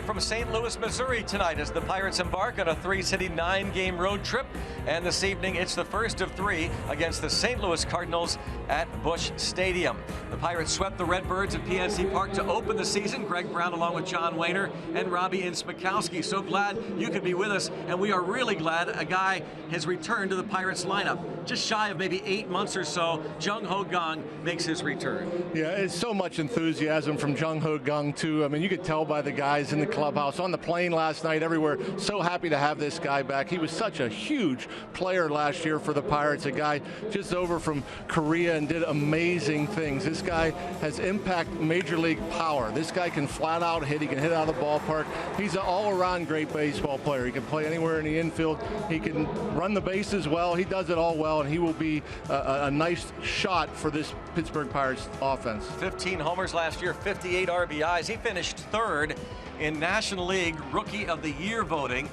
from St. Louis, Missouri tonight as the Pirates embark on a three-city, nine-game road trip. And this evening, it's the first of three against the St. Louis Cardinals at Busch Stadium. The Pirates swept the Redbirds at PNC Park to open the season. Greg Brown along with John Wehner and Robbie Inspikowski. So glad you could be with us, and we are really glad a guy has returned to the Pirates lineup. Just shy of maybe 8 months or so, Jung-Ho Kang makes his return. Yeah, it's so much enthusiasm from Jung-Ho Kang too. I mean, you could tell by the guys in the clubhouse, on the plane last night, everywhere. So happy to have this guy back. He was such a huge player last year for the Pirates, a guy just over from Korea and did amazing things. This guy has impact major league power. This guy can flat out hit. He can hit out of the ballpark. He's an all-around great baseball player. He can play anywhere in the infield. He can run the bases well. He does it all well, and he will be a nice shot for this Pittsburgh Pirates offense. 15 homers last year, 58 RBIs. He finished third in National League Rookie of the Year voting.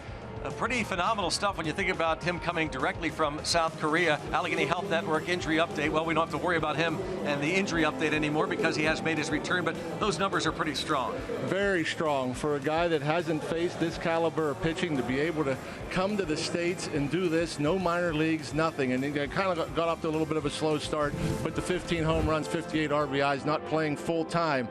Pretty phenomenal stuff when you think about him coming directly from South Korea. Allegheny Health Network injury update. Well, we don't have to worry about him and the injury update anymore because he has made his return, but those numbers are pretty strong. Very strong for a guy that hasn't faced this caliber of pitching to be able to come to the States and do this. No minor leagues, nothing. And he kind of got off to a little bit of a slow start, but the 15 home runs, 58 RBIs, not playing full time,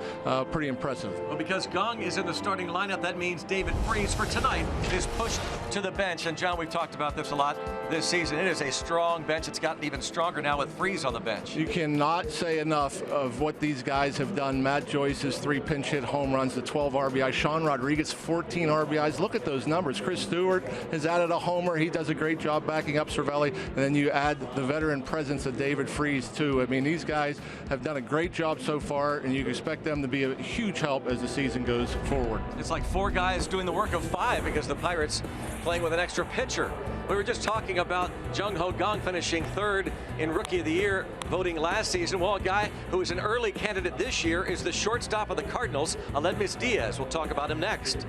pretty impressive. Well, because Kang is in the starting lineup, that means David Freese for tonight is pushed to the bench. And John, we've talked about this a lot this season. It is a strong bench. It's gotten even stronger now with Freese on the bench. You cannot say enough of what these guys have done. Matt Joyce's 3 pinch hit home runs, the 12 RBI. Sean Rodriguez, 14 RBIs. Look at those numbers. Chris Stewart has added a homer. He does a great job backing up Cervelli. And then you add the veteran presence of David Freese, too. I mean, these guys have done a great job so far, and you expect them to be a huge help as the season goes forward. It's like 4 guys doing the work of 5 because the Pirates playing with an extra pitcher. We were just talking about Jung-Ho Kang finishing third in Rookie of the Year voting last season. Well, a guy who is an early candidate this year is the shortstop of the Cardinals, Aledmys Diaz. We'll talk about him next.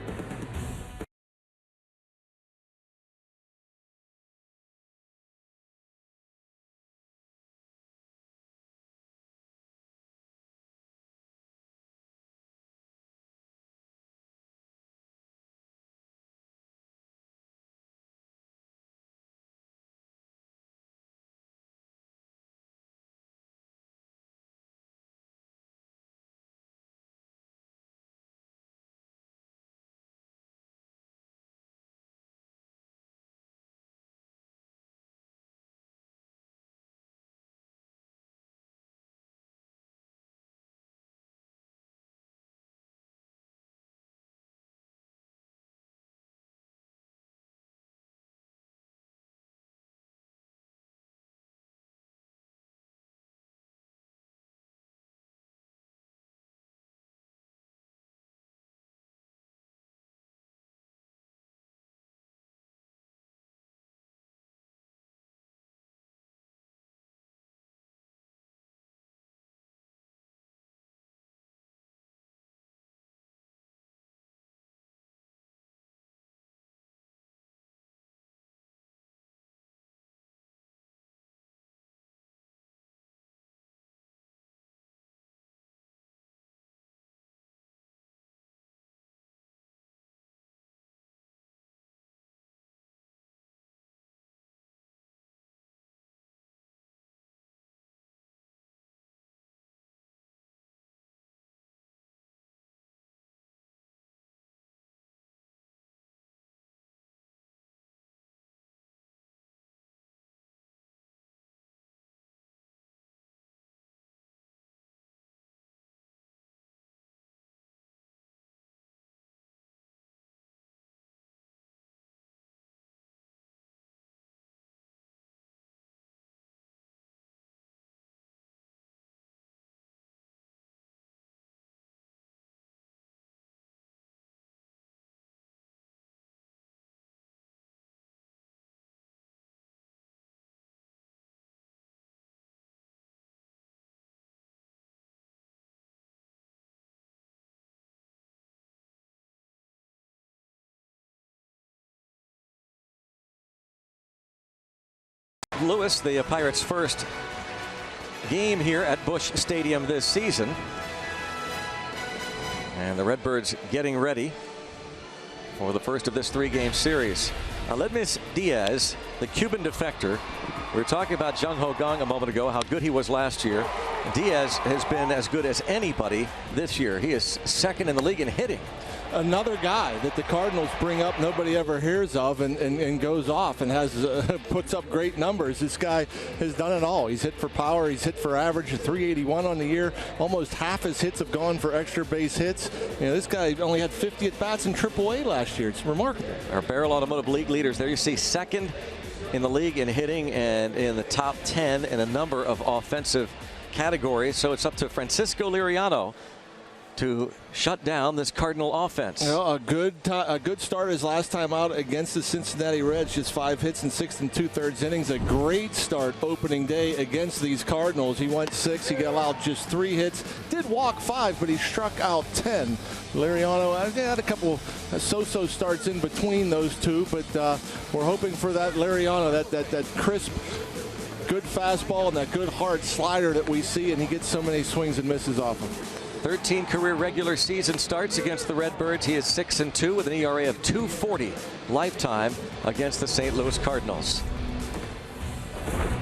Lewis, the Pirates' first game here at Busch Stadium this season. And the Redbirds getting ready for the first of this 3-game series. Aledmys Diaz, the Cuban defector. We were talking about Jung-Ho Kang a moment ago, how good he was last year. Diaz has been as good as anybody this year. He is second in the league in hitting. Another guy that the Cardinals bring up, nobody ever hears of, and goes off and has puts up great numbers. This guy has done it all. He's hit for power. He's hit for average, a 381 on the year. Almost half his hits have gone for extra base hits. You know, this guy only had 50 at bats in AAA last year. It's remarkable. Our Barrel Automotive League leaders there. You see second in the league in hitting and in the top 10 in a number of offensive categories. So it's up to Francisco Liriano to shut down this Cardinal offense. You know, a good start his last time out against the Cincinnati Reds, just 5 hits in 6 2/3 innings. A great start opening day against these Cardinals. He went 6. He got allowed just 3 hits. Did walk 5, but he struck out 10. Liriano had a couple so-so starts in between those two, but we're hoping for that Liriano, that crisp, good fastball and that good hard slider that we see, and he gets so many swings and misses off him. 13 career regular season starts against the Redbirds. He is 6-2 with an ERA of 2.40 lifetime against the St. Louis Cardinals.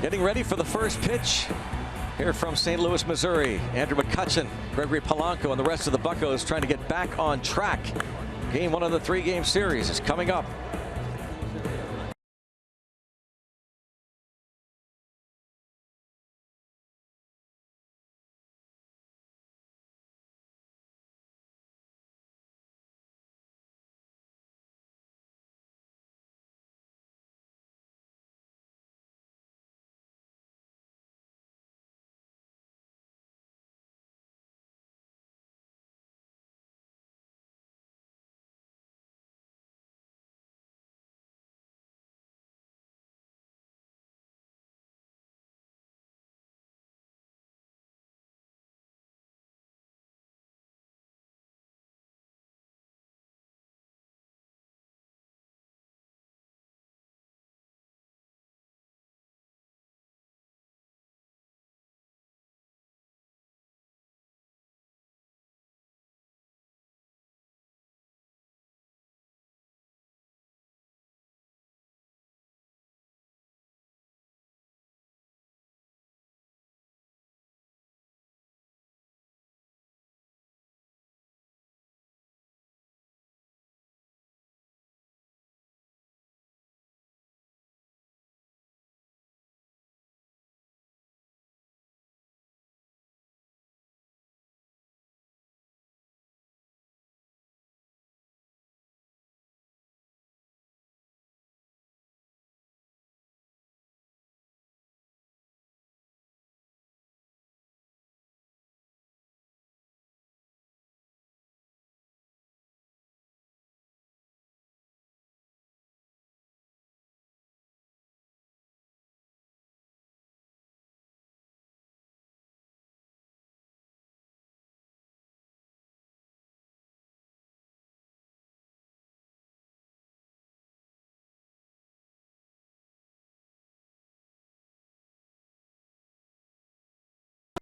Getting ready for the first pitch here from St. Louis, Missouri. Andrew McCutchen, Gregory Polanco, and the rest of the Buccos trying to get back on track. Game 1 of the 3-game series is coming up.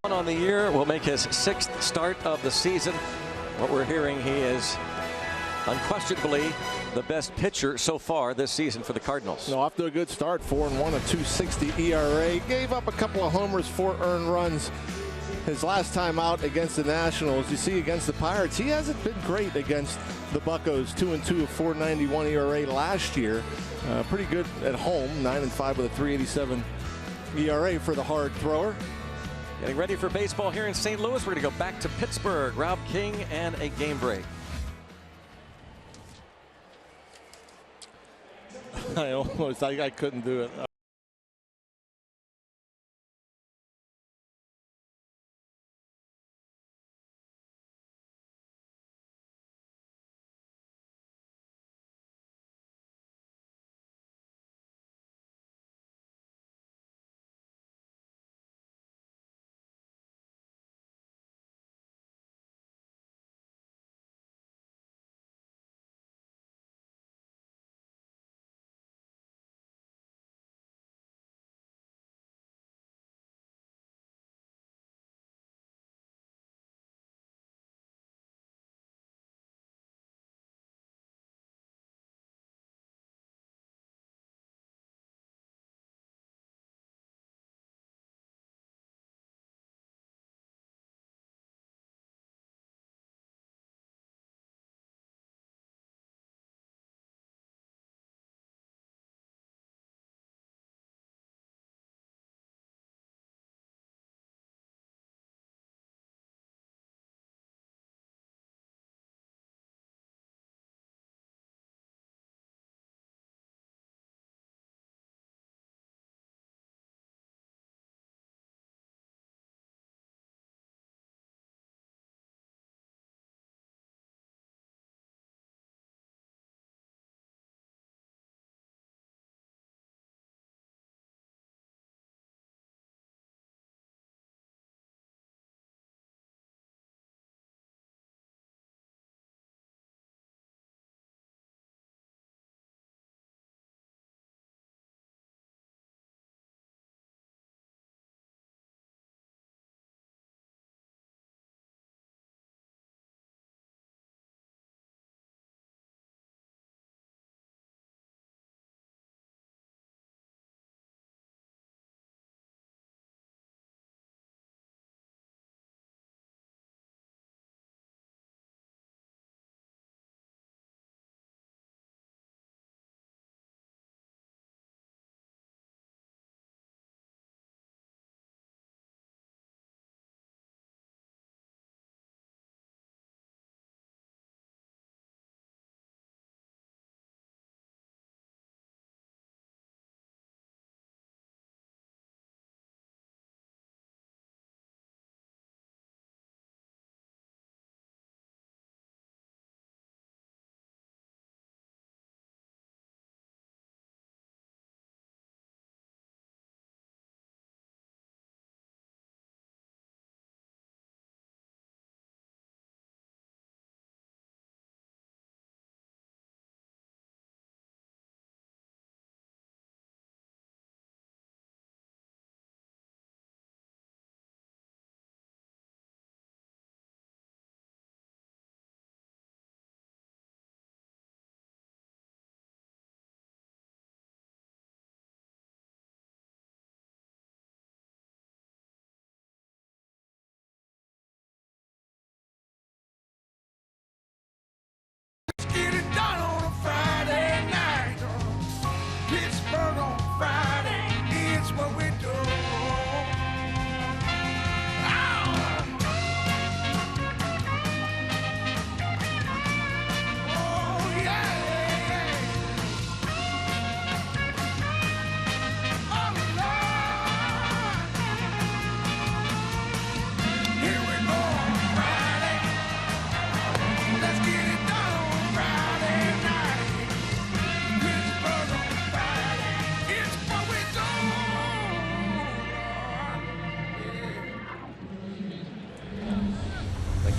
On the year, will make his 6th start of the season. What we're hearing, he is unquestionably the best pitcher so far this season for the Cardinals. No, off to a good start, 4-1, a 2.60 ERA. Gave up a couple of homers, 4 earned runs his last time out against the Nationals. You see against the Pirates, he hasn't been great against the Buccos. 2-2, a 4.91 ERA last year. Pretty good at home, 9-5 with a 3.87 ERA for the hard thrower. Getting ready for baseball here in St. Louis. We're going to go back to Pittsburgh. Rob King and a game break. I couldn't do it.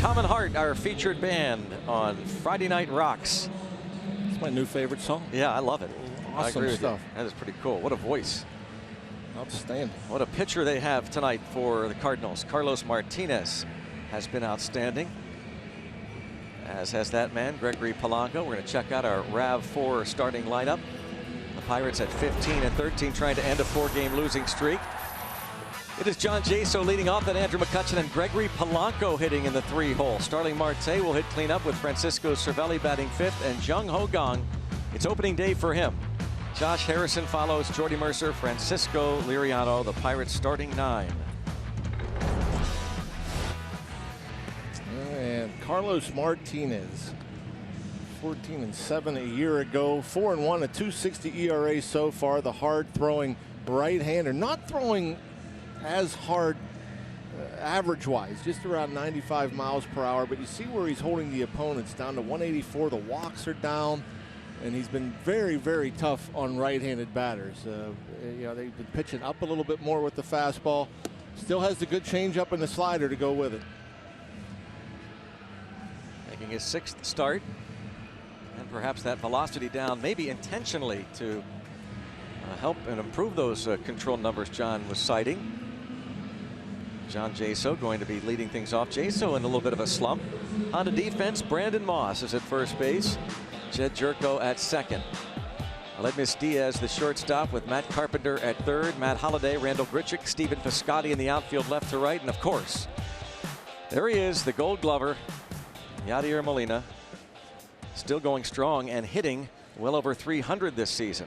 Common Heart, our featured band on Friday Night Rocks. It's my new favorite song. Yeah, I love it. I Awesome agree with stuff. you. That is pretty cool. What a voice. Outstanding. What a pitcher they have tonight for the Cardinals. Carlos Martinez has been outstanding, as has that man, Gregory Polanco. We're going to check out our RAV4 starting lineup. The Pirates at 15-13, trying to end a 4-game losing streak. It is John Jaso leading off, then Andrew McCutchen and Gregory Polanco hitting in the 3-hole. Starling Marte will hit cleanup with Francisco Cervelli batting 5th, and Jung-Ho Kang, it's opening day for him. Josh Harrison follows Jordy Mercer, Francisco Liriano, the Pirates starting 9. And Carlos Martinez, 14-7 a year ago, 4-1, a 2.60 ERA so far. The hard-throwing right-hander, not throwing as hard average-wise, just around 95 miles per hour. But you see where he's holding the opponents down to 184. The walks are down. And he's been very, very tough on right-handed batters. You know, they've been pitching up a little bit more with the fastball. Still has the good changeup and the slider to go with it. Making his 6th start, and perhaps that velocity down, maybe intentionally to help and improve those control numbers John was citing. John Jaso going to be leading things off. Jaso in a little bit of a slump. On the defense, Brandon Moss is at first base. Jed Jerko at second. Aledmys Diaz, the shortstop, with Matt Carpenter at third. Matt Holliday, Randall Grichuk, Stephen Piscotty in the outfield left to right. And of course, there he is, the Gold Glover, Yadier Molina, still going strong and hitting well over 300 this season.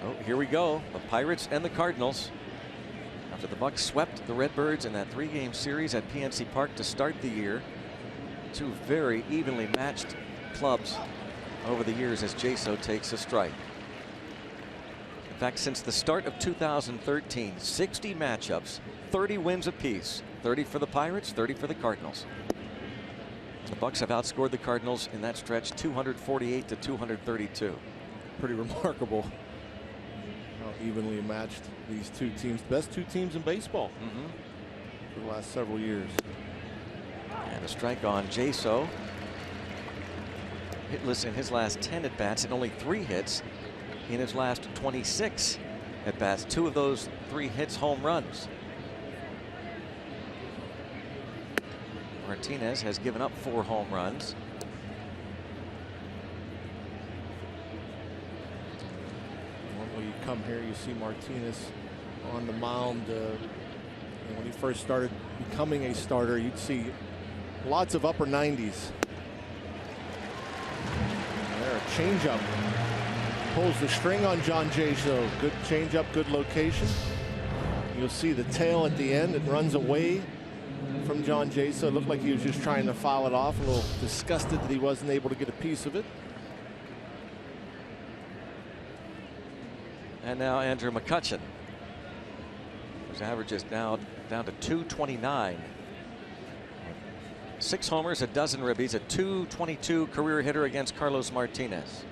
Oh, here we go. The Pirates and the Cardinals. After the Bucs swept the Redbirds in that 3-game series at PNC Park to start the year. Two very evenly matched clubs over the years as Jaso takes a strike. In fact, since the start of 2013, 60 matchups, 30 wins apiece. 30 for the Pirates, 30 for the Cardinals. The Bucs have outscored the Cardinals in that stretch 248-232. Pretty remarkable how evenly matched these two teams. Best two teams in baseball for the last several years. And a strike on Jaso. Hitless in his last 10 at-bats and only 3 hits in his last 26 at-bats. 2 of those 3 hits home runs. Martinez has given up 4 home runs. Normally you come here, you see Martinez on the mound. When he first started becoming a starter, you'd see lots of upper 90s. There, a changeup pulls the string on John Jaso. Good changeup, good location. You'll see the tail at the end. It runs away from John Jaso. It looked like he was just trying to foul it off. A little disgusted that he wasn't able to get a piece of it. And now Andrew McCutchen, whose average is now down to 229. 6 homers, a dozen ribbies, a .222 career hitter against Carlos Martinez.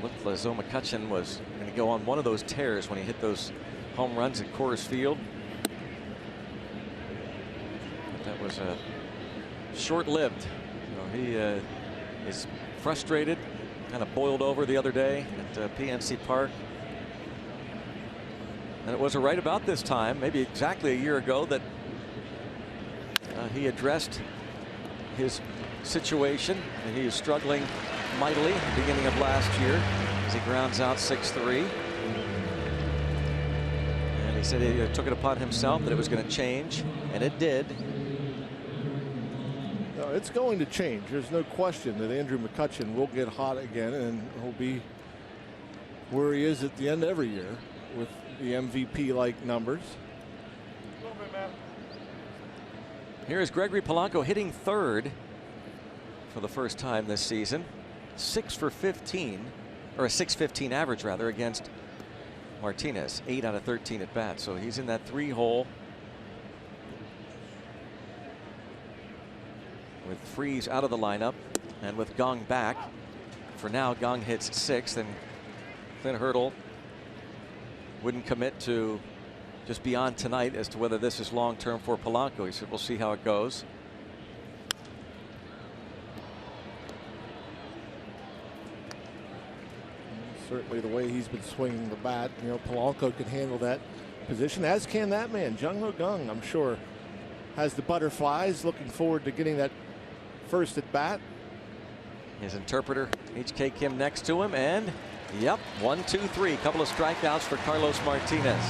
Looked as though McCutchen was going to go on one of those tears when he hit those home runs at Coors Field. But that was short-lived. He is frustrated, kind of boiled over the other day at PNC Park. And it was right about this time, maybe exactly a year ago, that he addressed his situation. And he is struggling mightily at the beginning of last year as he grounds out 6-3. And he said he took it upon himself that it was going to change, and it did. No, it's going to change. There's no question that Andrew McCutchen will get hot again, and he'll be where he is at the end of every year with the MVP-like numbers. Here is Gregory Polanco hitting third for the first time this season. 6 for 15, or a .615 average rather, against Martinez. 8 out of 13 at bat, so he's in that 3-hole with Freese out of the lineup and with Kang back. For now, Kang hits 6th, and Clint Hurdle wouldn't commit to just beyond tonight as to whether this is long term for Polanco. He said we'll see how it goes. Certainly the way he's been swinging the bat, you know, Polanco can handle that position, as can that man. Jung-Ho Kang, I'm sure, has the butterflies, looking forward to getting that first at bat. His interpreter, H.K. Kim, next to him, and yep, 1, 2, 3. Couple of strikeouts for Carlos Martinez.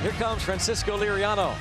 Here comes Francisco Liriano.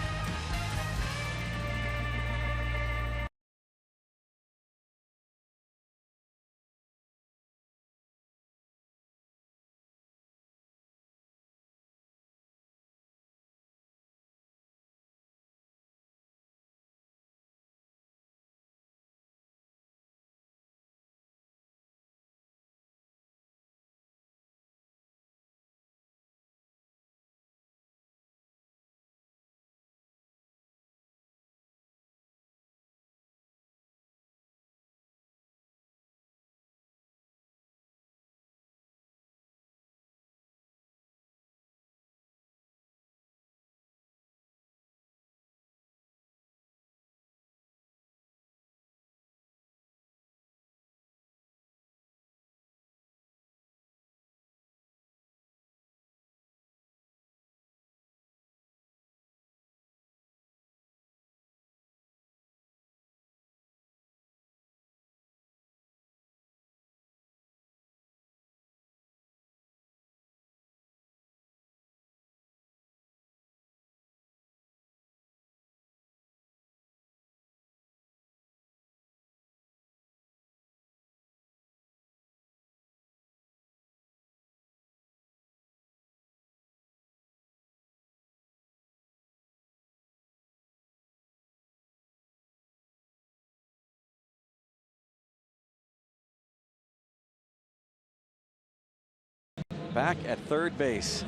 Back at third base.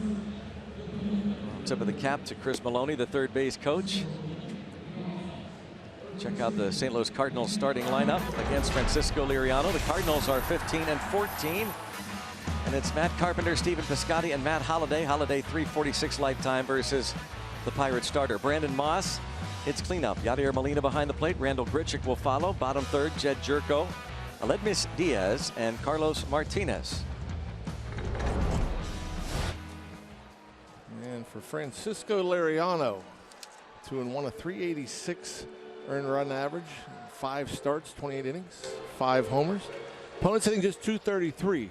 Tip of the cap to Chris Maloney, the third base coach. Check out the St. Louis Cardinals starting lineup against Francisco Liriano. The Cardinals are 15-14. And it's Matt Carpenter, Stephen Piscotty, and Matt Holliday. Holliday 346 lifetime versus the Pirates starter. Brandon Moss, it's cleanup. Yadier Molina behind the plate. Randall Grichuk will follow. Bottom third, Jed Jerko, Aledmys Diaz, and Carlos Martinez. And for Francisco Liriano, 2-1, a 386 earned run average, 5 starts, 28 innings, 5 homers. Opponents hitting just 233.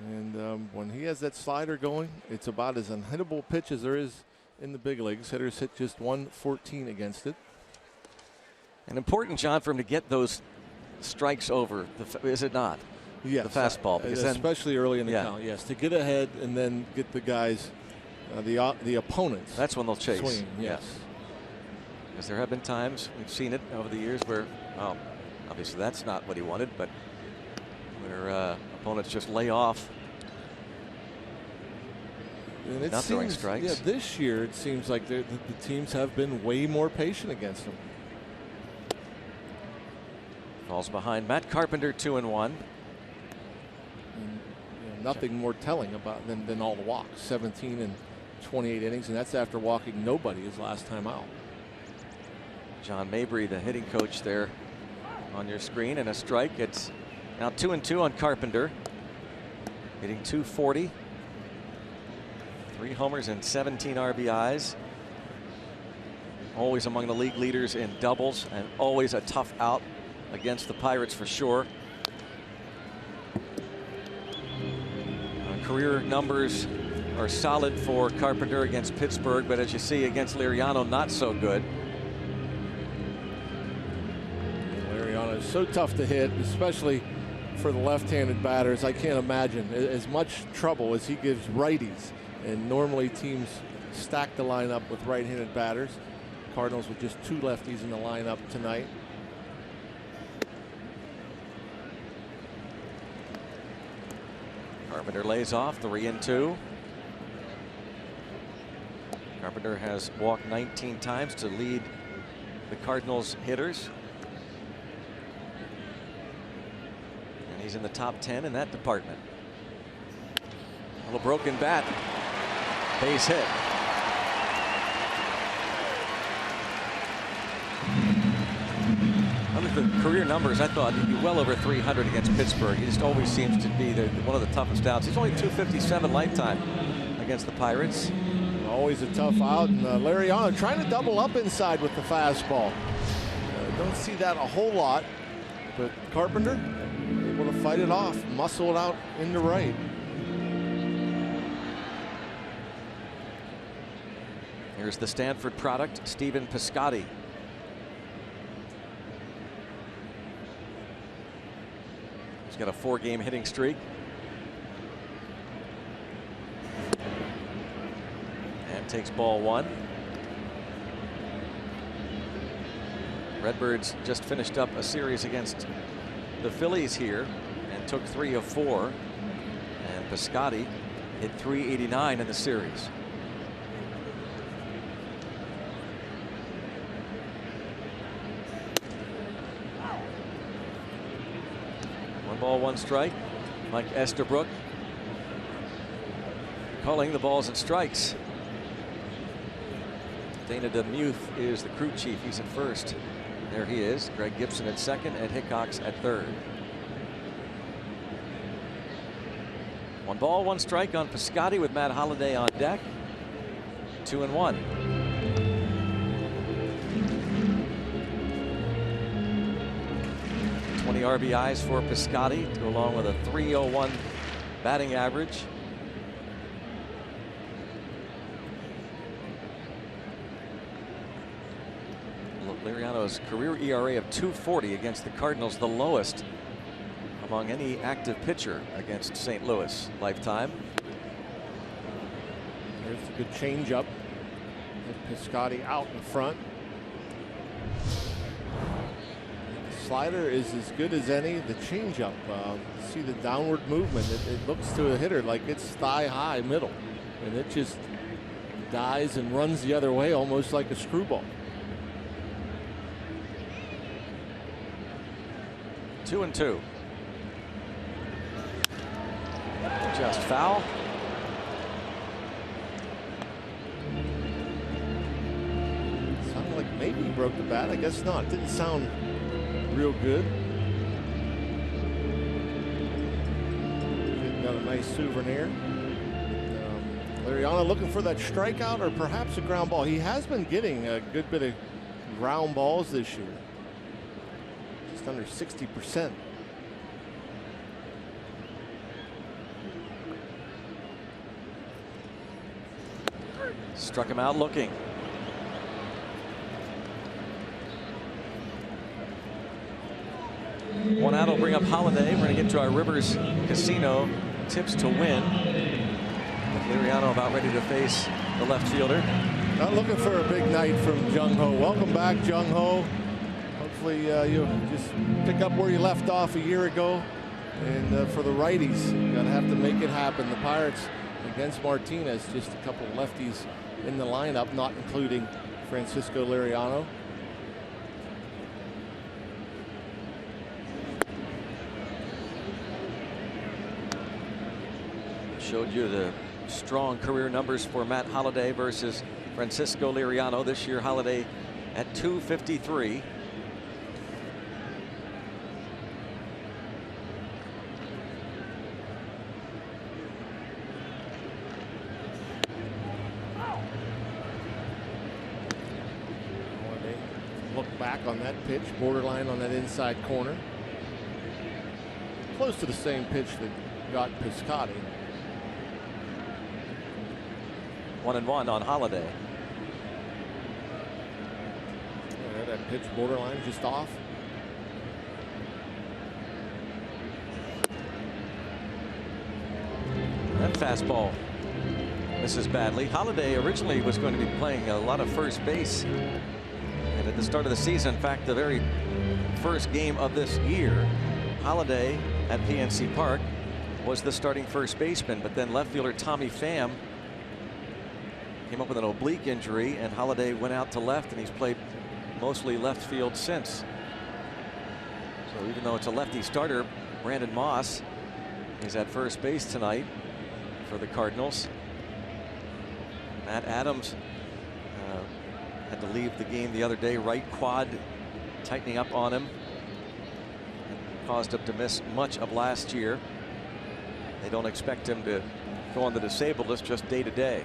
And when he has that slider going, it's about as unhittable pitch as there is in the big leagues. Hitters hit just 114 against it. And important, John, for him to get those strikes over, is it not? Yes. The fastball. Because especially early in the count, yes. To get ahead and then get the guys, the opponents. That's when they'll chase. Swing, yes. Because there have been times, we've seen it over the years where, well, obviously that's not what he wanted, but where opponents just lay off. And it not throwing seems, strikes. Yeah, this year it seems like the teams have been way more patient against them. Falls behind Matt Carpenter, 2-1. And, nothing more telling about than all the walks. 17 and 28 innings, and that's after walking nobody his last time out. John Mabry, the hitting coach, there on your screen, and a strike. It's now 2-2 on Carpenter, hitting .240, 3 homers and 17 RBIs. Always among the league leaders in doubles, and always a tough out against the Pirates for sure. Career numbers are solid for Carpenter against Pittsburgh, but as you see against Liriano, not so good. Liriano is so tough to hit, especially for the left-handed batters. I can't imagine as much trouble as he gives righties, and normally teams stack the lineup with right-handed batters. Cardinals with just 2 lefties in the lineup tonight. Carpenter lays off, 3-2. Carpenter has walked 19 times to lead the Cardinals hitters. And He's in the top 10 in that department. A little broken bat. Base hit. I looked at the career numbers. I thought he'd be well over 300 against Pittsburgh. He just always seems to be one of the toughest outs. He's only 257 lifetime against the Pirates. Always a tough out, and Liriano trying to double up inside with the fastball. Don't see that a whole lot, but Carpenter able to fight it off, muscle it out into right. Here's the Stanford product, Stephen Piscotty. He's got a 4-game hitting streak. And takes ball 1. Redbirds just finished up a series against the Phillies here and took 3 of 4. And Piscotty hit .389 in the series. Ball 1 strike. Mike Estabrook calling the balls and strikes. Dana DeMuth is the crew chief. He's at first. There he is. Greg Gibson at second. Ed Hickox at third. 1 ball 1 strike on Piscotty with Matt Holliday on deck. 2-1. RBIs for Piscotty to go along with a .301 batting average. Liriano's career ERA of 2.40 against the Cardinals, the lowest among any active pitcher against St. Louis lifetime. There's a good changeup. Piscotty out in front. Slider is as good as any. The changeup, see the downward movement. It looks to a hitter like it's thigh high middle, and it just dies and runs the other way almost like a screwball. 2-2. Just foul. Sounded like maybe he broke the bat. I guess not. Didn't sound real good. Got a nice souvenir. Liriano looking for that strikeout or perhaps a ground ball. He has been getting a good bit of ground balls this year. Just under 60%. Struck him out looking. One out will bring up Holliday. We're going to get to our Rivers Casino tips to win. Liriano about ready to face the left fielder. Not looking for a big night from Jung-Ho. Welcome back, Jung-Ho. Hopefully you'll just pick up where you left off a year ago. And for the righties, you're going to have to make it happen. The Pirates against Martinez, just a couple of lefties in the lineup, not including Francisco Liriano. Showed you the strong career numbers for Matt Holliday versus Francisco Liriano. This year Holliday at .253. Look back on that pitch, borderline on that inside corner. Close to the same pitch that got Piscotty. 1-1 on Holliday. Yeah, that pitch borderline just off. That fastball misses badly. Holliday originally was going to be playing a lot of first base. And at the start of the season, in fact, the very first game of this year, Holliday at PNC Park was the starting first baseman, but then left fielder Tommy Pham came up with an oblique injury, and Holliday went out to left, and he's played mostly left field since. So even though it's a lefty starter, Brandon Moss is at first base tonight for the Cardinals. Matt Adams had to leave the game the other day. Right quad tightening up on him. Caused him to miss much of last year. They don't expect him to go on the disabled list just day to day.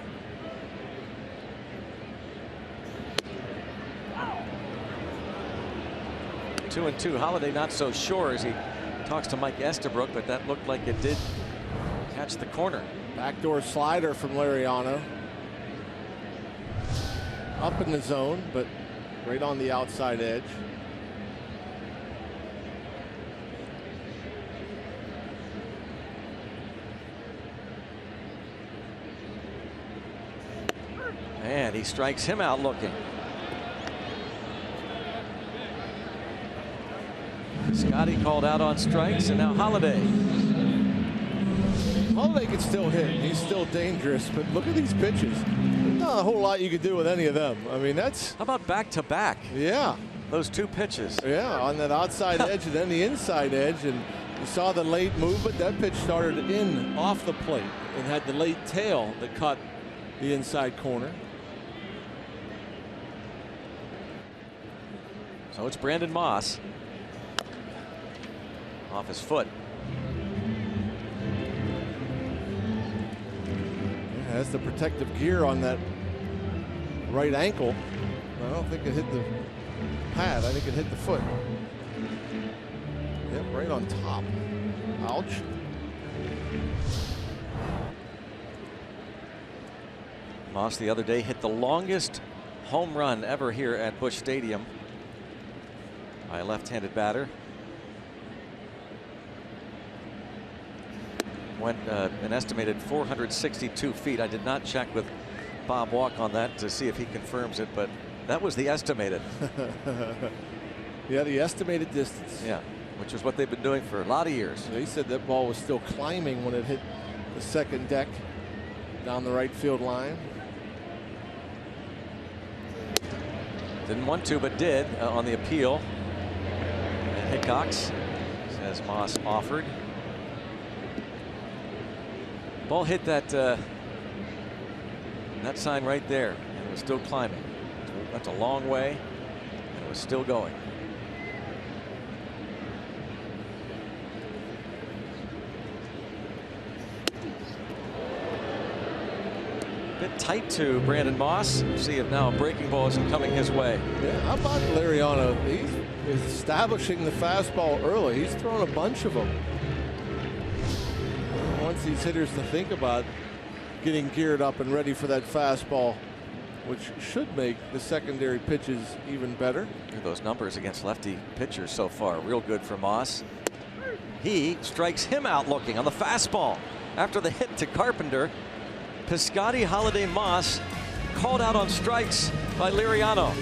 Two and two. Holiday not so sure as he talks to Mike Estabrook, but that looked like it did catch the corner. Backdoor slider from Liriano. Up in the zone, but right on the outside edge. And he strikes him out looking. Scotty called out on strikes, and now Holiday. Holiday can still hit. He's still dangerous, but look at these pitches. Not a whole lot you could do with any of them. I mean, that's... How about back-to-back? Yeah. Those two pitches. Yeah, on that outside edge and then the inside edge. And you saw the late movement. That pitch started in off the plate and had the late tail that caught the inside corner. So it's Brandon Moss. Off his foot. Has the protective gear on that right ankle. I don't think it hit the pad. I think it hit the foot. Yep, right on top. Ouch. Moss the other day hit the longest home run ever here at Busch Stadium by a left-handed batter. Went an estimated 462 feet. I did not check with Bob Walk on that to see if he confirms it, but that was the estimated. Yeah, the estimated distance. Yeah, which is what they've been doing for a lot of years. They said that ball was still climbing when it hit the second deck down the right field line. Didn't want to, but did on the appeal. And Hickox says Moss offered. Ball hit that that sign right there, and it was still climbing. That's a long way, and it was still going. Bit tight to Brandon Moss. See if now a breaking ball isn't coming his way. Yeah, how about Liriano? He's establishing the fastball early. He's thrown a bunch of them. Wants these hitters to think about getting geared up and ready for that fastball, which should make the secondary pitches even better. Those numbers against lefty pitchers so far, real good for Moss. He strikes him out looking on the fastball after the hit to Carpenter. Piscotty, Holiday, Moss called out on strikes by Liriano.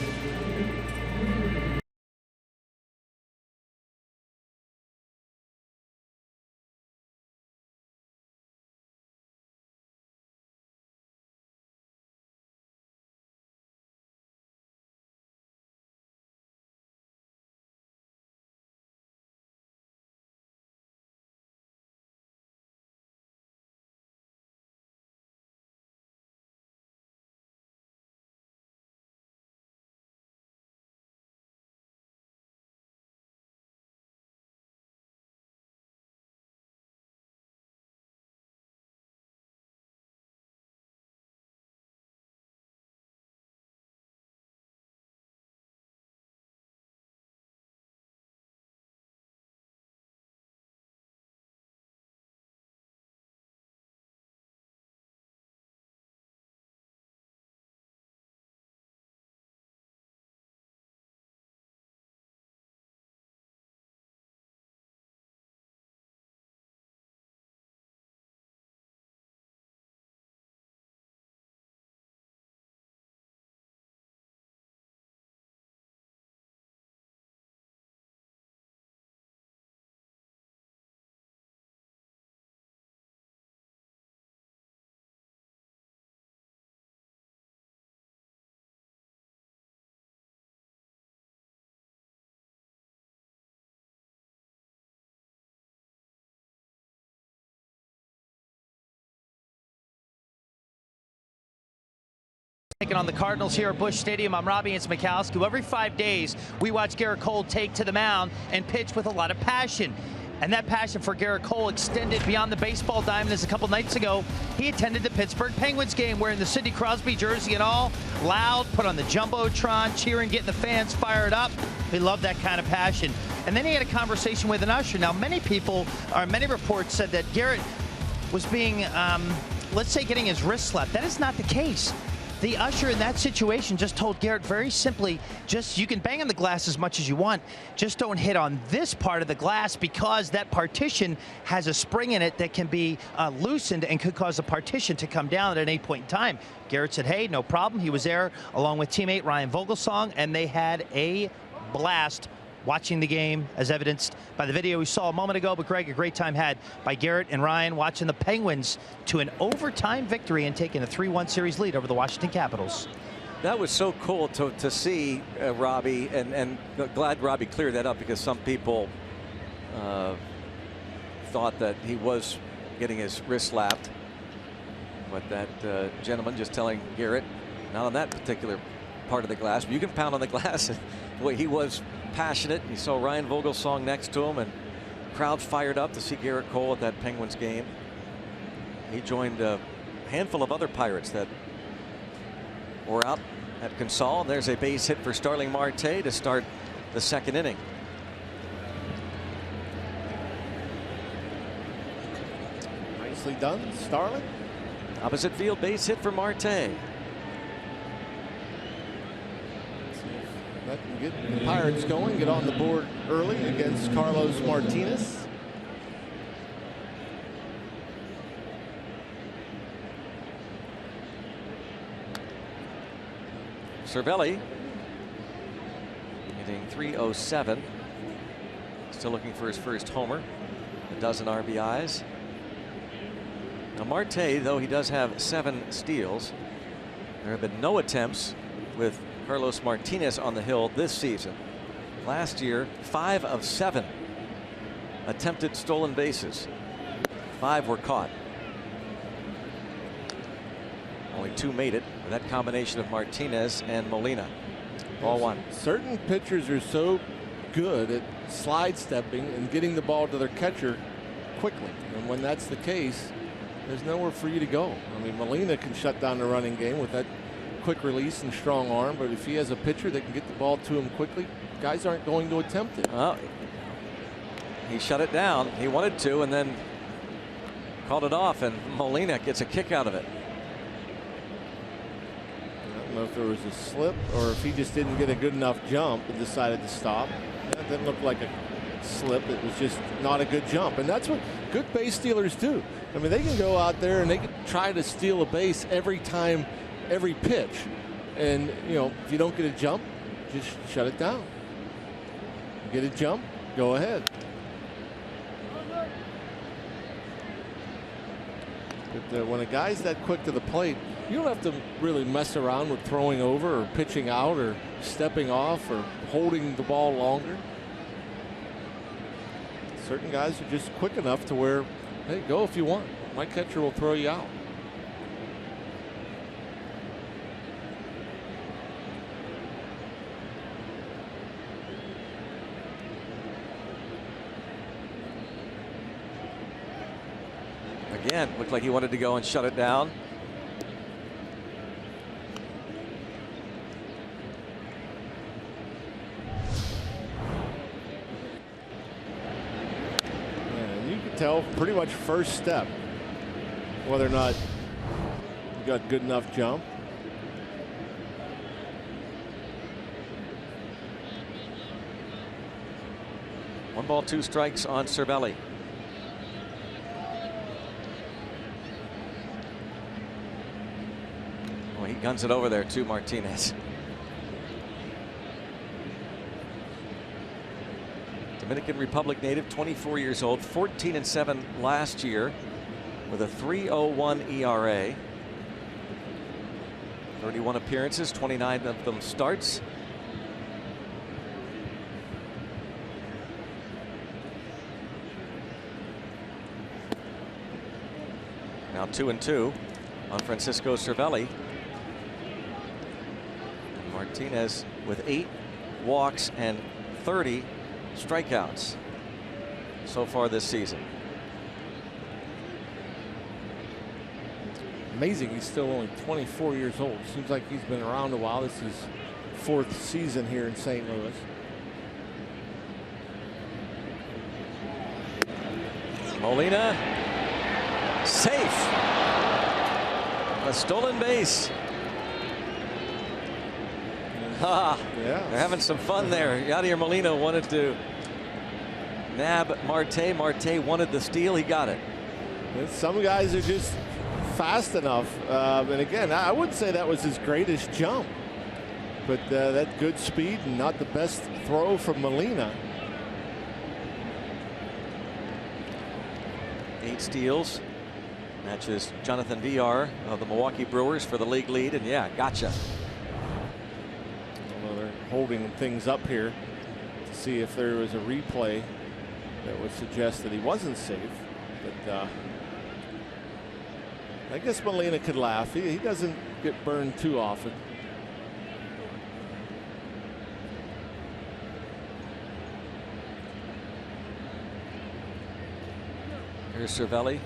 Taking on the Cardinals here at Busch Stadium. I'm Robbie and Smikowski. Every 5 days, we watch Gerrit Cole take to the mound and pitch with a lot of passion. And that passion for Gerrit Cole extended beyond the baseball diamond, as a couple nights ago he attended the Pittsburgh Penguins game, wearing the Sidney Crosby jersey and all, loud, put on the Jumbotron, cheering, getting the fans fired up. We love that kind of passion. And then he had a conversation with an usher. Now, many reports said that Gerrit was being, let's say, getting his wrist slapped. That is not the case. The usher in that situation just told Gerrit very simply, just, you can bang on the glass as much as you want, just don't hit on this part of the glass, because that partition has a spring in it that can be loosened and could cause the partition to come down at any point in time. Gerrit said, hey, no problem. He was there along with teammate Ryan Vogelsong, and they had a blast watching the game, as evidenced by the video we saw a moment ago. But Greg, a great time had by Gerrit and Ryan watching the Penguins to an overtime victory and taking a 3-1 series lead over the Washington Capitals. That was so cool to see, Robbie, and glad Robbie cleared that up, because some people thought that he was getting his wrist slapped. But that gentleman just telling Gerrit, not on that particular part of the glass, but you can pound on the glass. Boy, he was passionate. You saw Ryan Vogelsong next to him, and crowd fired up to see Gerrit Cole at that Penguins game. He joined a handful of other Pirates that were out at Consol. And there's a base hit for Starling Marte to start the second inning. Nicely done, Starling. Opposite field base hit for Marte. That can get the Pirates going, get on the board early against Carlos Martinez. Cervelli hitting .307. Still looking for his first homer. A dozen RBIs. Now Marte, though he does have 7 steals, there have been no attempts with Carlos Martinez on the hill this season. Last year, 5 of 7 attempted stolen bases. 5 were caught. Only 2 made it with that combination of Martinez and Molina. Ball 1. Certain pitchers are so good at slide stepping and getting the ball to their catcher quickly. And when that's the case, there's nowhere for you to go. I mean, Molina can shut down the running game with that quick release and strong arm, but if he has a pitcher that can get the ball to him quickly, guys aren't going to attempt it. Well, he shut it down. He wanted to, and then called it off, and Molina gets a kick out of it. I don't know if there was a slip or if he just didn't get a good enough jump and decided to stop. That didn't look like a slip. It was just not a good jump, and that's what good base stealers do. I mean, they can go out there and they can try to steal a base every time, every pitch, and you know, if you don't get a jump, just shut it down. Get a jump, go ahead. But when a guy's that quick to the plate, you don't have to really mess around with throwing over or pitching out or stepping off or holding the ball longer. Certain guys are just quick enough to where, hey, go if you want. My catcher will throw you out. Again, looked like he wanted to go and shut it down. And you can tell pretty much first step whether or not you got good enough jump. One ball, 2 strikes on Cervelli. Oh, he guns it over there to Martinez. Dominican Republic native, 24 years old, 14-7 last year with a 3.01 ERA. 31 appearances, 29 of them starts. Now 2-2 on Francisco Cervelli. Martinez with 8 walks and 30 strikeouts so far this season. Amazing, he's still only 24 years old. Seems like he's been around a while. This is his 4th season here in St. Louis. Molina, safe. A stolen base. Ha! Yeah. They're having some fun there. Yadier Molina wanted to nab Marte. Marte wanted the steal. He got it. Some guys are just fast enough. And again, I wouldn't say that was his greatest jump, but that good speed and not the best throw from Molina. 8 steals. Matches Jonathan VR of the Milwaukee Brewers for the league lead. And yeah, gotcha. Well, they're holding things up here to see if there was a replay that would suggest that he wasn't safe. But I guess Molina could laugh. He doesn't get burned too often. Here's Cervelli.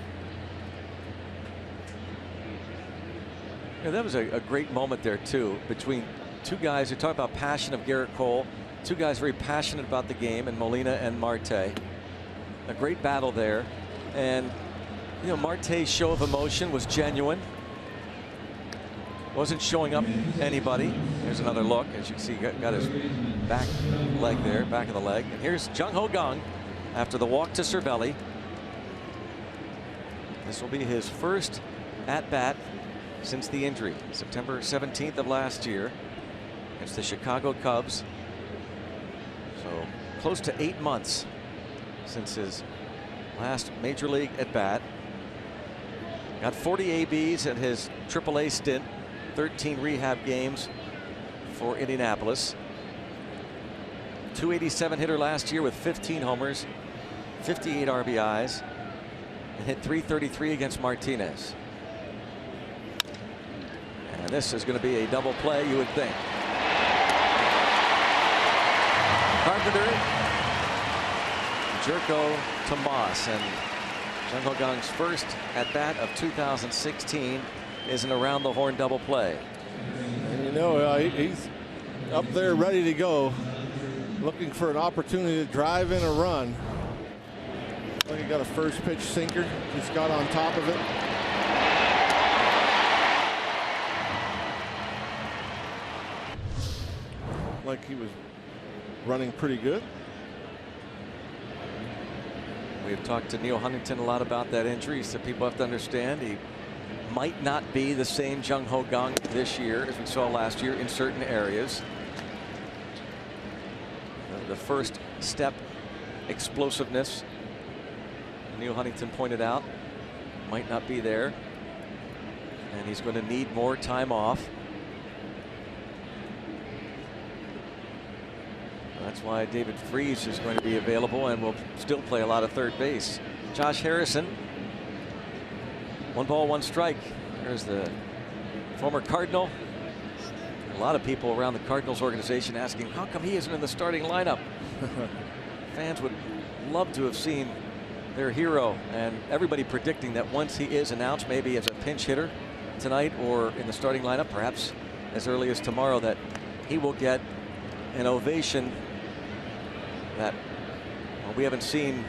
Yeah, that was a great moment there too, between 2 guys who talk about passion of Garrett Cole, 2 guys very passionate about the game, and Molina and Marte. A great battle there, and you know, Marte's show of emotion was genuine. Wasn't showing up anybody. There's another look, as you can see, got his back leg there, back of the leg. And here's Jung-Ho Kang after the walk to Cervelli. This will be his first at-bat since the injury, September 17th of last year. It's the Chicago Cubs. So close to 8 months since his last major league at-bat. Got 40 ABs at his AAA stint, 13 rehab games for Indianapolis. .287 hitter last year with 15 homers, 58 RBIs, and hit .333 against Martinez. And this is going to be a double play, you would think. Carpenter, Jerko to Moss, and Jung-Ho Kang's first at bat of 2016 is an around the horn double play. And you know, he's up there ready to go, looking for an opportunity to drive in a run. He got a first pitch sinker, just got on top of it. Like he was running pretty good. We've talked to Neil Huntington a lot about that injury, so people have to understand he might not be the same Jung-Ho Kang this year as we saw last year in certain areas. The first step explosiveness, Neil Huntington pointed out, might not be there, and he's going to need more time off. That's why David Freese is going to be available and will still play a lot of third base. Josh Harrison, 1 ball, 1 strike. There's the former Cardinal. A lot of people around the Cardinals organization asking how come he isn't in the starting lineup. Fans would love to have seen their hero, and everybody predicting that once he is announced, maybe as a pinch hitter tonight or in the starting lineup, perhaps as early as tomorrow, that he will get an ovation that, well, we haven't seen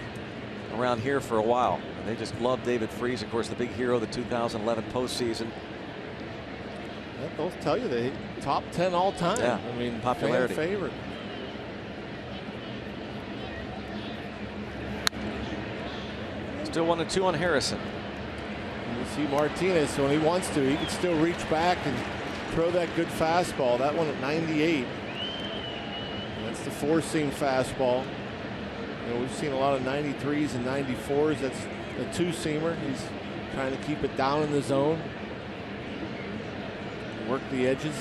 around here for a while. They just love David Freese, of course, the big hero of the 2011 postseason. They'll tell you they top 10 all time. Yeah, I mean, popularity. Fan favorite. Still 1-2 on Harrison. And you see Martinez, so when he wants to, he can still reach back and throw that good fastball. That one at 98. That's the 4-seam fastball. You know, we've seen a lot of 93s and 94s. That's a 2-seamer. He's trying to keep it down in the zone. Work the edges.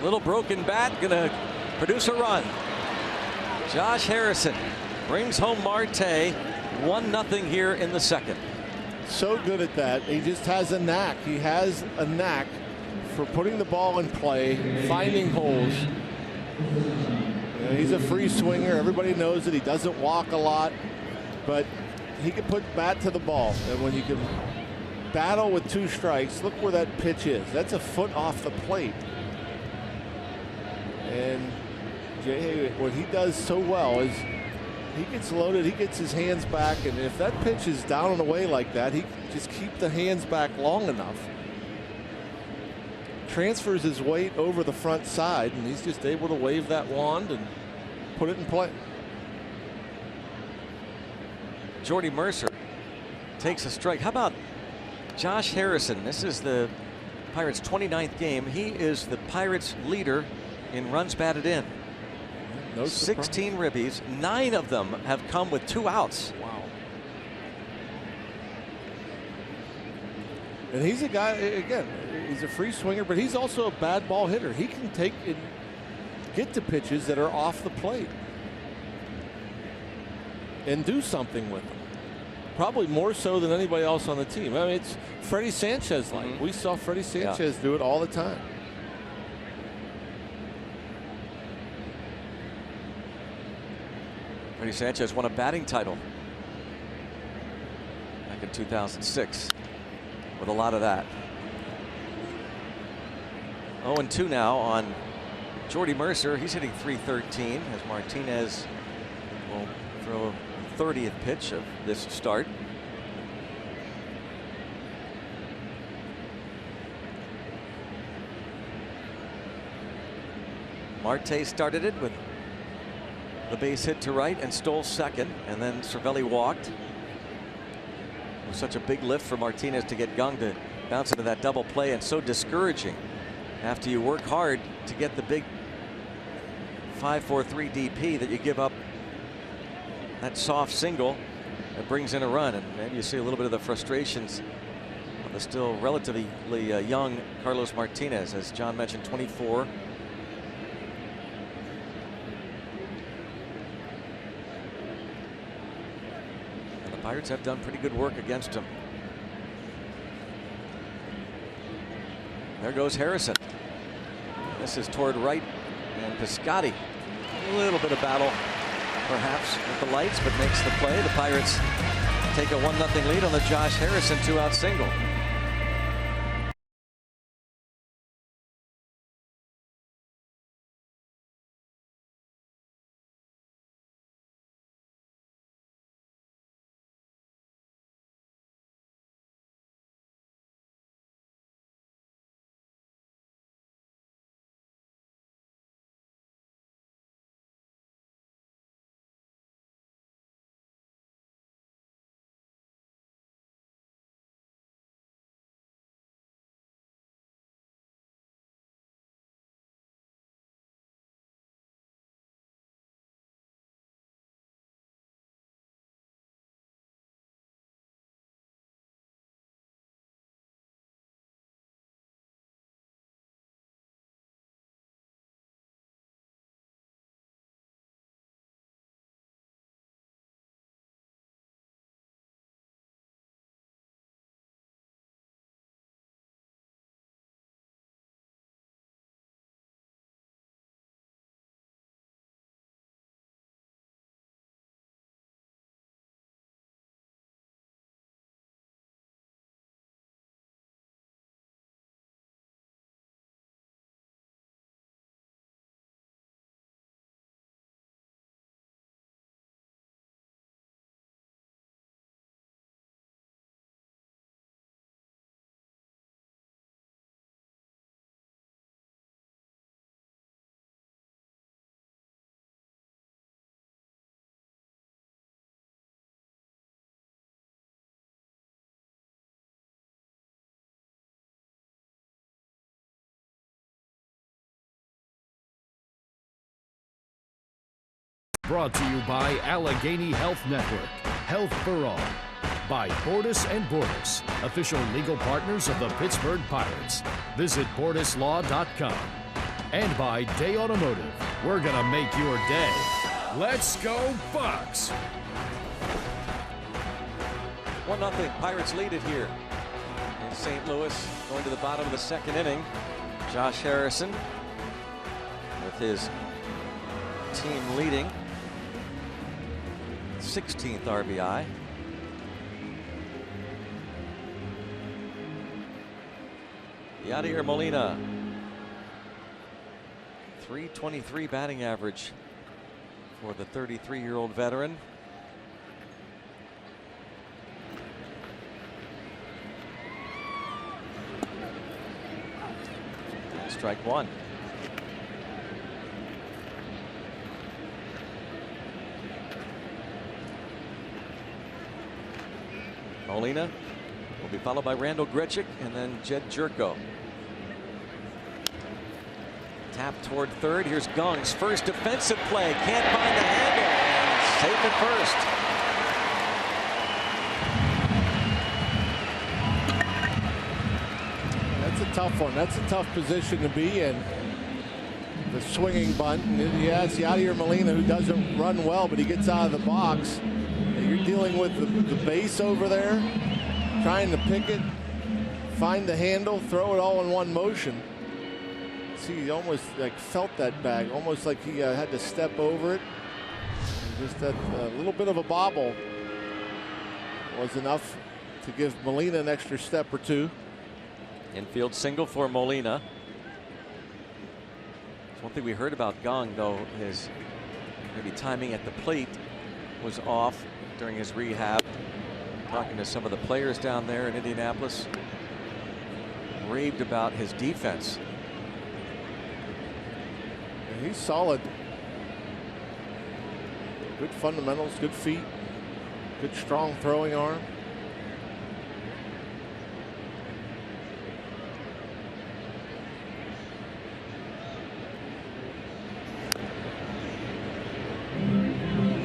Little broken bat, gonna produce a run. Josh Harrison brings home Marte. 1-0 here in the second. So good at that. He just has a knack. He has a knack for putting the ball in play, finding holes. He's a free swinger. Everybody knows that he doesn't walk a lot, but he can put bat to the ball. And when you can battle with 2 strikes, look where that pitch is. That's a foot off the plate. And Jay, what he does so well is he gets loaded, he gets his hands back, and if that pitch is down and away like that, he can just keep the hands back long enough. Transfers his weight over the front side, and he's just able to wave that wand and put it in play. Jordy Mercer takes a strike. How about Josh Harrison? This is the Pirates' 29th game. He is the Pirates' leader in runs batted in. No 16 ribbies. 9 of them have come with 2 outs. Wow. And he's a guy, again, he's a free swinger, but he's also a bad ball hitter. He can take and get to pitches that are off the plate and do something with them. Probably more so than anybody else on the team. I mean, it's Freddie Sanchez like. We saw Freddie Sanchez do it all the time. Freddie Sanchez won a batting title back in 2006 with a lot of that. 0-2 now on Jordy Mercer. He's hitting .313 as Martinez will throw 30th pitch of this start. Marte started it with the base hit to right and stole second, and then Cervelli walked. It was such a big lift for Martinez to get Jung to bounce into that double play, and so discouraging after you work hard to get the big 5-4-3 DP that you give up that soft single that brings in a run. And maybe you see a little bit of the frustrations of the still relatively young Carlos Martinez, as John mentioned, 24. And the Pirates have done pretty good work against him. There goes Harrison. This is toward right, and Piscotty, a little bit of battle perhaps with the lights, but makes the play. The Pirates take a 1-0 lead on the Josh Harrison 2-out single. Brought to you by Allegheny Health Network. Health for all. By Bordas & Bordas, official legal partners of the Pittsburgh Pirates. Visit bordaslaw.com. And by Day Automotive. We're gonna make your day. Let's go Bucks! 1-0. Pirates lead it here in St. Louis. Going to the bottom of the second inning. Josh Harrison with his team leading 16th RBI. Yadier Molina, .323 batting average for the 33-year-old veteran. Strike one. Molina will be followed by Randall Grichuk and then Jed Jerko. Tap toward third. Here's Gung's first defensive play. Can't find the handle. And safe at first. That's a tough one. That's a tough position to be in. The swinging bunt. And he has Yadier Molina, who doesn't run well, but he gets out of the box. And you're dealing with the base over there, trying to pick it, find the handle, throw it all in one motion. See, he almost like felt that bag, almost like he had to step over it. And just that little bit of a bobble was enough to give Molina an extra step or two. Infield single for Molina. One thing we heard about Kang, though, is maybe timing at the plate was off during his rehab. Talking to some of the players down there in Indianapolis, raved about his defense. He's solid. Good fundamentals, good feet, good strong throwing arm.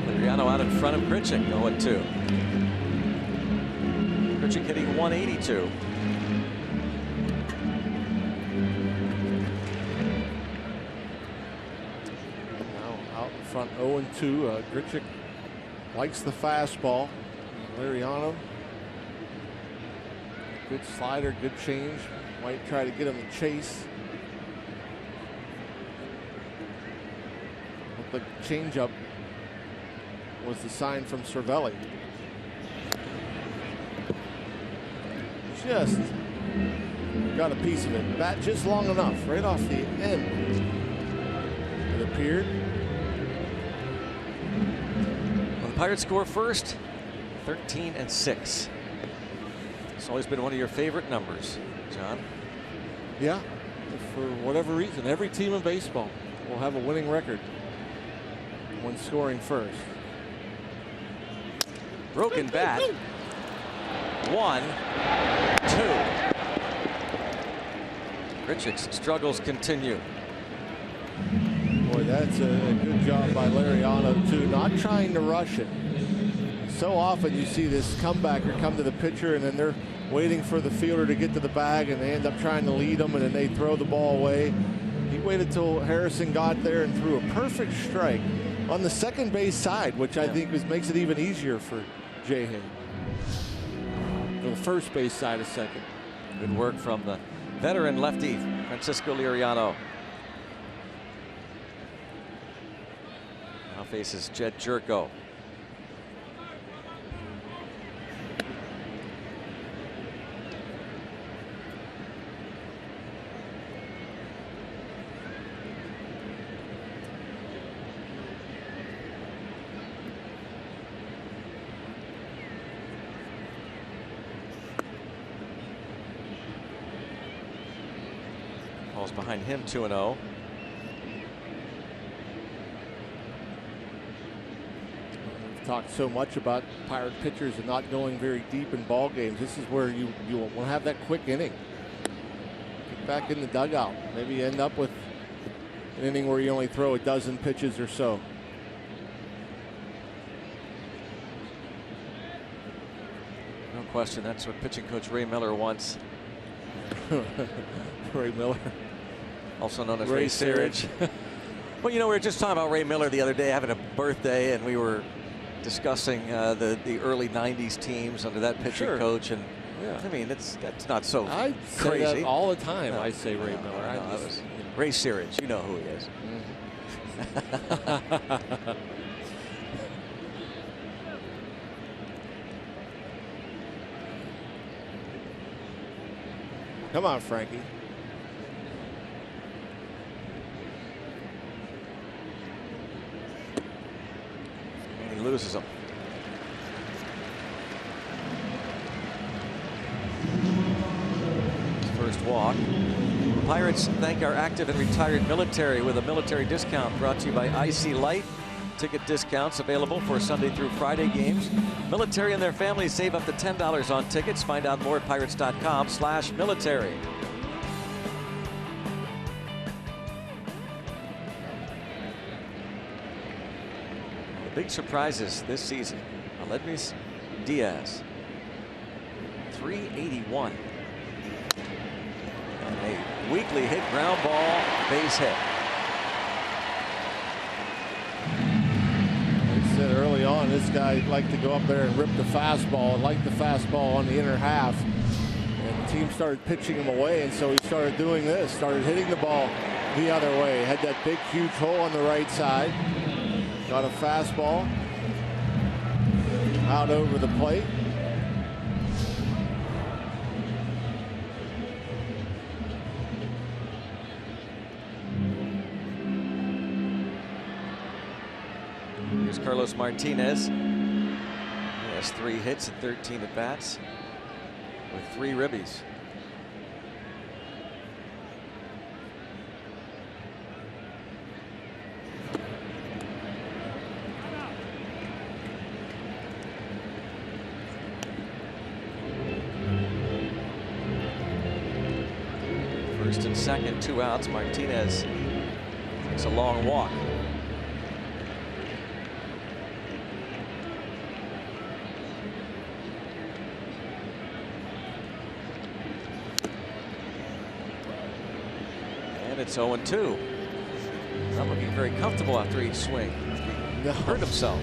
Liriano out in front of Grichuk, 0-2. Grichuk hitting 182. Front 0-2. Grichuk likes the fastball. Liriano, good slider, good change. Might try to get him to chase. Looked like the changeup was the sign from Cervelli. Just got a piece of it. Bat just long enough, right off the end. It appeared. Pirates score first, 13-6. It's always been one of your favorite numbers, John. Yeah, for whatever reason, every team in baseball will have a winning record when scoring first. Broken bat. 1-2. Grichuk's struggles continue. Boy, that's a good job by Liriano, too. Not trying to rush it. So often you see this comebacker come to the pitcher, and then they're waiting for the fielder to get to the bag, and they end up trying to lead them, and then they throw the ball away. He waited till Harrison got there and threw a perfect strike on the second base side, which I think makes it even easier for Jay-Hay. For the first base side of second. Good work from the veteran lefty, Francisco Liriano. Now faces Jed Jerko. Ball's behind him, 2-0. We've talked so much about Pirate pitchers and not going very deep in ball games. This is where you want to have that quick inning. Get back in the dugout. Maybe end up with an inning where you only throw a dozen pitches or so. No question, that's what pitching coach Ray Miller wants. Ray Miller. Also known as Ray Searage. Well, you know, we were just talking about Ray Miller the other day having a birthday, and we were discussing the early '90s teams under that pitching coach, and I mean that's not so I crazy. say that all the time. I say Ray Miller. That was Ray Searage. You know who he is. Come on, Frankie. And he loses them. First walk. Pirates thank our active and retired military with a military discount brought to you by Icy Light. Ticket discounts available for Sunday through Friday games. Military and their families save up to $10 on tickets. Find out more at pirates.com/military. The big surprises this season. Aledmys Diaz, 381. And a weakly hit ground ball, base hit. Early on, this guy liked to go up there and rip the fastball, and liked the fastball on the inner half. And the team started pitching him away, and so he started doing this, started hitting the ball the other way. Had that big, huge hole on the right side. Got a fastball out over the plate. Here's Carlos Martinez. He has 3 hits and 13 at bats with 3 ribbies. First and second, 2 outs. Martinez takes a long walk. And it's 0-2. Not looking very comfortable after each swing. He hurt himself.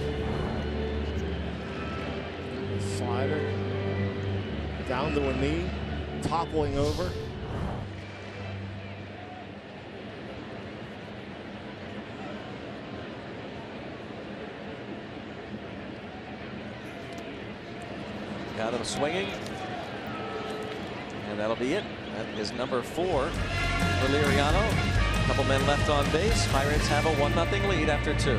Slider down to a knee, toppling over. Got him swinging. And that'll be it. That is number 4 for Liriano. A couple men left on base. Pirates have a 1-0 lead after 2.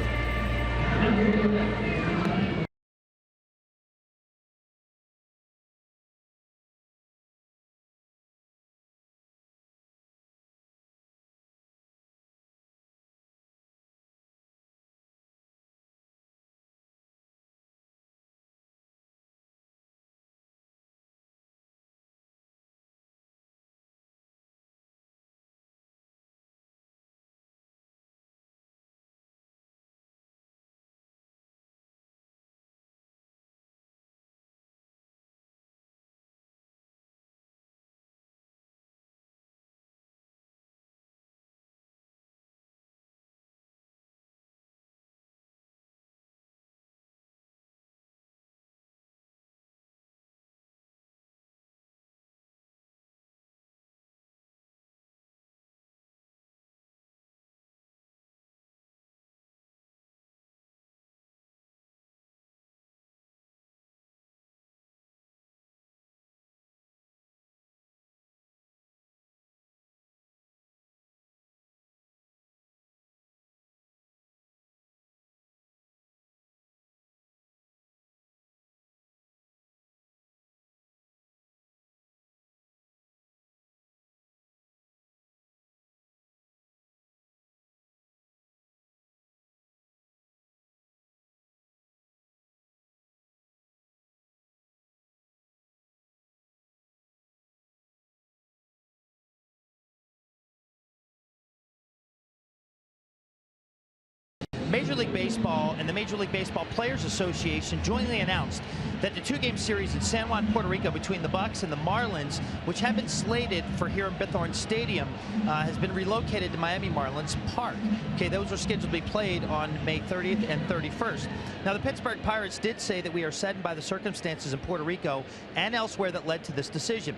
Major League Baseball and the Major League Baseball Players Association jointly announced that the two-game series in San Juan, Puerto Rico between the Bucs and the Marlins, which had been slated for here in Bithorn Stadium, has been relocated to Miami Marlins Park. Okay, those were scheduled to be played on May 30th and 31st. Now, the Pittsburgh Pirates did say that we are saddened by the circumstances in Puerto Rico and elsewhere that led to this decision.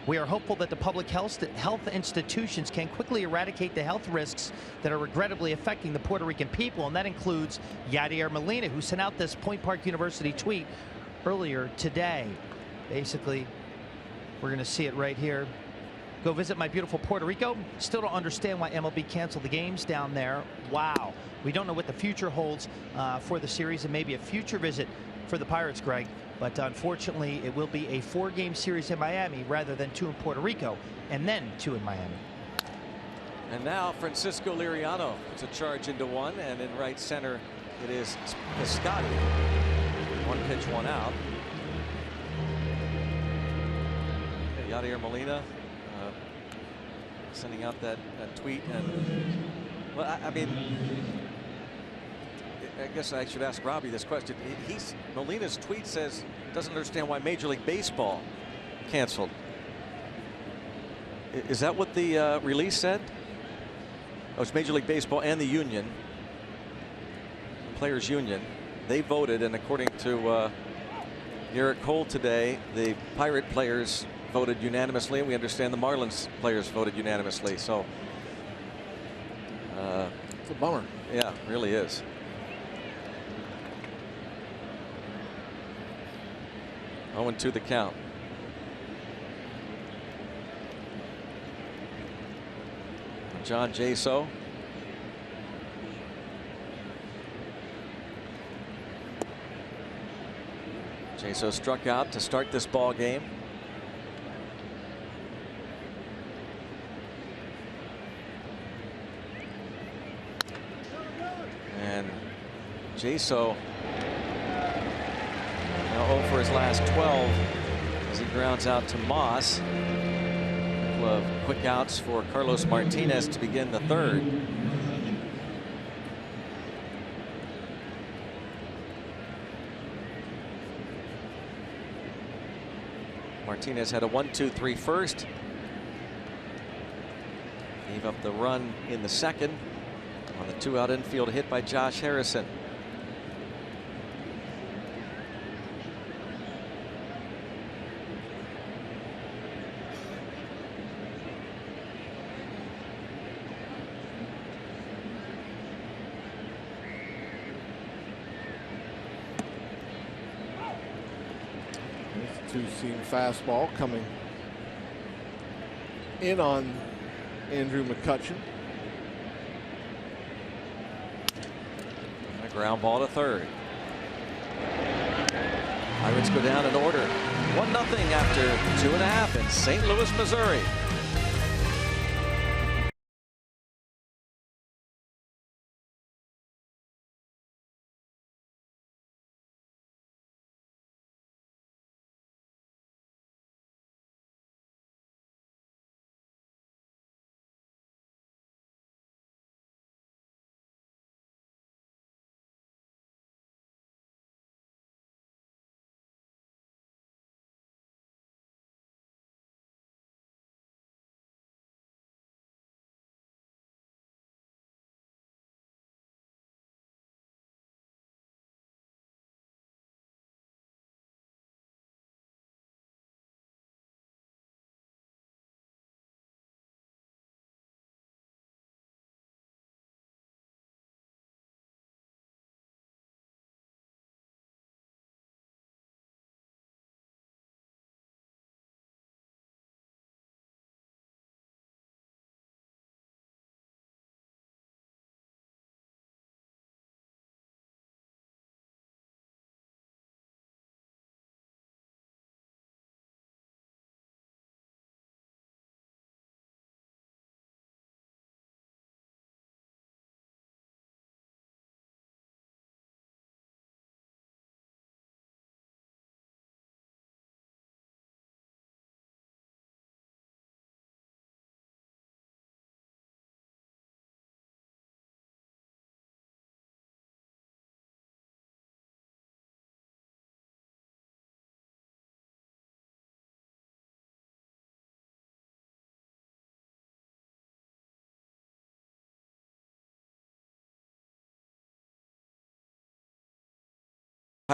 We are hopeful that the public health institutions can quickly eradicate the health risks that are regrettably affecting the Puerto Rican people, and that includes Yadier Molina, who sent out this Point Park University tweet earlier today. Basically, we're going to see it right here. Go visit my beautiful Puerto Rico. Still don't understand why MLB canceled the games down there. Wow. We don't know what the future holds for the series, and maybe a future visit for the Pirates, Greg. But unfortunately, it will be a 4-game series in Miami rather than 2 in Puerto Rico and then 2 in Miami. And now Francisco Liriano. It's a charge into one, and in right center it is Piscotty. 1 pitch, 1 out. Yadier Molina sending out that tweet, and well, I mean, I guess I should ask Robbie this question. Molina's tweet says doesn't understand why Major League Baseball canceled. Is that what the release said? Oh, it's Major League Baseball and the union, Players Union. They voted, and according to Garrett Cole today, the Pirate players voted unanimously, and we understand the Marlins players voted unanimously. So it's a bummer. Yeah, it really is. Oh, 0-2 the count. John Jaso. Jaso struck out to start this ball game. And Jaso now 0 for his last 12 as he grounds out to Moss. A couple of quick outs for Carlos Martinez to begin the 3rd. Martinez had a 1-2-3 first. Gave up the run in the 2nd on the 2-out infield hit by Josh Harrison. Two-seam fastball coming in on Andrew McCutchen. And a ground ball to 3rd. Pirates go down in order. 1-0 after 2.5 in St. Louis, Missouri.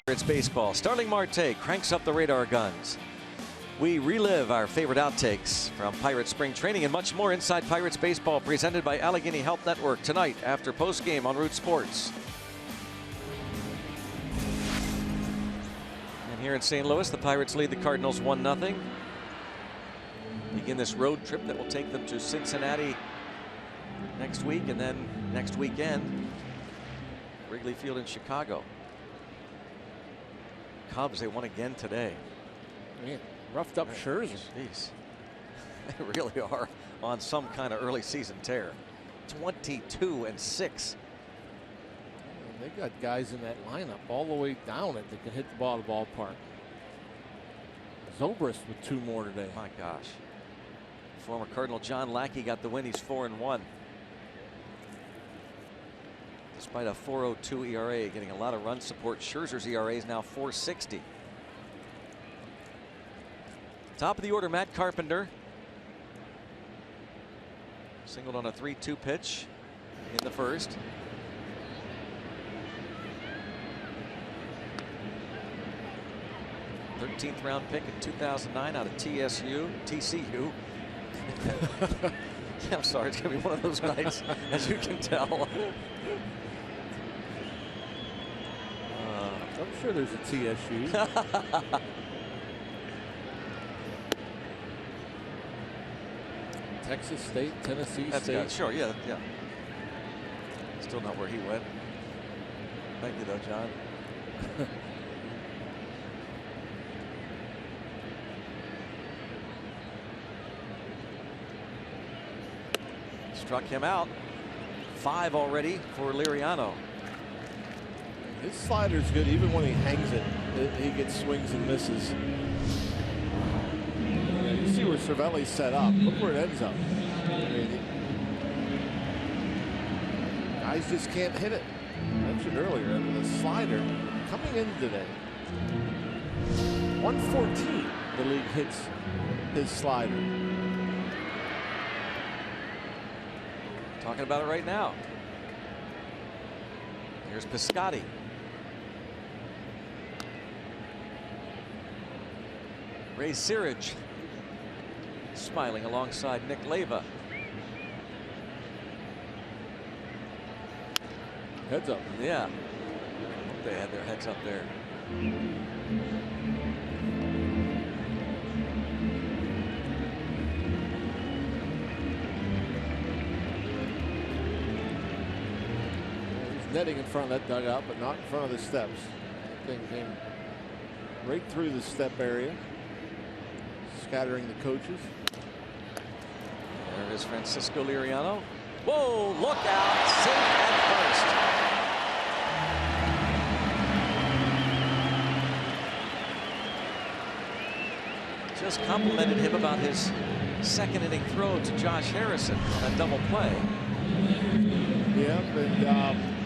Pirates baseball. Starling Marte cranks up the radar guns. We relive our favorite outtakes from Pirates spring training and much more inside Pirates baseball, presented by Allegheny Health Network tonight after postgame on Root Sports. And here in St. Louis, the Pirates lead the Cardinals 1-0. Begin this road trip that will take them to Cincinnati next week, and then next weekend, Wrigley Field in Chicago. Cubs, they won again today. Man, roughed up Scherzer. Jeez. They really are on some kind of early season tear. 22-6. They got guys in that lineup all the way down that can hit the ball at the ballpark. Zobrist with 2 more today. My gosh. Former Cardinal John Lackey got the win. He's 4-1. Despite a 4.02 ERA, getting a lot of run support. Scherzer's ERA is now 4.60. Top of the order, Matt Carpenter. Singled on a 3-2 pitch in the first. '13th round pick in 2009 out of TCU. I'm sorry, it's going to be one of those nights, as you can tell. I'm sure there's a TSU. Texas State, Tennessee State. Sure, yeah. Still not where he went. Thank you, though, John. Struck him out. 5 already for Liriano. His slider's good even when he hangs it. He gets swings and misses. You see where Cervelli's set up. Look where it ends up. I mean, guys just can't hit it. I mentioned earlier, I mean, the slider coming in today. 114 the league hits his slider. Talking about it right now. Here's Piscotty. Ray Searage smiling alongside Nick Leyva. Heads up. Yeah. They had their heads up there. Netting in front of that dugout, but not in front of the steps. That thing came right through the step area, scattering the coaches. There is Francisco Liriano. Whoa, look out, safe at first. Just complimented him about his second inning throw to Josh Harrison on a double play. Yep, and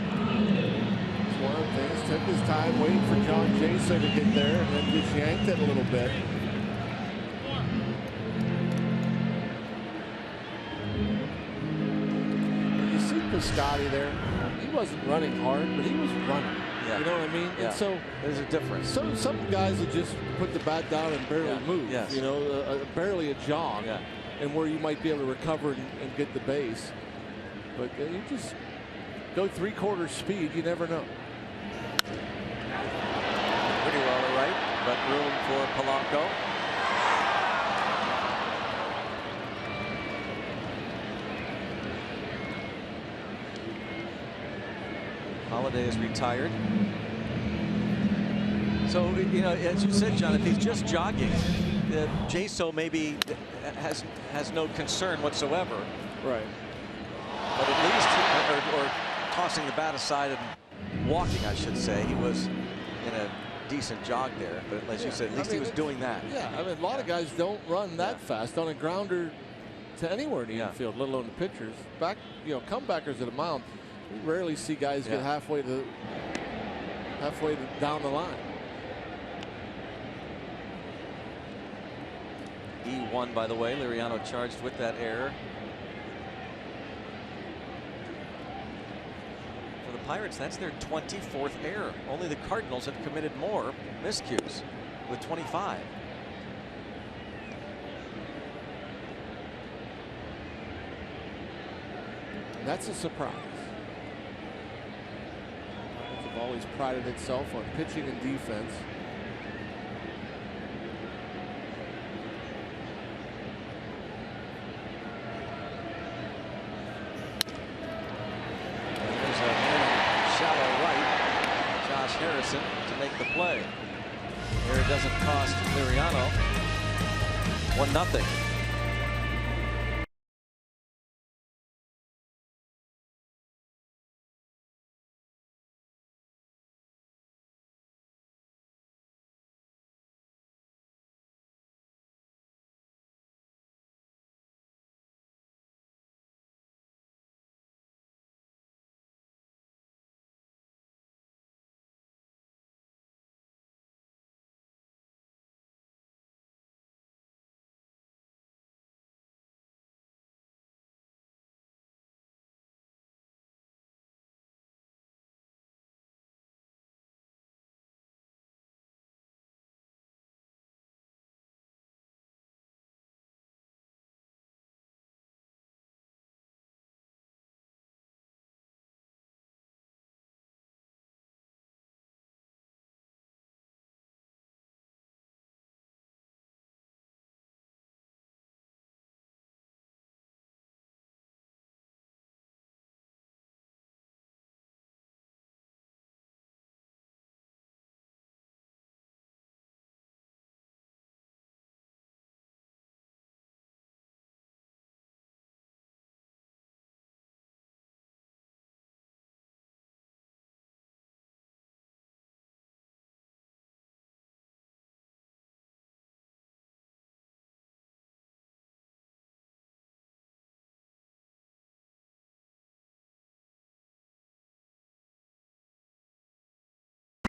one of the things, took his time waiting for John Jaso to get there and then just yanked it a little bit. You see Piscotty there, he wasn't running hard, but he was running. Yeah. You know what I mean? Yeah. And so there's a difference. So some guys will just put the bat down and barely move. Yes. You know, barely a jog. Yeah. And where you might be able to recover and get the base. But you just go 3/4 speed, you never know. Pretty well to right, but room for Polanco. Holiday is retired. So, you know, as you said, John, if he's just jogging, Jaso maybe has no concern whatsoever. Right. But at least, or tossing the bat aside and walking, I should say, he was in a decent jog there. But as you said, at least he was doing that. Yeah, I mean, a lot of guys don't run that fast on a grounder to anywhere in the infield, let alone the pitchers. Back, you know, comebackers at a mound, we rarely see guys get halfway down the line. E1, by the way, Liriano charged with that error. Pirates, that's their 24th error. Only the Cardinals have committed more miscues with 25. That's a surprise. Pirates have always prided itself on pitching and defense. There's a shallow right. Josh Harrison to make the play. Here it doesn't cost Liriano. 1-0.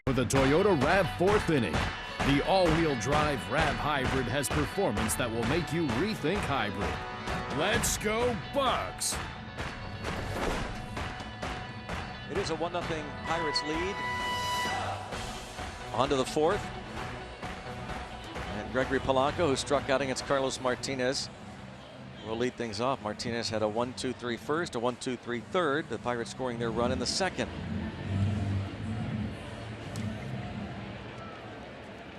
For the Toyota RAV 4th inning, the all-wheel drive RAV Hybrid has performance that will make you rethink hybrid. Let's go Bucks! It is a 1-0 Pirates lead. On to the 4th. And Gregory Polanco, who struck out against Carlos Martinez, will lead things off. Martinez had a 1-2-3 first, a 1-2-3 third. The Pirates scoring their run in the second.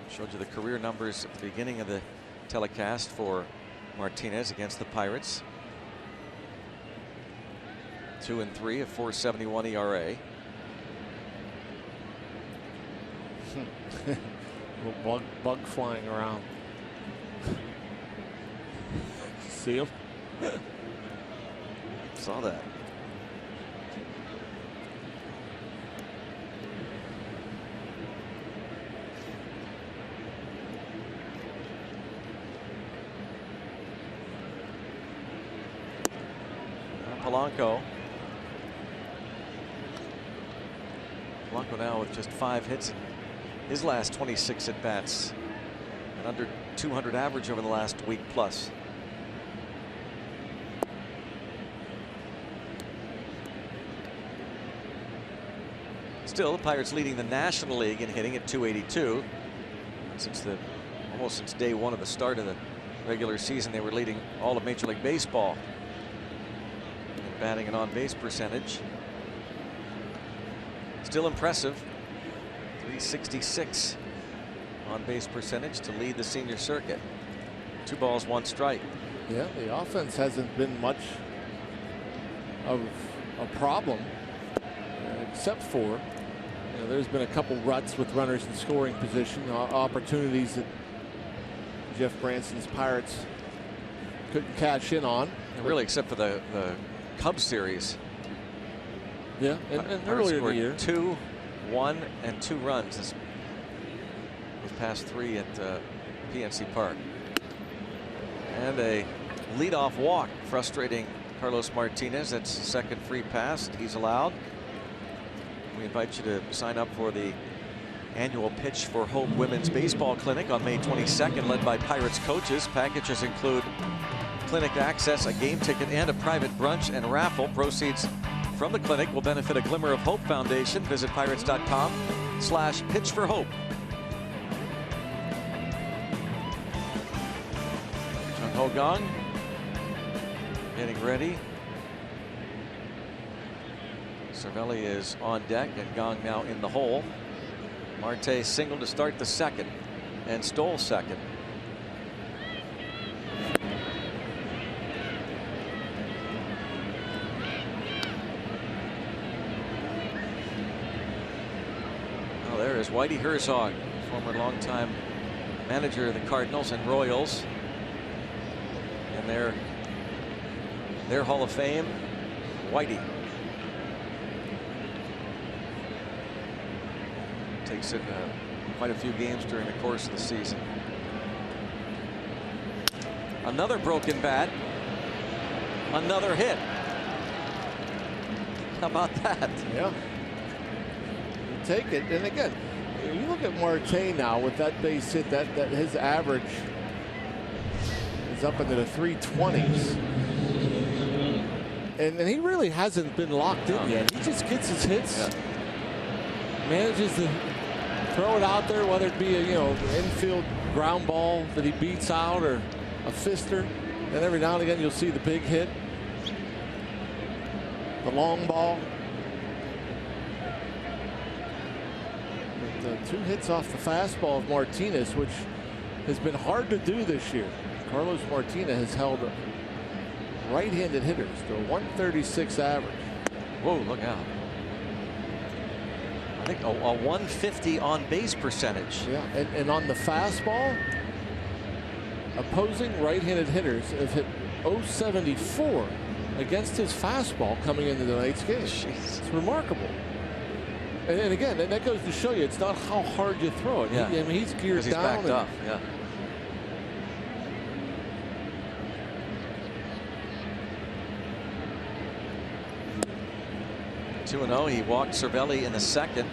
Showed you the career numbers at the beginning of the telecast for Martinez against the Pirates. 2-3, a 4.71 ERA. Little bug flying around. See him? Saw that. Polanco now with just 5 hits in his last 26 at bats and under 200 average over the last week plus. Still, the Pirates leading the National League in hitting at 282. Almost since day one of the start of the regular season, they were leading all of Major League Baseball. Batting and on base percentage. Still impressive. 366 on base percentage to lead the senior circuit. 2 balls, 1 strike. Yeah, the offense hasn't been much of a problem, except for there's been a couple ruts with runners in scoring position, opportunities that Jeff Branson's Pirates couldn't cash in on. And really, except for the Cubs series. Yeah, and earlier in the year. 2, 1, and 2 runs this past 3 at PNC Park. And a leadoff walk, frustrating Carlos Martinez. That's the second free pass he's allowed. We invite you to sign up for the annual Pitch for Hope Women's Baseball Clinic on May 22nd, led by Pirates coaches. Packages include clinic access, a game ticket, and a private brunch and raffle. Proceeds from from the clinic will benefit a Glimmer of Hope Foundation. Visit pirates.com/pitch for hope. Jung-Ho Kang getting ready. Cervelli is on deck and Kang now in the hole. Marte singled to start the second and stole second. Oh, there is Whitey Herzog, former longtime manager of the Cardinals and Royals. And their Hall of Fame, Whitey. Takes it quite a few games during the course of the season. Another broken bat. Another hit. How about that? Yeah. You take it. And again, you look at Marte now with that base hit, that his average is up into the 320s. And he really hasn't been locked in yet. He just gets his hits. Yeah. Manages to throw it out there, whether it be a infield ground ball that he beats out or a fister. And every now and again you'll see the big hit, the long ball. But, 2 hits off the fastball of Martinez, which has been hard to do this year. Carlos Martinez has held right-handed hitters to a 136 average. Whoa, look out. I think a 150 on base percentage. Yeah, and on the fastball, opposing right-handed hitters have hit 074 against his fastball coming into tonight's game. Jeez. It's remarkable. And again, that goes to show you it's not how hard you throw it. Yeah. I mean, he's geared He's down. backed up. Yeah. Two and 0. He walked Cervelli in the second.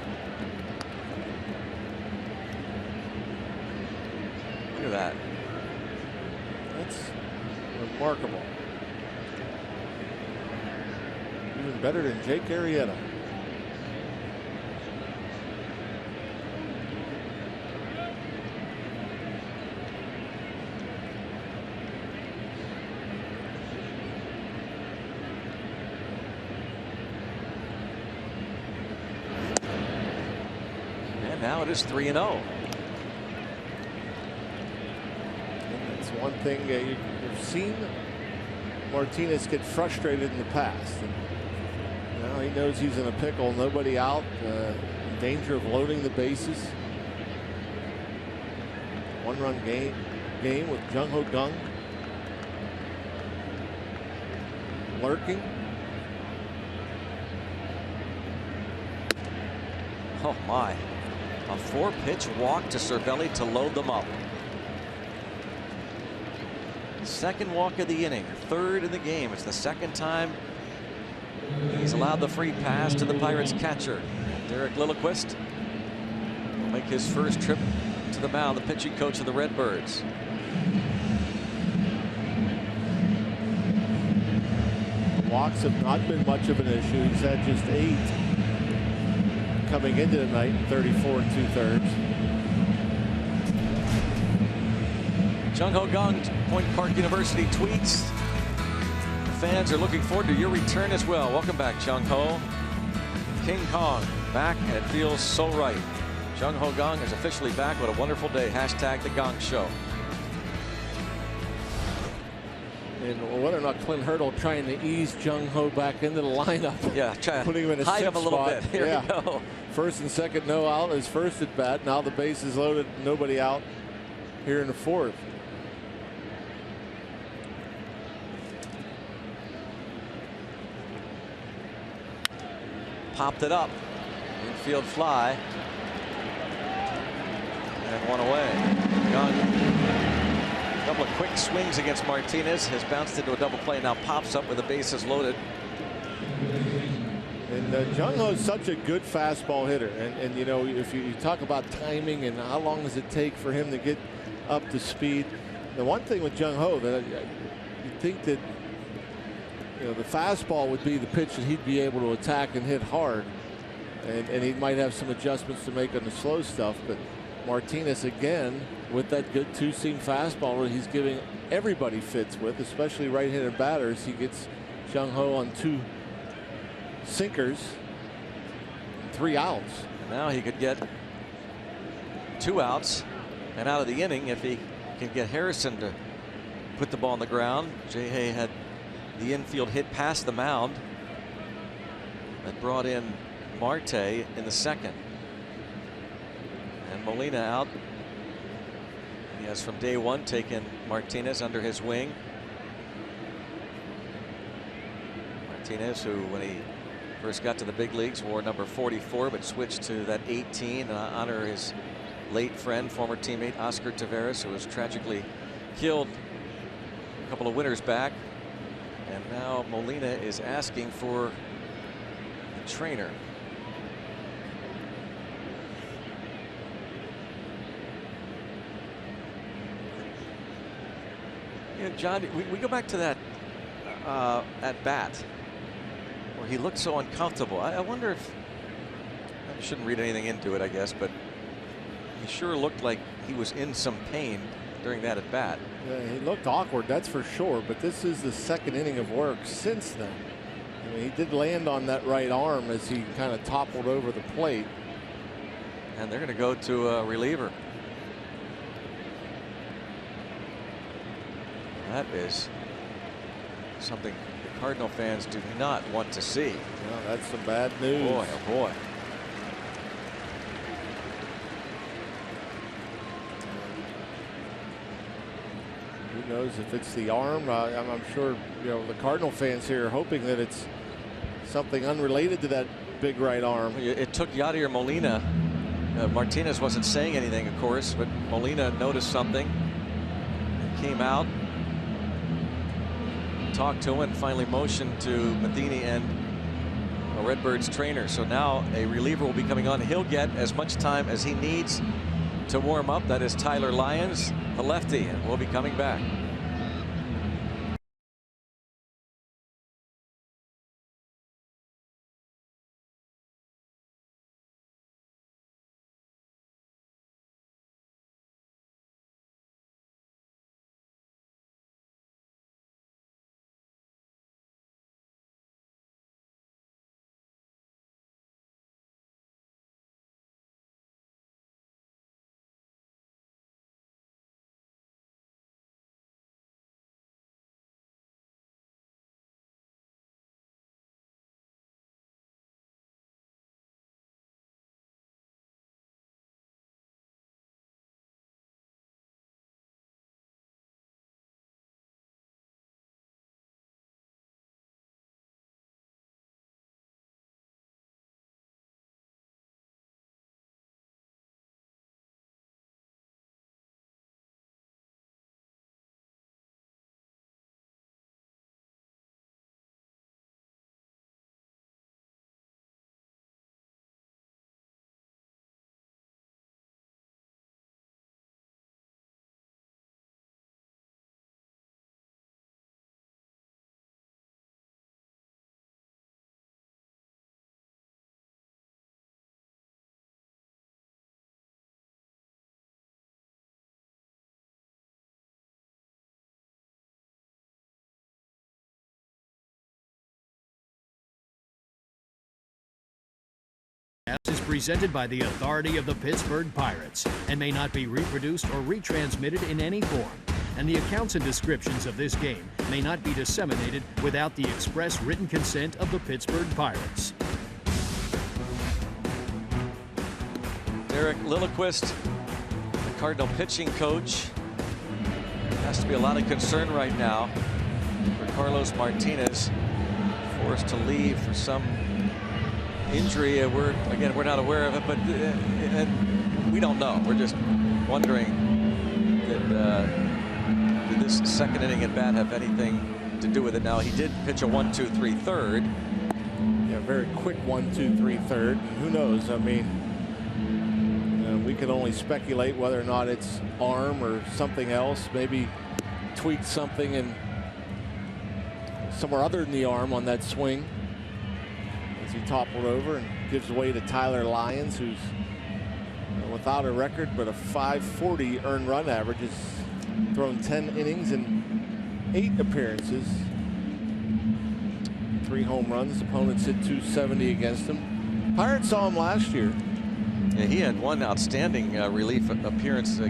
Look at that. That's remarkable. Even better than Jake Arrieta. Now it is 3-0. It's one thing you've seen Martinez get frustrated in the past. And now he knows he's in a pickle. Nobody out. In danger of loading the bases. One-run game with Jung-Ho Kang lurking. Oh my. A 4-pitch walk to Cervelli to load them up. Second walk of the inning, 3rd in the game. It's the second time he's allowed the free pass to the Pirates catcher. Derek Lilliquist will make his first trip to the mound, the pitching coach of the Redbirds. Walks have not been much of an issue. He's had just 8 coming into the night, 34 2/3. Jung-Ho Kang, Point Park University tweets. The fans are looking forward to your return as well. Welcome back, Jung-Ho. King Kong back, and it feels so right. Jung-Ho Kang is officially back. What a wonderful day. Hashtag the Kang Show. And whether or not Clint Hurdle trying to ease Jung-Ho back into the lineup. Yeah, try putting him in a hide him a little spot. bit. Here we go. First and second, no out. His first at bat. Now the base is loaded. Nobody out here in the 4th. Popped it up. Infield fly. And one away. Kang. A couple of quick swings against Martinez. Has bounced into a double play. Now pops up with the bases loaded. And Jung-Ho is such a good fastball hitter. And you know, if you talk about timing and how long does it take for him to get up to speed. The one thing with Jung-Ho that you think that the fastball would be the pitch that he'd be able to attack and hit hard, and he might have some adjustments to make on the slow stuff. But Martinez again with that good two-seam fastball where he's giving everybody fits with, especially right-handed batters. He gets Jung-Ho on 2 sinkers, 3 outs. Now he could get 2 outs and out of the inning if he can get Harrison to put the ball on the ground. Jay had the infield hit past the mound that brought in Marte in the second. And Molina out. He has from day one taken Martinez under his wing. Martinez, who when he first got to the big leagues wore number 44 but switched to that 18 to honor his late friend, former teammate Oscar Taveras, who was tragically killed a couple of winters back. And now Molina is asking for the trainer. John, we go back to that at bat where he looked so uncomfortable. I wonder if, I shouldn't read anything into it, I guess, but he sure looked like he was in some pain during that at bat. Yeah, he looked awkward, that's for sure, but this is the second inning of work since then. I mean, he did land on that right arm as he kind of toppled over the plate. And they're going to go to a reliever. That is something the Cardinal fans do not want to see. Well, that's some bad news. Boy, oh boy. Who knows if it's the arm? I'm sure the Cardinal fans here are hoping that it's something unrelated to that big right arm. It took Yadier Molina. Martinez wasn't saying anything, of course, but Molina noticed something, came out, talked to him, and finally motioned to Matheny and a Redbirds trainer. So now a reliever will be coming on. He'll get as much time as he needs to warm up. That is Tyler Lyons, the lefty, and will be coming back. Is presented by the authority of the Pittsburgh Pirates and may not be reproduced or retransmitted in any form. And the accounts and descriptions of this game may not be disseminated without the express written consent of the Pittsburgh Pirates. Derek Lilliquist, the Cardinal pitching coach. Has to be a lot of concern right now for Carlos Martinez, forced to leave for some injury. We're not aware of it, but we don't know. We're just wondering did this second inning at bat have anything to do with it? Now he did pitch a 1-2-3 third. Yeah, very quick 1-2-3 third. Who knows? I mean, we can only speculate whether or not it's arm or something else. Maybe tweaked something and somewhere other than the arm on that swing as he toppled over and gives way to Tyler Lyons, who's without a record but a .540 earned run average. Has thrown 10 innings and 8 appearances. 3 home runs. Opponents hit .270 against him. Pirates saw him last year. Yeah, he had one outstanding relief appearance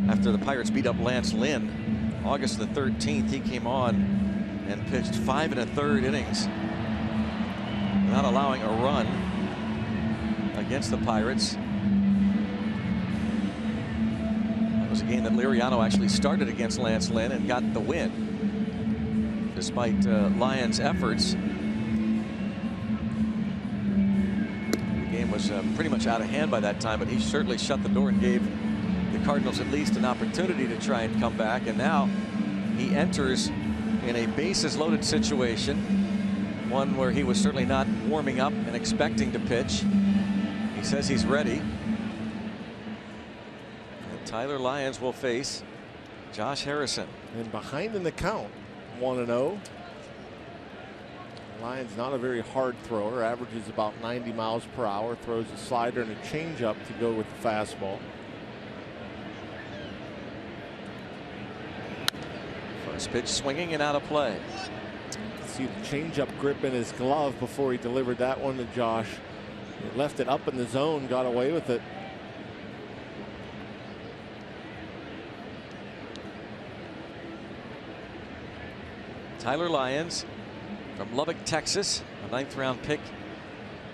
after the Pirates beat up Lance Lynn. August the 13th, he came on and pitched 5 1/3 innings without allowing a run against the Pirates. That was a game that Liriano actually started against Lance Lynn and got the win, despite Lyons' efforts. The game was pretty much out of hand by that time, but he certainly shut the door and gave the Cardinals at least an opportunity to try and come back. And now he enters in a bases loaded situation, one where he was certainly not warming up and expecting to pitch. He says he's ready. And Tyler Lyons will face Josh Harrison. And behind in the count, 1-0. Lyons not a very hard thrower, averages about 90 miles per hour, throws a slider and a changeup to go with the fastball. First pitch swinging and out of play. See the changeup grip in his glove before he delivered that one to Josh. He left it up in the zone, got away with it. Tyler Lyons from Lubbock, Texas, a 9th round pick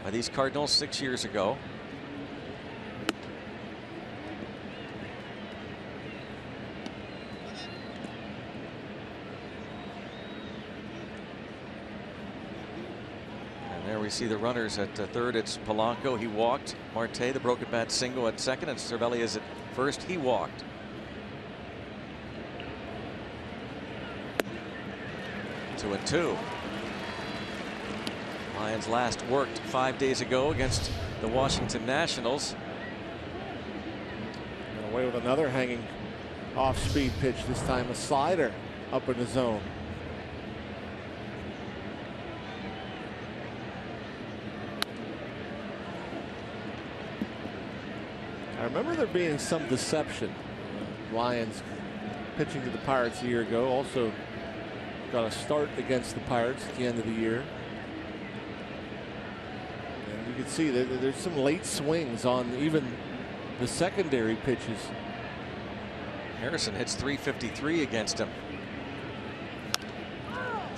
by these Cardinals 6 years ago. There we see the runners at third. It's Polanco. He walked. Marte, the broken bat single at second, and Cervelli is at first. He walked. Two and two. Lyons last worked 5 days ago against the Washington Nationals. Got away with another hanging off-speed pitch. This time a slider up in the zone. I remember there being some deception. Lyons pitching to the Pirates a year ago, also got a start against the Pirates at the end of the year. And you can see that there's some late swings on even the secondary pitches. Harrison hits .353 against him.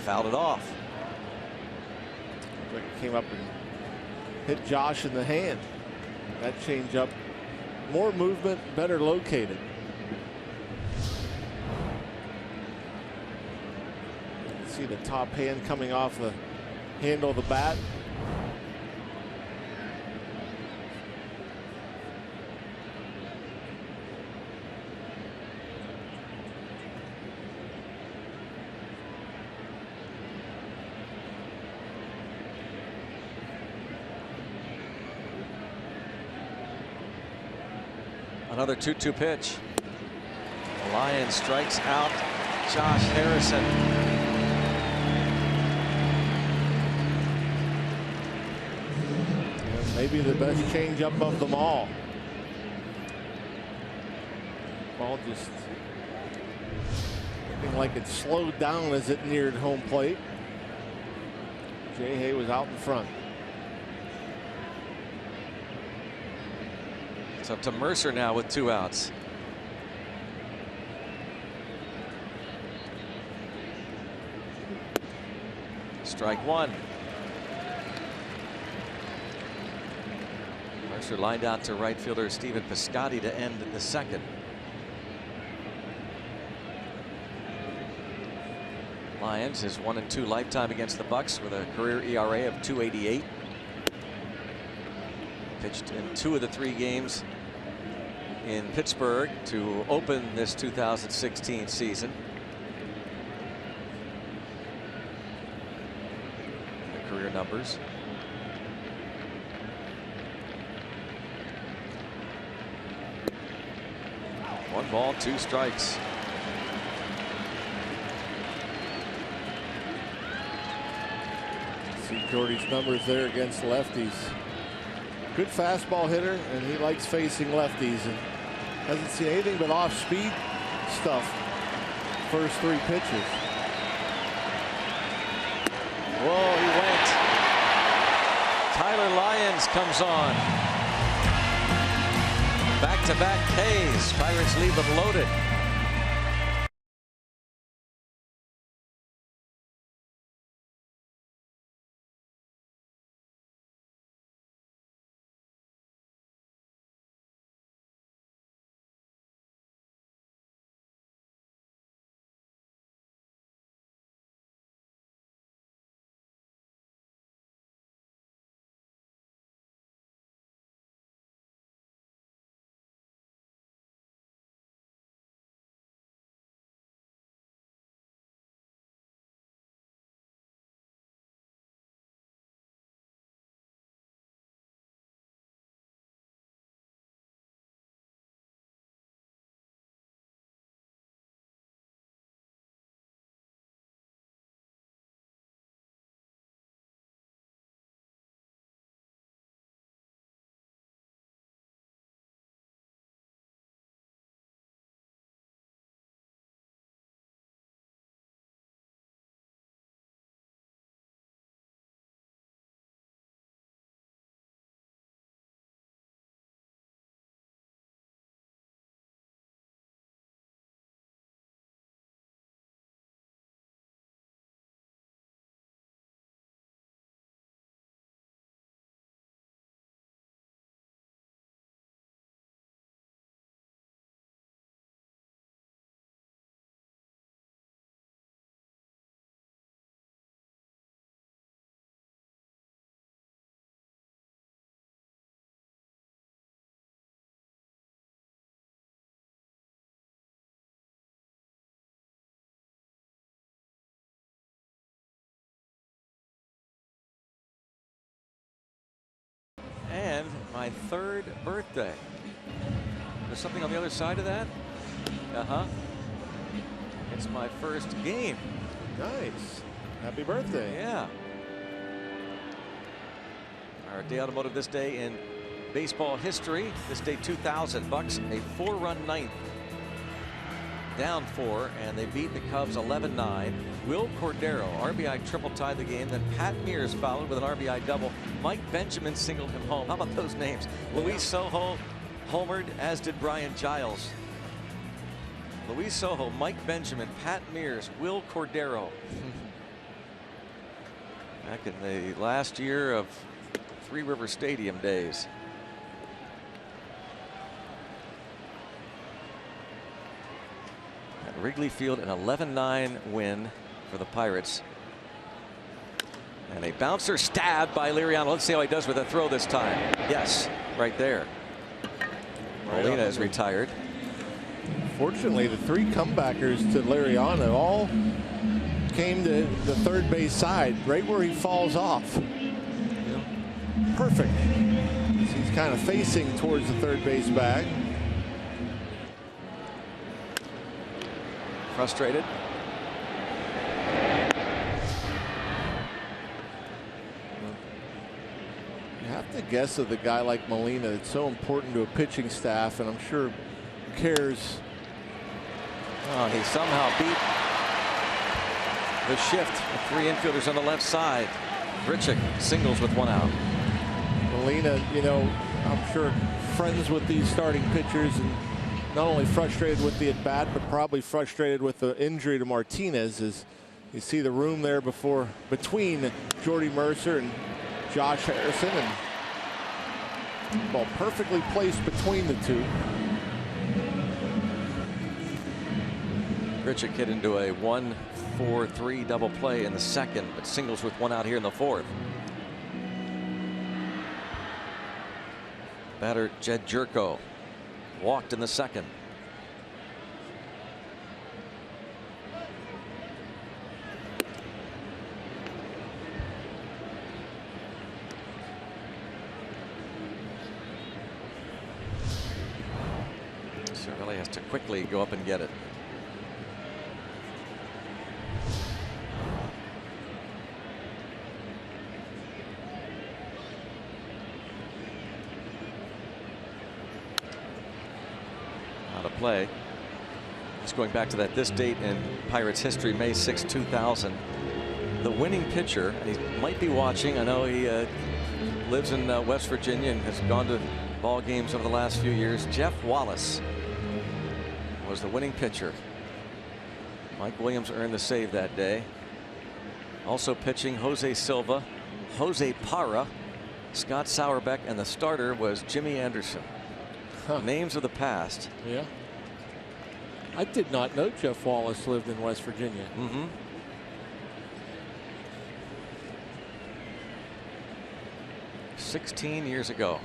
Fouled it off. Like it came up and hit Josh in the hand. That changeup, more movement, better located. See the top hand coming off the handle of the bat. Another 2-2 pitch. The Lions strikes out Josh Harrison. And maybe the best changeup of them all. Ball just looking like it slowed down as it neared home plate. Jay Hay was out in front. It's up to Mercer now with 2 outs. Strike one. Mercer lined out to right fielder Stephen Piscotty to end the second. Lions is 1-2 lifetime against the Bucks with a career ERA of .288. Pitched in 2 of the 3 games in Pittsburgh to open this 2016 season. The career numbers. One ball, 2 strikes. See Jordy's numbers there against lefties. Good fastball hitter, and he likes facing lefties and hasn't seen anything but off-speed stuff first 3 pitches. Whoa, he went. Tyler Lyons comes on. Back-to-back Ks. Pirates leave them loaded. And my 3rd birthday. There's something on the other side of that? It's my first game. Nice. Happy birthday. Yeah. Our day automotive this day in baseball history. This day 2000. Bucks a 4-run 9th. Down 4, and they beat the Cubs 11-9. Will Cordero RBI triple tied the game. Then Pat Mears followed with an RBI double. Mike Benjamin singled him home. How about those names? Luis Sojo homered, as did Brian Giles. Luis Sojo, Mike Benjamin, Pat Mears, Will Cordero. Back in the last year of Three River Stadium days. At Wrigley Field, an 11-9 win for the Pirates. And a bouncer stabbed by Liriano. Let's see how he does with a throw this time. Yes, right there. Molina is retired. Fortunately, the 3 comebackers to Liriano all came to the third base side, right where he falls off. Perfect. He's kind of facing towards the third base bag. Frustrated. You have to guess of the guy like Molina. It's so important to a pitching staff, and I'm sure cares. Oh, he somehow beat the shift with 3 infielders on the left side. Grichuk singles with 1 out. Molina, you know, I'm sure friends with these starting pitchers, and not only frustrated with the at-bat, but probably frustrated with the injury to Martinez. As you see the room there between Jordy Mercer and Josh Harrison, and ball perfectly placed between the two. Grichuk hit into a 1-4-3 double play in the 2nd, but singles with 1 out here in the 4th. Batter Jed Jerko walked in the 2nd. Cervelli has to quickly go up and get it. play. Just going back to this date in Pirates history, May 6, 2000. The winning pitcher, and he might be watching. I know he lives in West Virginia and has gone to ball games over the last few years. Jeff Wallace was the winning pitcher. Mike Williams earned the save that day. Also pitching Jose Silva, Jose Parra, Scott Sauerbeck, and the starter was Jimmy Anderson. Names of the past. Yeah. I did not know Jeff Wallace lived in West Virginia. 16 years ago.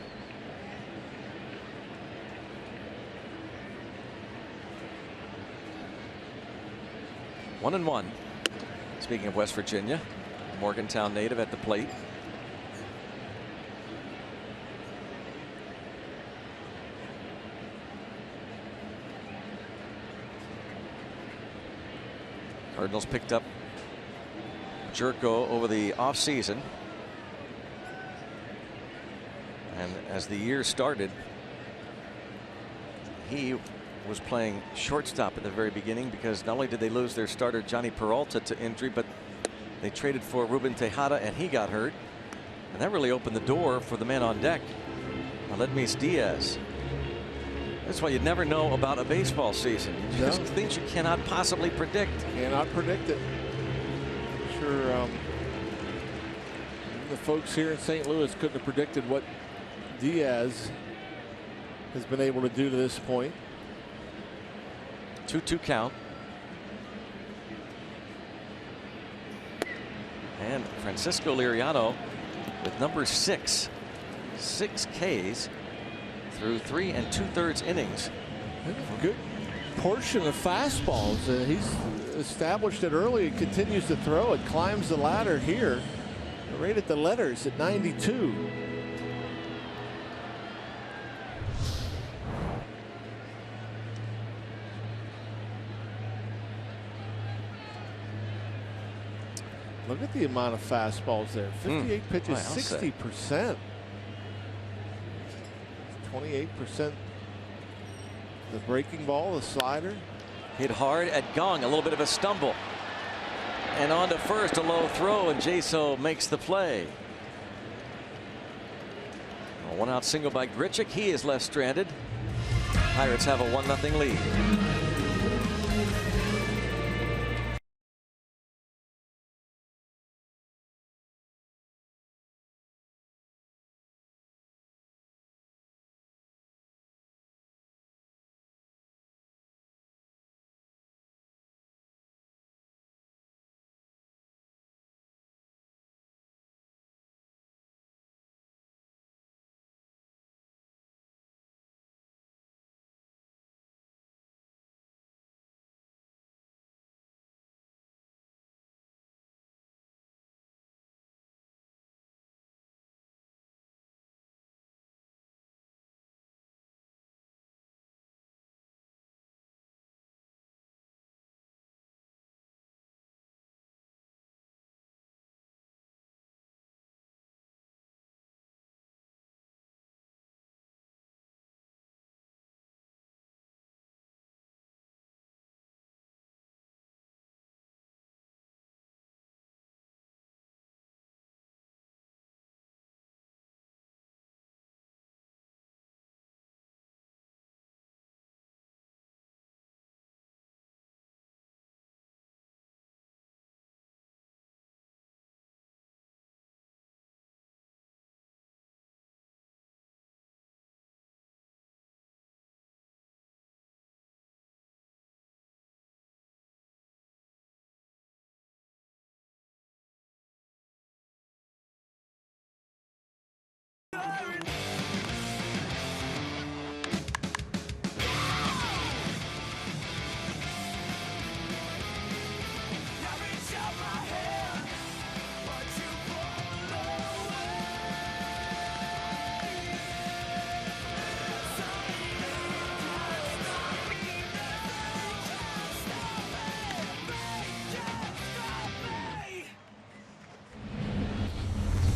One and one. Speaking of West Virginia, Morgantown native at the plate. Cardinals picked up Jerko over the offseason. And as the year started, he was playing shortstop at the very beginning, because not only did they lose their starter Johnny Peralta to injury, but they traded for Ruben Tejada and he got hurt. And that really opened the door for the man on deck, Aledmys Diaz. That's why you never know about a baseball season. Just things you cannot possibly predict. Cannot predict it. I'm sure the folks here in St. Louis couldn't have predicted what Diaz has been able to do to this point. 2-2 count. And Francisco Liriano with number 6. 6 Ks through 3 2/3 innings. Good portion of fastballs. He's established it early. He continues to throw it. Climbs the ladder here. Right at the letters at 92. Look at the amount of fastballs there. 58 pitches, 60%. 28% the breaking ball, the slider. Hit hard at Gong. A little bit of a stumble. And on to first, a low throw, and Jaso makes the play. A 1-out single by Grichuk. He is left stranded. Pirates have a 1-0 lead.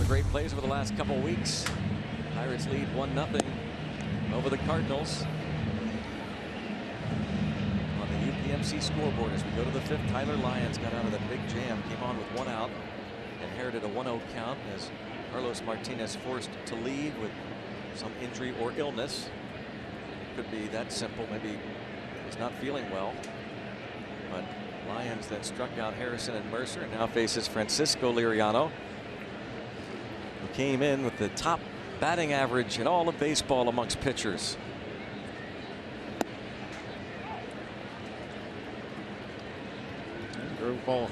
Great plays over the last couple weeks. Pirates lead 1-0 over the Cardinals. PMC scoreboard as we go to the 5th. Tyler Lyons got out of that big jam, came on with 1 out, inherited a 1-0 count as Carlos Martinez forced to leave with some injury or illness. It could be that simple. Maybe he's not feeling well. But Lyons then struck out Harrison and Mercer and now faces Francisco Liriano, who came in with the top batting average in all of baseball amongst pitchers. Drove ball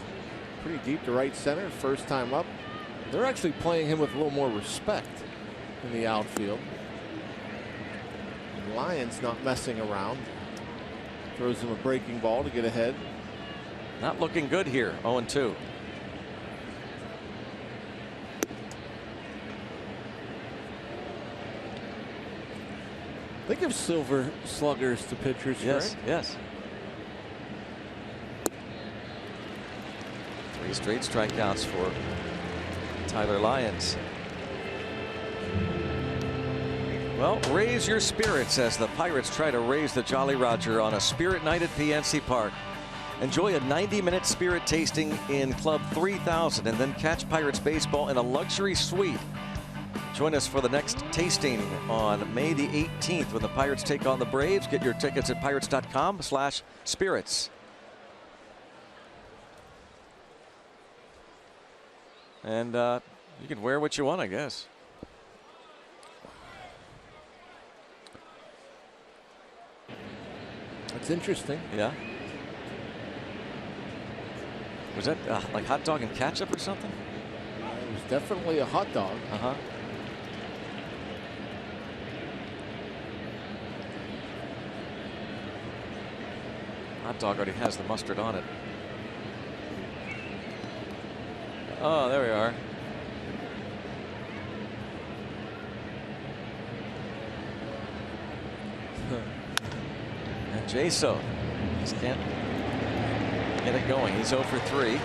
pretty deep to right center, first time up. They're actually playing him with a little more respect in the outfield. Lyons not messing around. Throws him a breaking ball to get ahead. Not looking good here. 0-2. They give silver sluggers to pitchers. Yes, right? yes. 3 straight strikeouts for Tyler Lyons. Well, raise your spirits as the Pirates try to raise the Jolly Roger on a Spirit Night at PNC Park. Enjoy a 90-minute Spirit tasting in Club 3000 and then catch Pirates baseball in a luxury suite. Join us for the next tasting on May the 18th when the Pirates take on the Braves. Get your tickets at pirates.com/spirits. And you can wear what you want, I guess. That's interesting. Yeah. Was that like hot dog and ketchup or something? It was definitely a hot dog. Uh-huh. Hot dog already has the mustard on it. Oh, there we are. And Jaso just can't get it going. He's 0 for 3.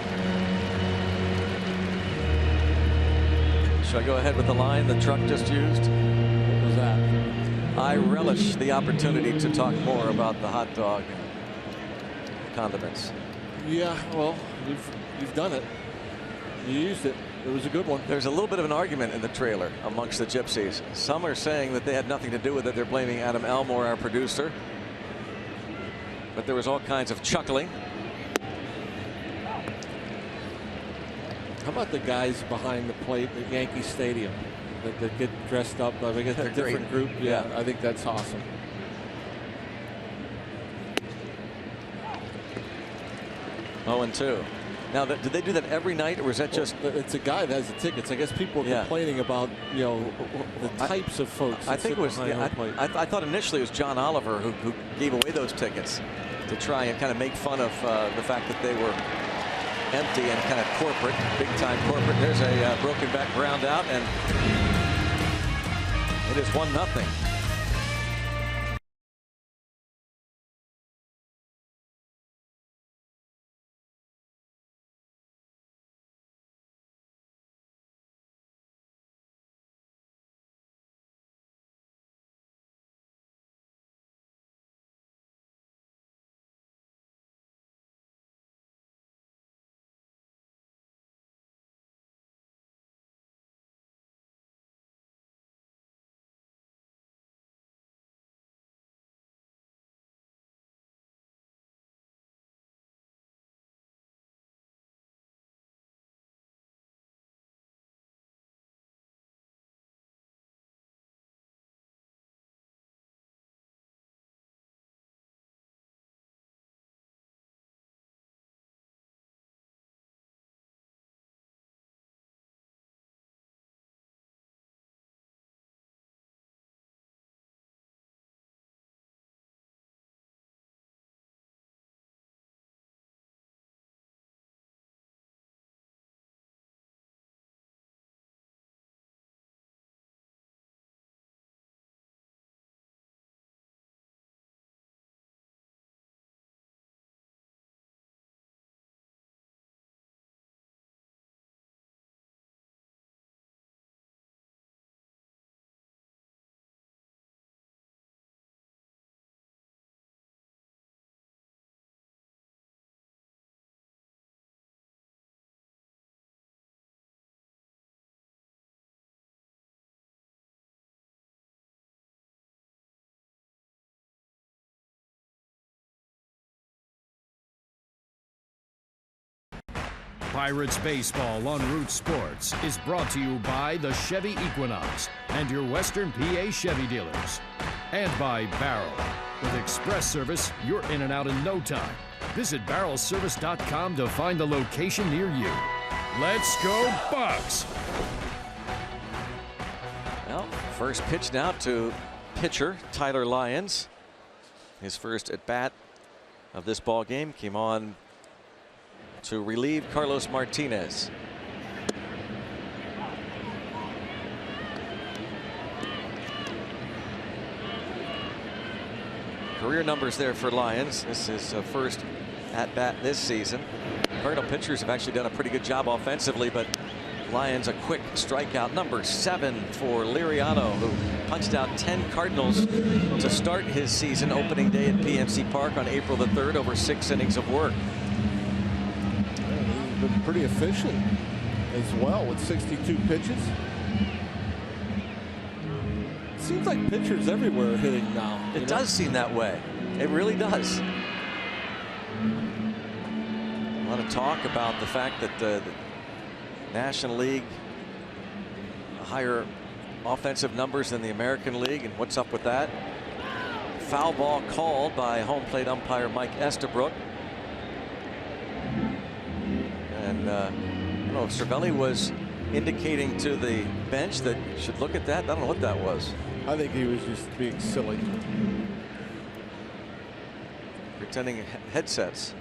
Should I go ahead with the line the truck just used? What was that? I relish the opportunity to talk more about the hot dog and condiments. Yeah, well, you've done it. You used it. It was a good one. There's a little bit of an argument in the trailer amongst the Gypsies. Some are saying that they had nothing to do with it. They're blaming Adam Elmore, our producer. But there was all kinds of chuckling. How about the guys behind the plate at Yankee Stadium that get dressed up? I think it's a different group. Yeah, I think that's awesome. Oh, and 2. Now, did they do that every night, or was that just? It's a guy that has the tickets. I guess people are complaining about the types of folks. I think it was. I thought initially it was John Oliver who gave away those tickets to try and kind of make fun of the fact that they were empty and kind of corporate, big time corporate. There's a broken back ground out, and it is 1-0. Pirates baseball on Root Sports is brought to you by the Chevy Equinox and your Western PA Chevy dealers. And by Barrel. With express service, you're in and out in no time. Visit barrelservice.com to find a location near you. Let's go Bucks! Well, first pitch now to pitcher Tyler Lyons. His first at bat of this ball game came on to relieve Carlos Martinez. Career numbers there for Lyons. This is first at bat this season. Cardinal pitchers have actually done a pretty good job offensively, but Lyons a quick strikeout. Number 7 for Liriano, who punched out 10 Cardinals to start his season opening day at PNC Park on April the 3rd over 6 innings of work. He's been pretty efficient as well with 62 pitches. Seems like pitchers everywhere are hitting now. It does seem that way. It really does. A lot of talk about the fact that the National League higher offensive numbers than the American League, and what's up with that? Foul ball called by home plate umpire Mike Estabrook. And I don't know if Cervelli was indicating to the bench that you should look at that. I don't know what that was. I think he was just being silly. Pretending headsets.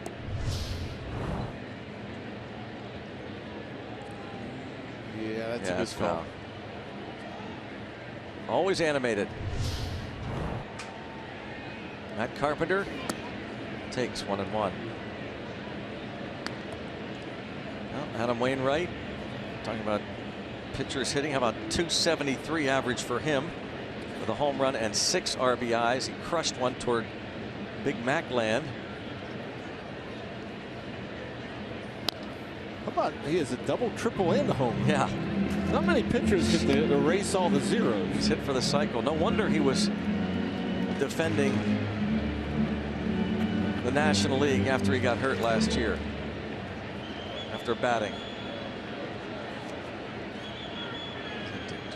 Yeah, that's a good foul. Always animated. Matt Carpenter takes 1-1. Well, Adam Wainwright, talking about pitchers hitting. How about 273 average for him with a home run and 6 RBIs. He crushed one toward Big Mac land. How about he has a double, triple, and a home? Yeah. Not many pitchers get to erase all the zeros. He's hit for the cycle. No wonder he was defending the National League after he got hurt last year. After batting.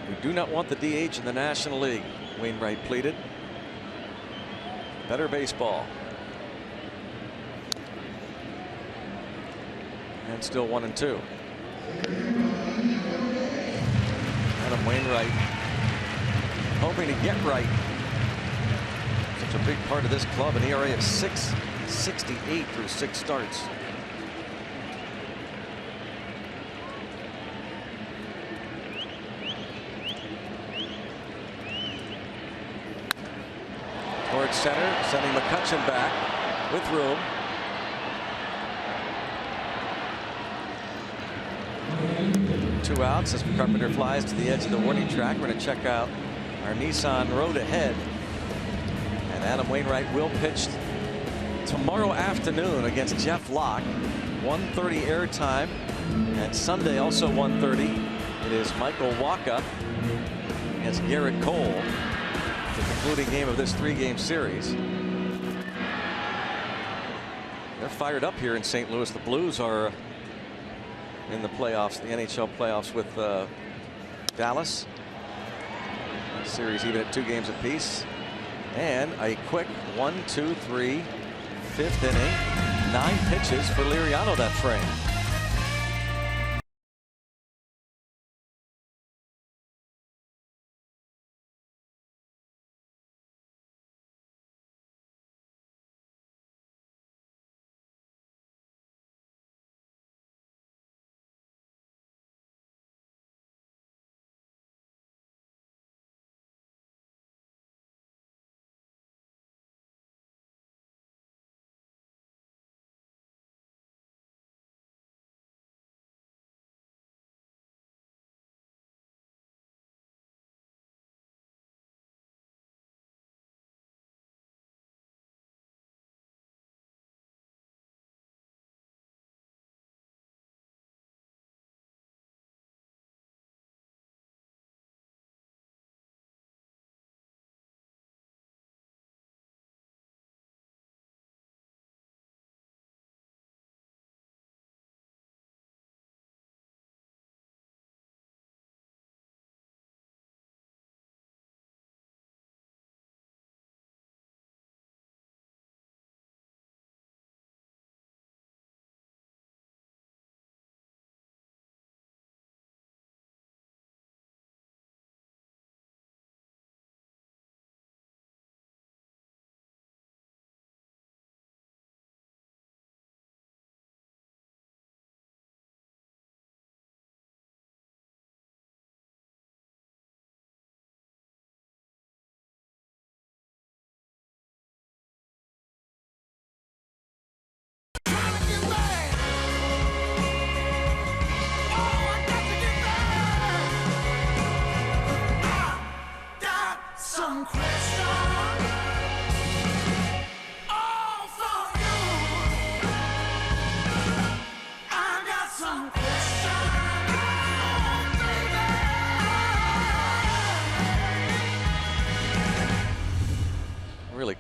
We do not want the DH in the National League, Wainwright pleaded. Better baseball. And still 1-2. Adam Wainwright hoping to get right. Such a big part of this club. An ERA of 6.68 through 6 starts. Towards center, sending McCutchen back with room. Two outs as Carpenter flies to the edge of the warning track. We're going to check out our Nissan Road Ahead. And Adam Wainwright will pitch tomorrow afternoon against Jeff Locke. 1:30 airtime. And Sunday also 1:30. It is Michael Wacha against Garrett Cole. The concluding game of this 3-game series. They're fired up here in St. Louis. The Blues are in the playoffs, the NHL playoffs with Dallas. Series even at 2 games apiece. And a quick 1-2-3 5th inning. 9 pitches for Liriano that frame.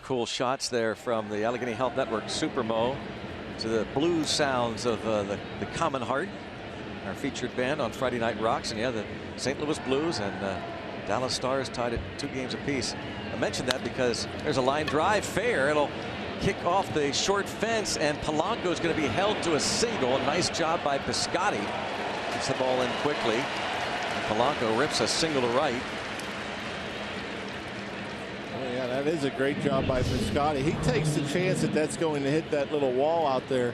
cool shots there from the Allegheny Health Network Supermo to the blues sounds of the Common Heart, our featured band on Friday Night Rocks. And yeah, the St. Louis Blues and Dallas Stars tied at 2 games apiece. I mentioned that because there's a line drive fair. It'll kick off the short fence, and Polanco is going to be held to a single. Nice job by Piscotty. Gets the ball in quickly. And Polanco rips a single to right. Oh, yeah, that is a great job by Piscotty. He takes the chance that that's going to hit that little wall out there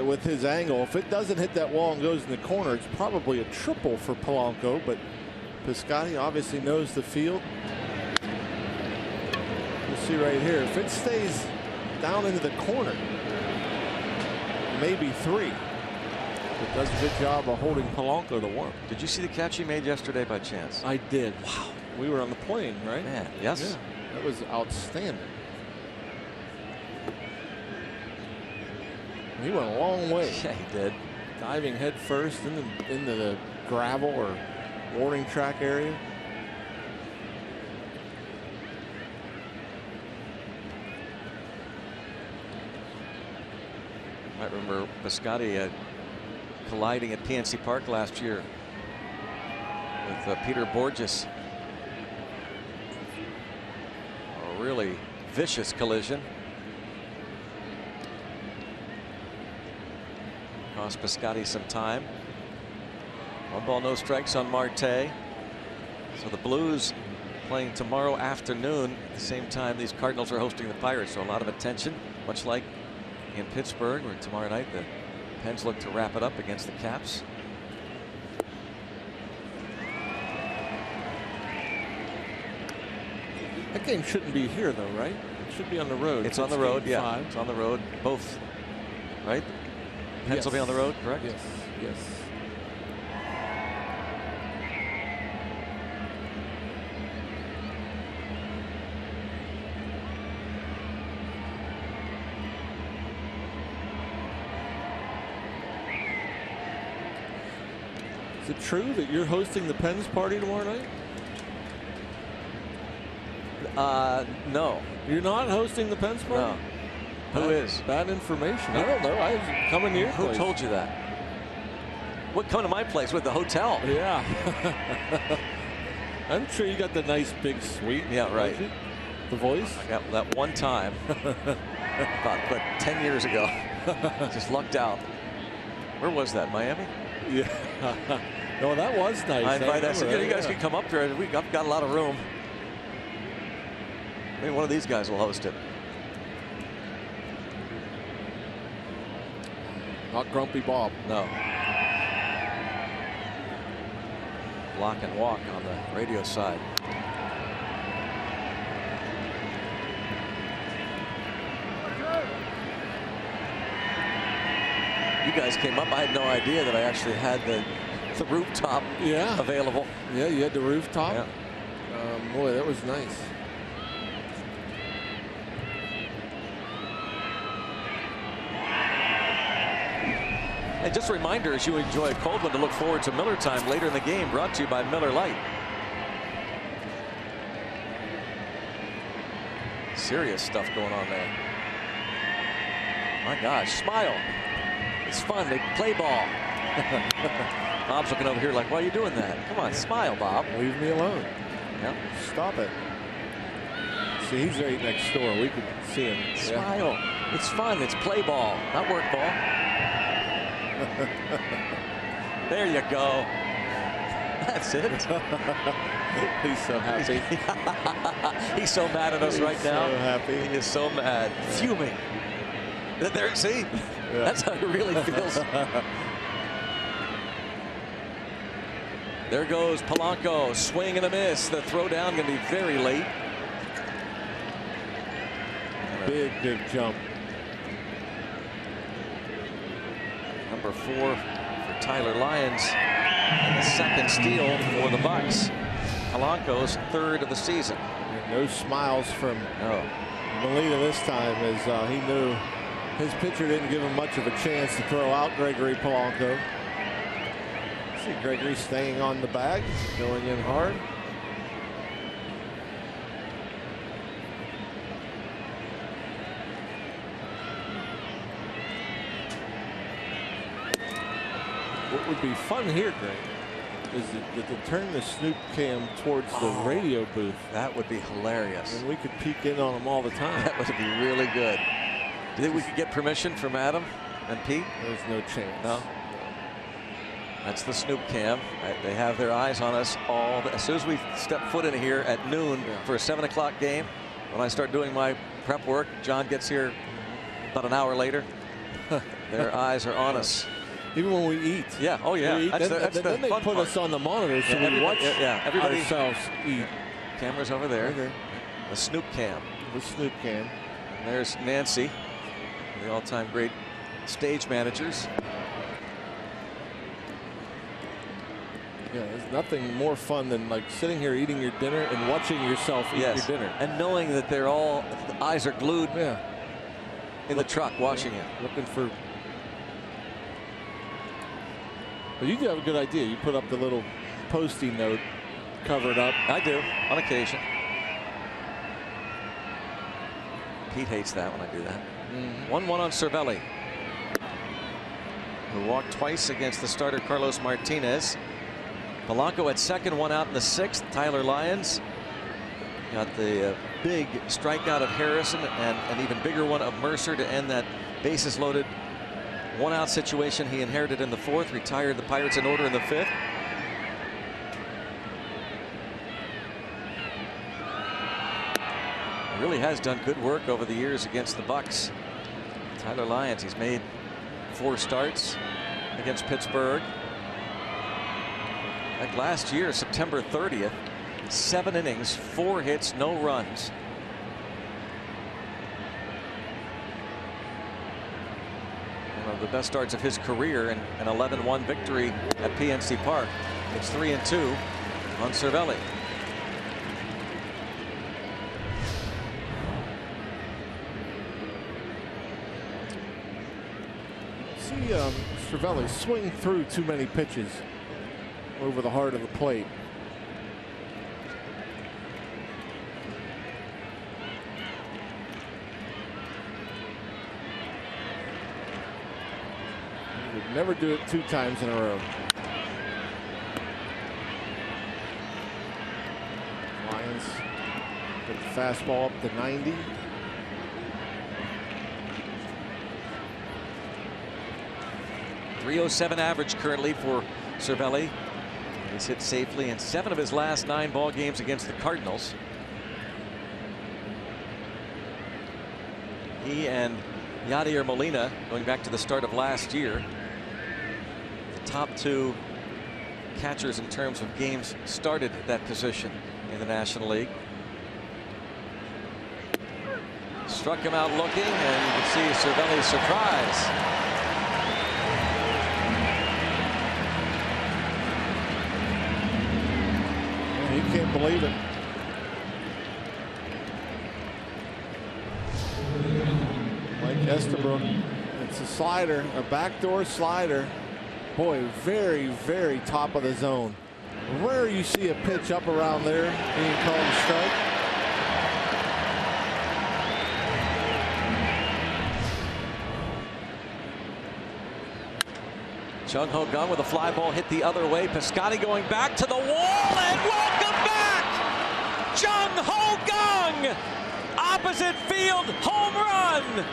with his angle. If it doesn't hit that wall and goes in the corner, it's probably a triple for Polanco, but Piscotty obviously knows the field. You'll see right here, if it stays down into the corner, maybe 3. It does a good job of holding Polanco to 1. Did you see the catch he made yesterday by chance? I did. Wow. We were on the plane, right? Man, yes. Yeah, that was outstanding. He went a long way. Yeah, he did. Diving head first into the gravel or warning track area. I remember Piscotty colliding at PNC Park last year with Peter Borges. A really vicious collision. Cost Piscotty some time. 1 ball, no strikes on Marte. So the Blues playing tomorrow afternoon at the same time these Cardinals are hosting the Pirates. So a lot of attention, much like in Pittsburgh, where tomorrow night the Pens look to wrap it up against the Caps. That game shouldn't be here, though, right? It should be on the road. It's on the road, yeah. It's on the road. Both, right? Pens Yes. will be on the road, correct? Yes. Yes. Is it true that you're hosting the Pens party tomorrow night? No. You're not hosting the Pens party? No. Who is? Bad information. I don't know. I was coming to your Who place. told you that? What, come to my place with the hotel? Yeah. I'm sure you got the nice big suite. Yeah, right. don't you? The Voice? I got that one time about 10 years ago. Just lucked out. Where was that? Miami? Yeah. No, that was nice. I said, you guys can come up there. I've got a lot of room. Maybe one of these guys will host it. Not Grumpy Bob. No. Block and walk on the radio side. You guys came up. I had no idea that I actually had the rooftop available. Yeah, you had the rooftop. Yeah. Boy, that was nice. And just a reminder, as you enjoy a cold one, to look forward to Miller Time later in the game, brought to you by Miller Lite. Serious stuff going on there. My gosh, smile. It's fun. They play ball. Bob's looking over here like, why are you doing that? Come on, smile, Bob. Leave me alone. Yep. Stop it. See, he's right next door. We could see him. Smile. Yeah. It's fun. It's play ball, not work ball. There you go. That's it. He's so happy. He's so mad at us right now. So happy. He is so mad. Fuming. There, see? Yeah. That's how he really feels. There goes Polanco. Swing and a miss. The throw down going to be very late. Big jump. Number 4 for Tyler Lyons. And the second steal for the Bucks. Polanco's 3rd of the season. And no smiles from Molina this time, as he knew his pitcher didn't give him much of a chance to throw out Gregory Polanco. See Gregory staying on the bag, going in hard. What would be fun here, Greg, is to turn the Snoop cam towards the radio booth. That would be hilarious. And we could peek in on them all the time. That would be really good. Do you think we could get permission from Adam and Pete? There's no chance. No. That's the Snoop cam. They have their eyes on us all. As soon as we step foot in here at noon for a 7 o'clock game, when I start doing my prep work, John gets here about an hour later. Their eyes are on us. Even when we eat. Yeah. Oh, yeah. Then they put us on the monitor so we watch ourselves eat. Camera's over there. The Snoop cam. The Snoop cam. And there's Nancy, the all-time great stage managers. Yeah, there's nothing more fun than like sitting here eating your dinner and watching yourself eat your dinner. And knowing that the eyes are glued in the truck watching it. Looking for. Well, you do have a good idea. You put up the little Post-it note, cover it up. I do, on occasion. Pete hates that when I do that. 1-1 on Cervelli, who walked twice against the starter Carlos Martinez. Polanco at second, 1 out in the 6th. Tyler Lyons got the big strikeout of Harrison and an even bigger one of Mercer to end that bases loaded 1 out situation he inherited in the 4th. Retired the Pirates in order in the 5th. He really has done good work over the years against the Bucks. Tyler Lyons, he's made 4 starts against Pittsburgh. Like last year, September 30th, 7 innings, 4 hits, no runs. One of the best starts of his career and an 11-1 victory at PNC Park. It's 3-2 on Cervelli. See Cervelli swing through too many pitches over the heart of the plate. He would never do it 2 times in a row. Lions put the fastball up to 90. .307 average currently for Cervelli. He's hit safely in 7 of his last 9 ball games against the Cardinals. He and Yadier Molina, going back to the start of last year, the top 2 catchers in terms of games started at that position in the National League. Struck him out looking, and you can see Cervelli's surprise. You can't believe it. Like Estabrook, it's a slider, a backdoor slider. Boy, very, very top of the zone. Rare you see a pitch up around there being called a strike. Jung-Ho Kang with a fly ball hit the other way. Piscotty going back to the wall, and welcome back! Jung-Ho Kang! Opposite field home run!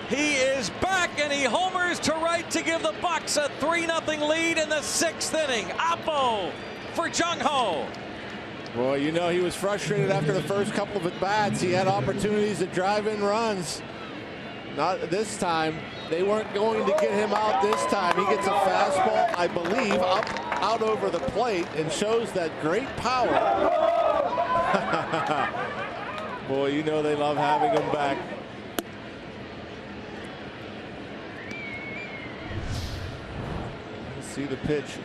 He is back, and he homers to right to give the Bucks a 3-0 lead in the 6th inning. Oppo for Jung-Ho. Boy, you know he was frustrated after the first couple of at-bats. He had opportunities to drive in runs. Not this time. They weren't going to get him out this time. He gets a fastball, I believe, out over the plate and shows that great power. Boy, you know they love having him back. See the pitch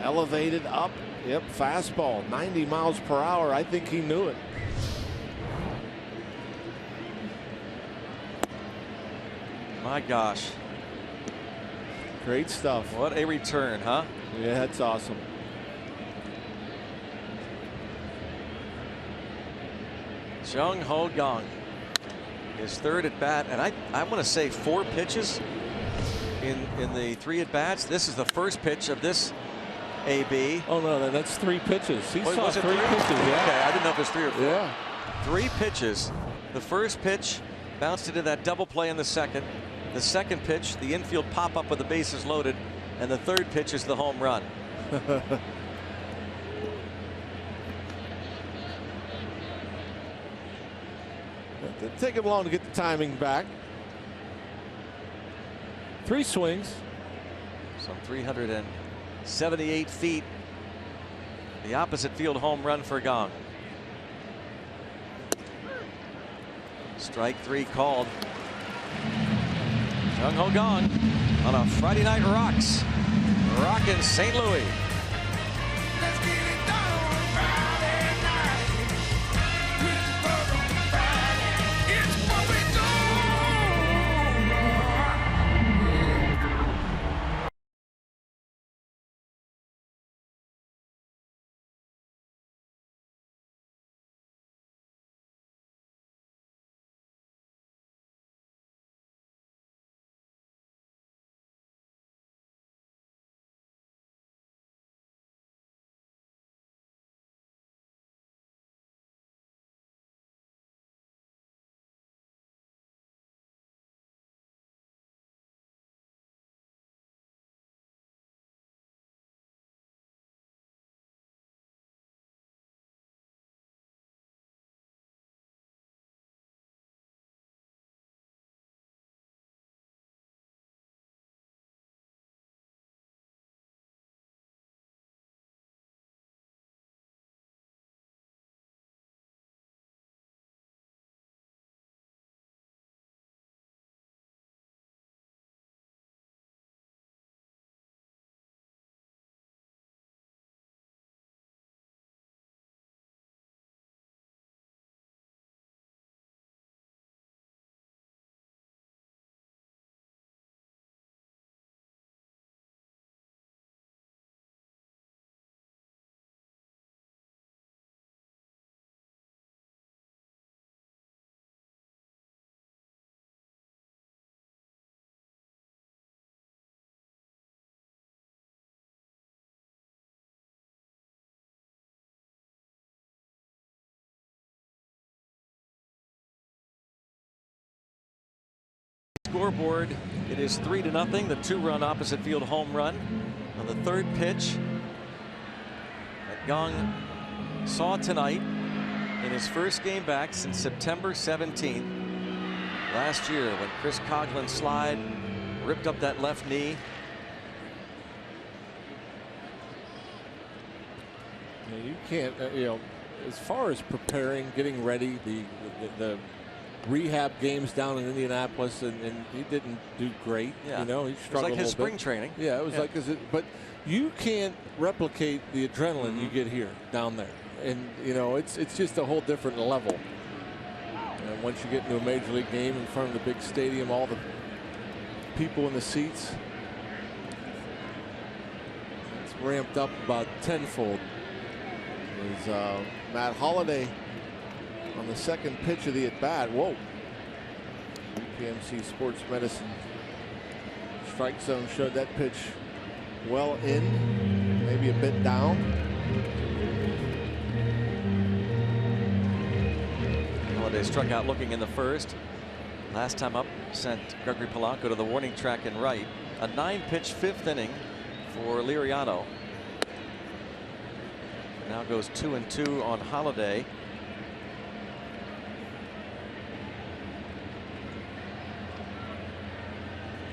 elevated up. Yep, fastball, 90 miles per hour. I think he knew it. My gosh. Great stuff. What a return, huh? Yeah, that's awesome. Jung-Ho Kang, his 3rd at bat, and I want to say 4 pitches in the 3 at-bats. This is the first pitch of this AB. Oh, no, that's 3 pitches. He saw was it 3 pitches, yeah. Okay, I didn't know if it was 3 or 4. Yeah. 3 pitches. The first pitch bounced into that double play in the second. The second pitch, the infield pop-up with the bases loaded. And the third pitch is the home run. Didn't take him long to get the timing back. 3 swings. Some 378 feet. The opposite field home run for Kang. Strike 3 called. Jung-Ho Kang on a Friday night rocks. Rockin' St. Louis. Scoreboard, it is 3-0. The 2-run opposite field home run on the third pitch that Kang saw tonight in his first game back since September 17th last year, when Chris Coughlin's slide ripped up that left knee. You can't, as far as preparing, getting ready, the rehab games down in Indianapolis, and he didn't do great. Yeah. He struggled. It was like his spring training. Yeah, it was like but you can't replicate the adrenaline you get here down there, and it's just a whole different level. And once you get into a major league game in front of the big stadium, all the people in the seats, it's ramped up about tenfold. Is Matt Holliday on the second pitch of the at-bat. Whoa. PMC Sports Medicine strike zone showed that pitch well in, maybe a bit down. Holliday struck out looking in the first. Last time up sent Gregory Polanco to the warning track in right. A 9-pitch 5th inning for Liriano. Now goes 2-2 on Holliday.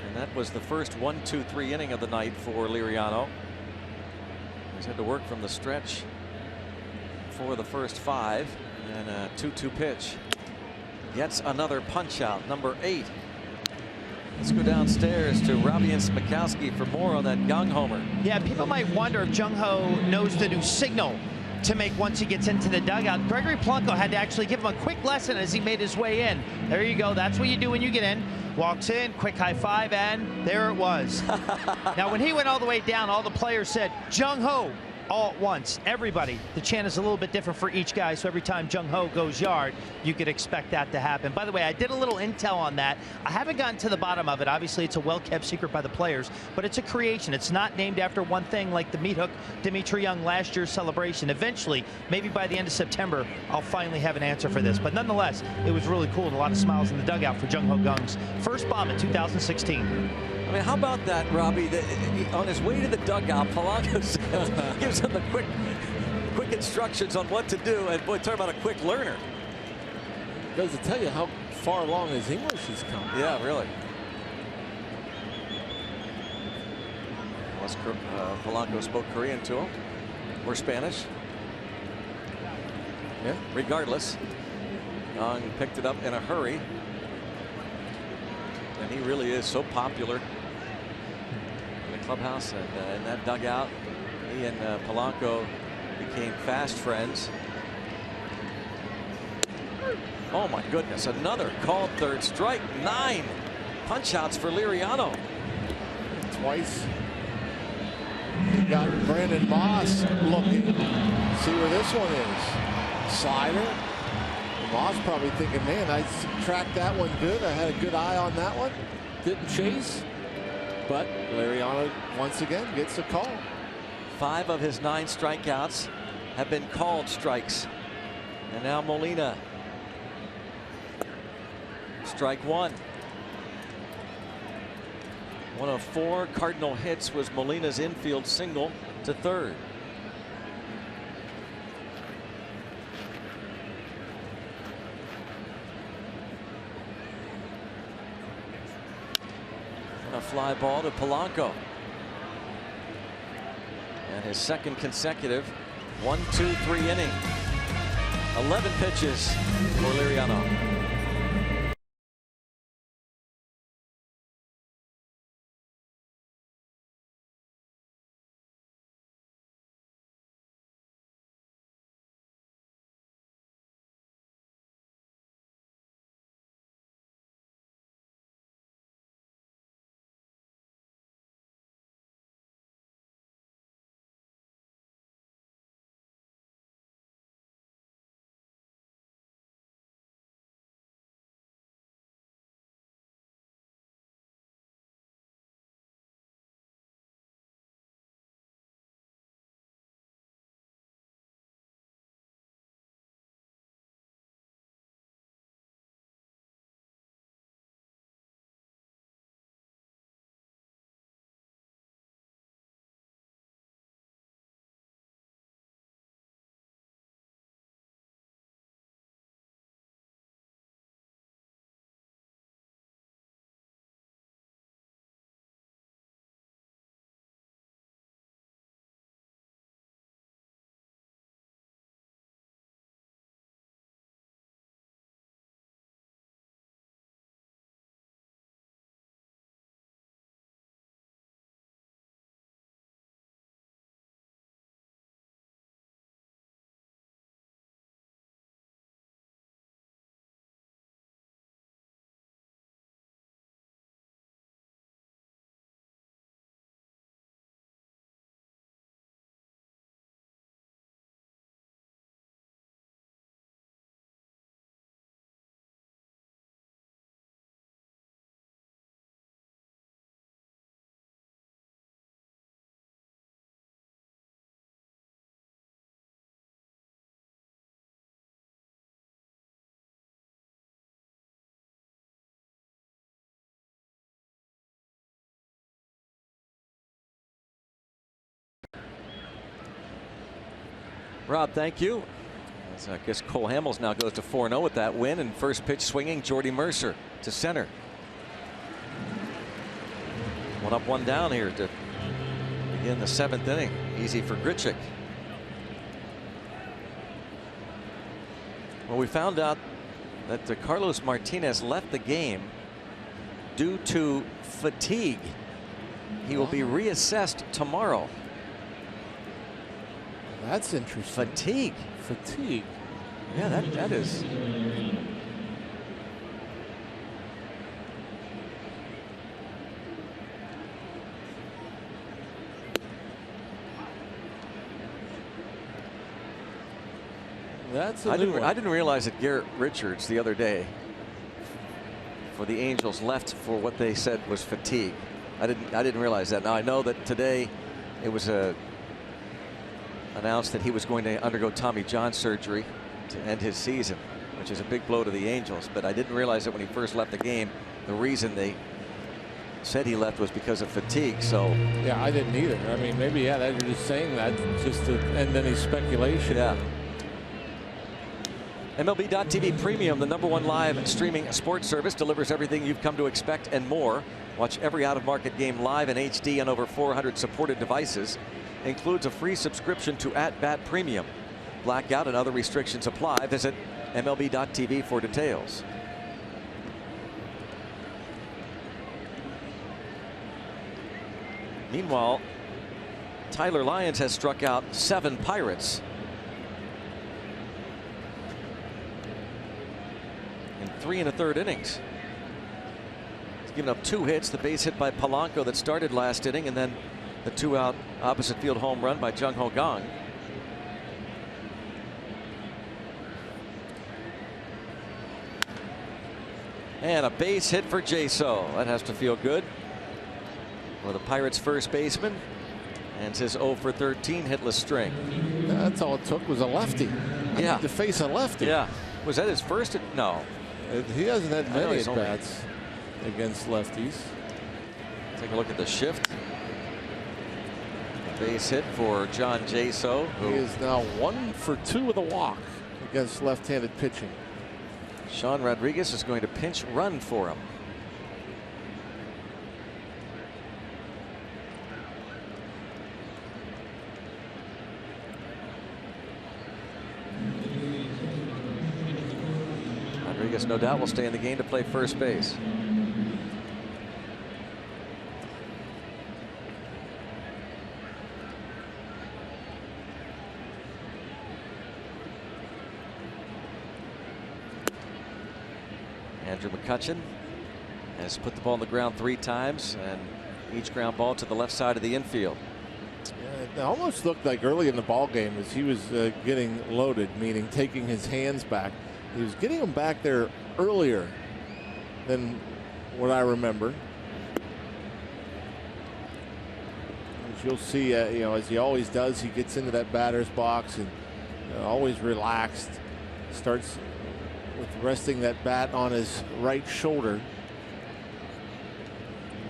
And that was the first 1-2-3 inning of the night for Liriano. He's had to work from the stretch for the first 5, and a 2-2 pitch. Gets another punch out, number 8. Let's go downstairs to Robbie and Smikowski for more on that Kang homer. Yeah, people might wonder if Jung-Ho knows the new signal to make once he gets into the dugout. Gregory Polanco had to actually give him a quick lesson as he made his way in. There you go. That's what you do when you get in. Walks in, quick high five, and there it was. Now, when he went all the way down, all the players said, Jung-Ho, all at once. Everybody, the chant is a little bit different for each guy, so every time Jung-Ho goes yard, you could expect that to happen. By the way, I did a little intel on that. I haven't gotten to the bottom of it. Obviously, it's a well-kept secret by the players, but it's a creation. It's not named after one thing like the meat hook Dimitri Young last year's celebration. Eventually, maybe by the end of September, I'll finally have an answer for this. But nonetheless, it was really cool and a lot of smiles in the dugout for Jung-Ho Kang's first bomb in 2016. I mean, how about that, Robbie? On his way to the dugout, Polanco gives him the quick instructions on what to do. And boy, talk about a quick learner. Goes to tell you how far along his English has come. Yeah, really. Unless Polanco spoke Korean to him or Spanish. Yeah. Regardless, Young picked it up in a hurry. And he really is so popular in the clubhouse and in that dugout. He and Polanco became fast friends. Oh my goodness, another called third strike. 9 punch outs for Liriano. Twice. You got Brandon Moss looking. See where this one is. Slider. Moss probably thinking, man, I tracked that one good. I had a good eye on that one. Didn't chase. But Liriano once again gets a call. 5 of his 9 strikeouts have been called strikes. And now Molina. Strike 1. One of 4 Cardinal hits was Molina's infield single to third. A fly ball to Polanco. And his second consecutive 1-2-3 inning. 11 pitches for Liriano. Rob, thank you. As I guess Cole Hamels now goes to 4-0 with that win, and first pitch swinging Jordy Mercer to center. 1 up 1 down here to begin the 7th inning. Easy for Grichuk. Well, we found out that Carlos Martinez left the game due to fatigue. He will be reassessed tomorrow. That's interesting. Fatigue. Fatigue. Yeah, that is. That's a I new one. didn't realize that Garrett Richards the other day for the Angels left for what they said was fatigue. I didn't realize that. Now I know that today it was announced that he was going to undergo Tommy John surgery to end his season, which is a big blow to the Angels. But I didn't realize that when he first left the game, the reason they said he left was because of fatigue. So yeah, I didn't either. I mean, maybe you're just saying that just to end any speculation. Yeah. MLB.TV Premium, the #1 live streaming sports service, delivers everything you've come to expect and more. Watch every out-of-market game live in HD on over 400 supported devices. Includes a free subscription to @Bat Premium. Blackout and other restrictions apply. Visit MLB.TV for details. Meanwhile, Tyler Lyons has struck out 7 Pirates in 3 1/3 innings. He's given up 2 hits, the base hit by Polanco that started last inning, and then the 2-out opposite field home run by Jung-Ho Kang. And a base hit for Jaso. That has to feel good for the Pirates first baseman. And his 0 for 13 hitless string. That's all it took was a lefty. Yeah. To face a lefty. Yeah. Was that his first? No. He hasn't had many he's only- at-bats against lefties. Take a look at the shift. Base hit for John Jaso. He is now 1 for 2 with a walk against left-handed pitching. Sean Rodriguez is going to pinch run for him. Rodriguez no doubt will stay in the game to play first base. Andrew McCutchen has put the ball on the ground 3 times, and each ground ball to the left side of the infield. Yeah, it almost looked like early in the ball game as he was getting loaded, meaning taking his hands back. He was getting them back there earlier than what I remember. As you'll see, as he always does, he gets into that batter's box and always relaxed. Starts with resting that bat on his right shoulder.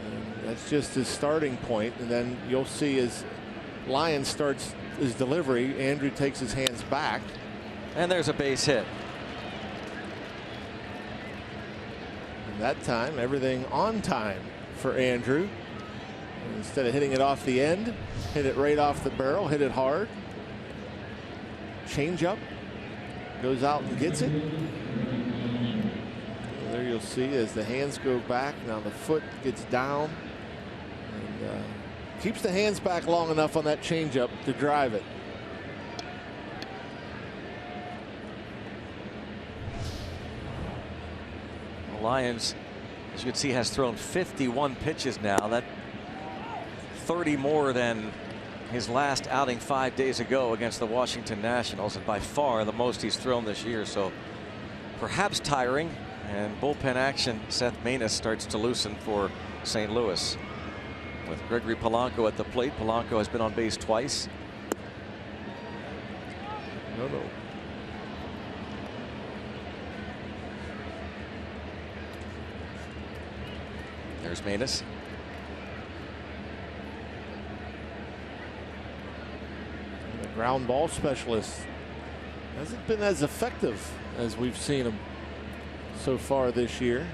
And that's just his starting point. And then you'll see as Lyons starts his delivery, Andrew takes his hands back. And there's a base hit. And that time, everything on time for Andrew. And instead of hitting it off the end, hit it right off the barrel, hit it hard. Change up, goes out and gets it. There you'll see as the hands go back. Now the foot gets down and keeps the hands back long enough on that changeup to drive it. The Lions, as you can see, has thrown 51 pitches now. That 30 more than his last outing 5 days ago against the Washington Nationals, and by far the most he's thrown this year. So perhaps tiring. And bullpen action, Seth Maness starts to loosen for St. Louis. With Gregory Polanco at the plate. Polanco has been on base twice. No. There's Maness. The ground ball specialist hasn't been as effective as we've seen him so far this year.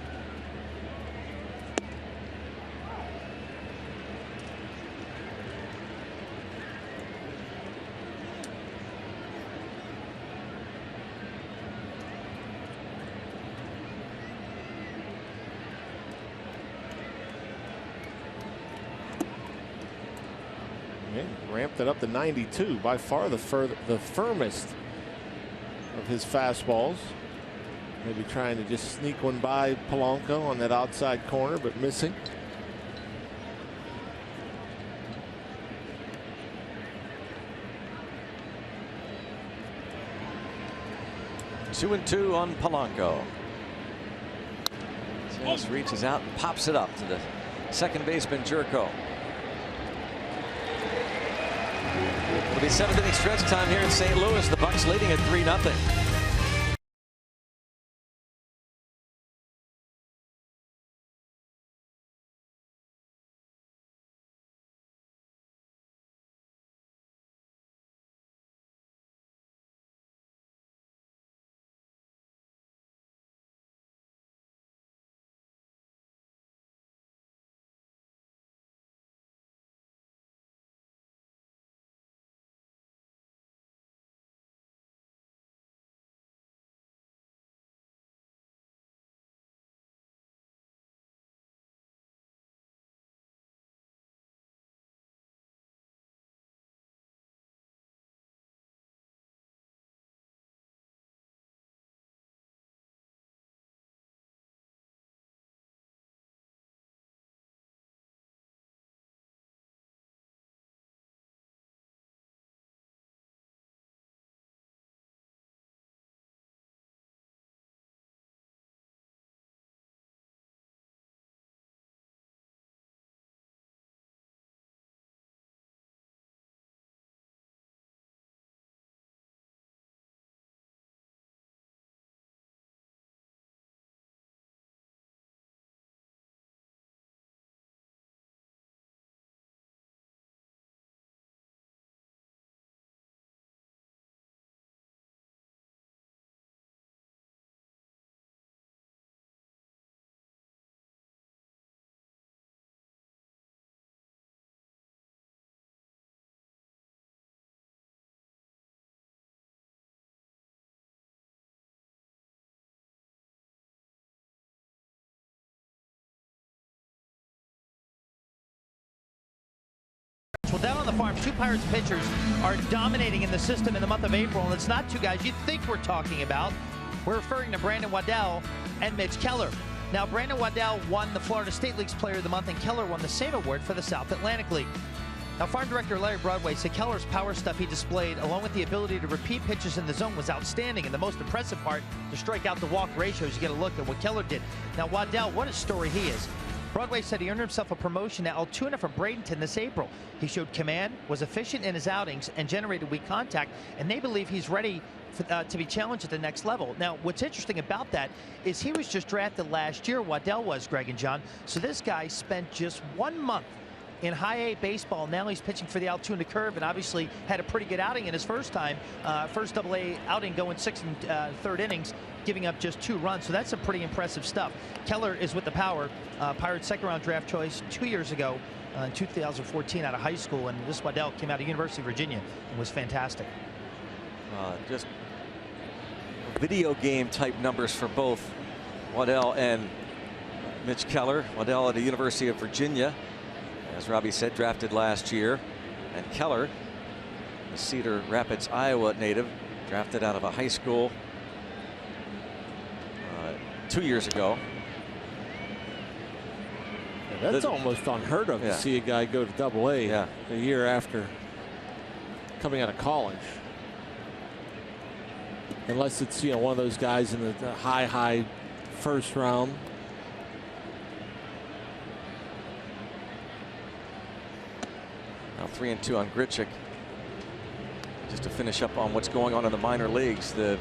Ramped it up to 92, by far the firmest of his fastballs. Maybe trying to just sneak one by Polanco on that outside corner, but missing. 2-2 on Polanco. Just reaches out and pops it up to the second baseman, Jung-Ho. It'll be 7th inning stretch time here in St. Louis. The Bucks leading at 3-0. Well, down on the farm, 2 Pirates pitchers are dominating in the system in the month of April, and it's not 2 guys you think we're talking about. We're referring to Brandon Waddell and Mitch Keller. Now, Brandon Waddell won the Florida State League's Player of the Month, and Keller won the same award for the South Atlantic League. Now, farm director Larry Broadway said Keller's power stuff he displayed, along with the ability to repeat pitches in the zone, was outstanding, and the most impressive part, the strikeout to walk ratios. You get a look at what Keller did. Now, Waddell, what a story he is. Broadway said he earned himself a promotion to Altoona from Bradenton this April. He showed command, was efficient in his outings, and generated weak contact, and they believe he's ready to be challenged at the next level. Now, what's interesting about that is he was just drafted last year, Waddell was, Greg and John. So this guy spent just 1 month in high A baseball. Now he's pitching for the Altoona Curve, and obviously had a pretty good outing in his first AA outing, going 6 1/3 innings, giving up just 2 runs. So that's some pretty impressive stuff. Keller is with the power. Pirates 2nd-round draft choice 2 years ago in 2014 out of high school, and this Waddell came out of University of Virginia and was fantastic. Just video game type numbers for both Waddell and Mitch Keller. Waddell at the University of Virginia, as Robbie said, drafted last year, and Keller, the Cedar Rapids, Iowa native, drafted out of a high school 2 years ago. Yeah, that's almost unheard of to see a guy go to AA a year after coming out of college. Unless it's, you know, one of those guys in the high first round. Now 3-2 on Grichuk. Just to finish up on what's going on in the minor leagues, the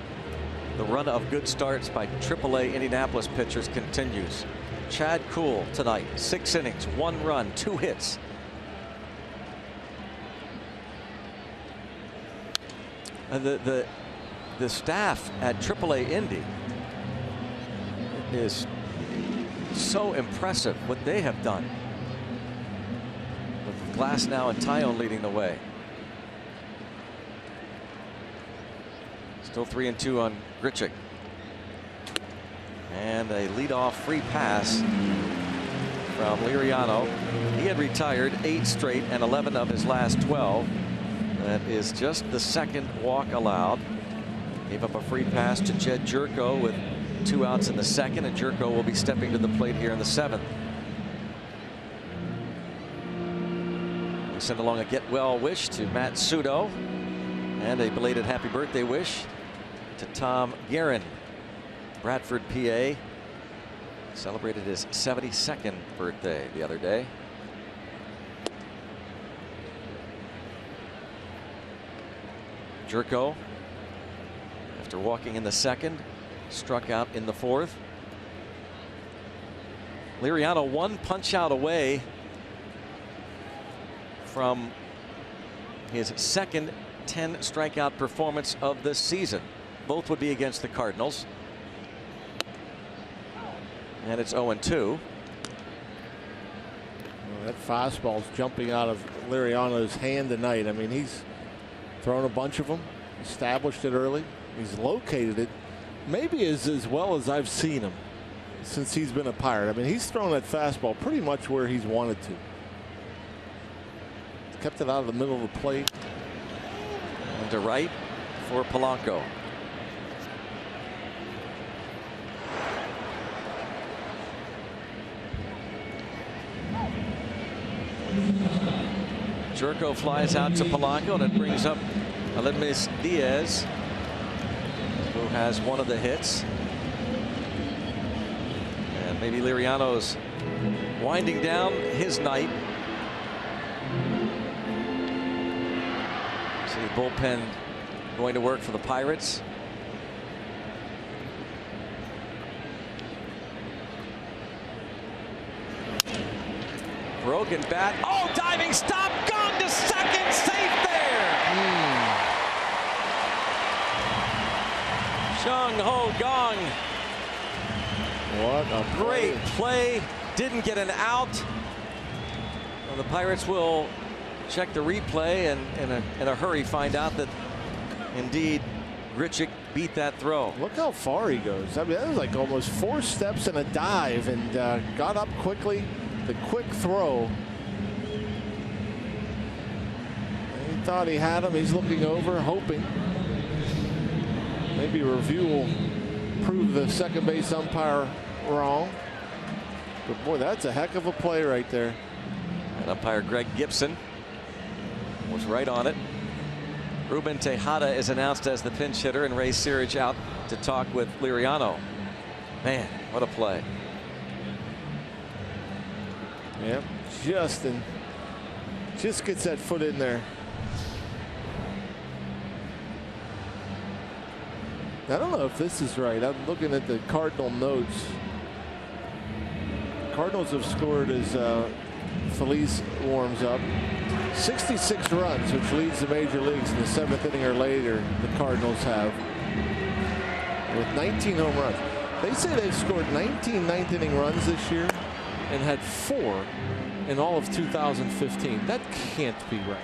run of good starts by AAA Indianapolis pitchers continues. Chad Kuhl tonight, 6 innings, 1 run, 2 hits. The staff at AAA Indy is so impressive what they have done, with Glasnow and Tyone leading the way. Still 3-2 on Grichuk. And a leadoff free pass from Liriano. He had retired 8 straight and 11 of his last 12. That is just the 2nd walk allowed. Gave up a free pass to Jed Jurko with 2 outs in the 2nd, and Jurko will be stepping to the plate here in the 7th. We send along a get well wish to Matt Sudo and a belated happy birthday wish to Tom Guerin, Bradford, PA. Celebrated his 72nd birthday the other day. Jung-Ho, after walking in the second, struck out in the fourth. Liriano one punch out away from his second 10 strikeout performance of the season. Both would be against the Cardinals. And it's 0-2. Well, that fastball's jumping out of Liriano's hand tonight. I mean, he's thrown a bunch of them, established it early. He's located it maybe as well as I've seen him since he's been a Pirate. I mean, he's thrown that fastball pretty much where he's wanted to. Kept it out of the middle of the plate. And to right for Polanco. Jung-Ho flies out to Polanco, and it brings up Aledmys Diaz, who has one of the hits. And maybe Liriano's winding down his night. See the bullpen going to work for the Pirates. Broken bat. Oh, diving stop. Gone to second. Safe there. Jung-Ho Kang. What a great play. Didn't get an out. Well, the Pirates will check the replay and in a hurry find out that indeed Grichuk beat that throw. Look how far he goes. I mean, that was like almost 4 steps and a dive, and got up quickly. The quick throw. He thought he had him. He's looking over, hoping. Maybe review will prove the second base umpire wrong. But boy, that's a heck of a play right there. And umpire Greg Gibson was right on it. Ruben Tejada is announced as the pinch hitter, and Ray Searage out to talk with Liriano. Man, what a play. Yep, just gets that foot in there. I don't know if this is right. I'm looking at the Cardinal notes. Cardinals have scored as Phillies warms up 66 runs, which leads the major leagues in the 7th inning or later. The Cardinals have, with 19 home runs. They say they've scored 19 ninth inning runs this year and had 4 in all of 2015. That can't be right.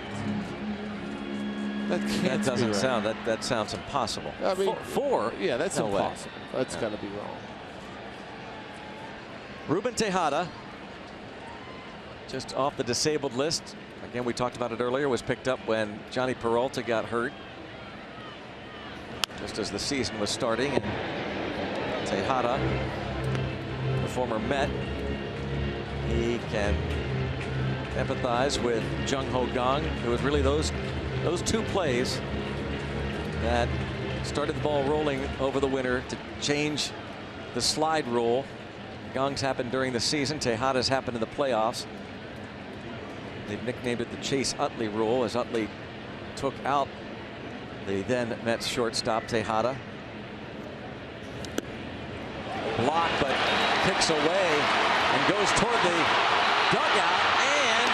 That doesn't sound. That sounds impossible. I mean, 4. Yeah, that's no impossible. Way. That's got to be wrong. Ruben Tejada, just off the disabled list. Again, we talked about it earlier. Was picked up when Johnny Peralta got hurt, just as the season was starting. And Tejada, the former Met, he can empathize with Jung-Ho Kang. It was really those 2 plays that started the ball rolling over the winter to change the slide rule. Kang's happened during the season. Tejada's happened in the playoffs. They've nicknamed it the Chase Utley rule, as Utley took out the then Mets shortstop Tejada. Block, but kicks away and goes toward the dugout, and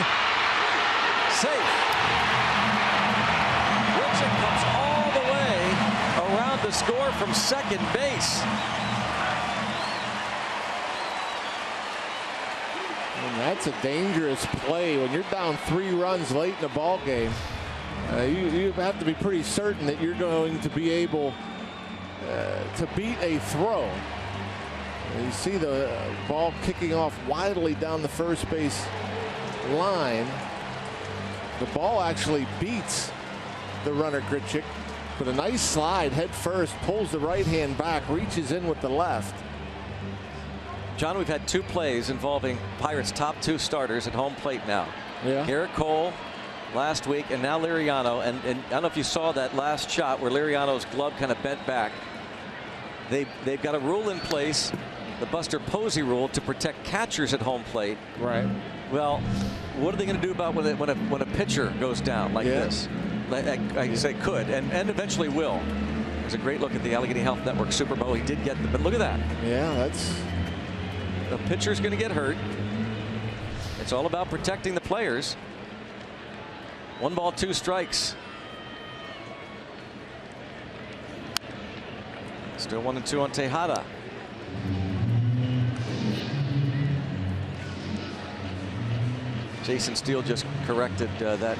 safe. Grichuk comes all the way around to score from second base. And that's a dangerous play when you're down 3 runs late in the ball game. You have to be pretty certain that you're going to be able to beat a throw. You see the ball kicking off wildly down the first base line. The ball actually beats the runner Grichuk, but a nice slide head first, pulls the right hand back, reaches in with the left. John, we've had 2 plays involving Pirates' top 2 starters at home plate now. Yeah. Garrett Cole last week, and now Liriano. And I don't know if you saw that last shot where Liriano's glove kind of bent back. They've got a rule in place, the Buster Posey rule, to protect catchers at home plate. Right. Well, what are they going to do about when a pitcher goes down like this? I say could and eventually will. There's a great look at the Allegheny Health Network Super Bowl. He did get but look at that. Yeah, that's. The pitcher's going to get hurt. It's all about protecting the players. 1 ball, 2 strikes. Still 1-2 on Tejada. Jason Steele just corrected that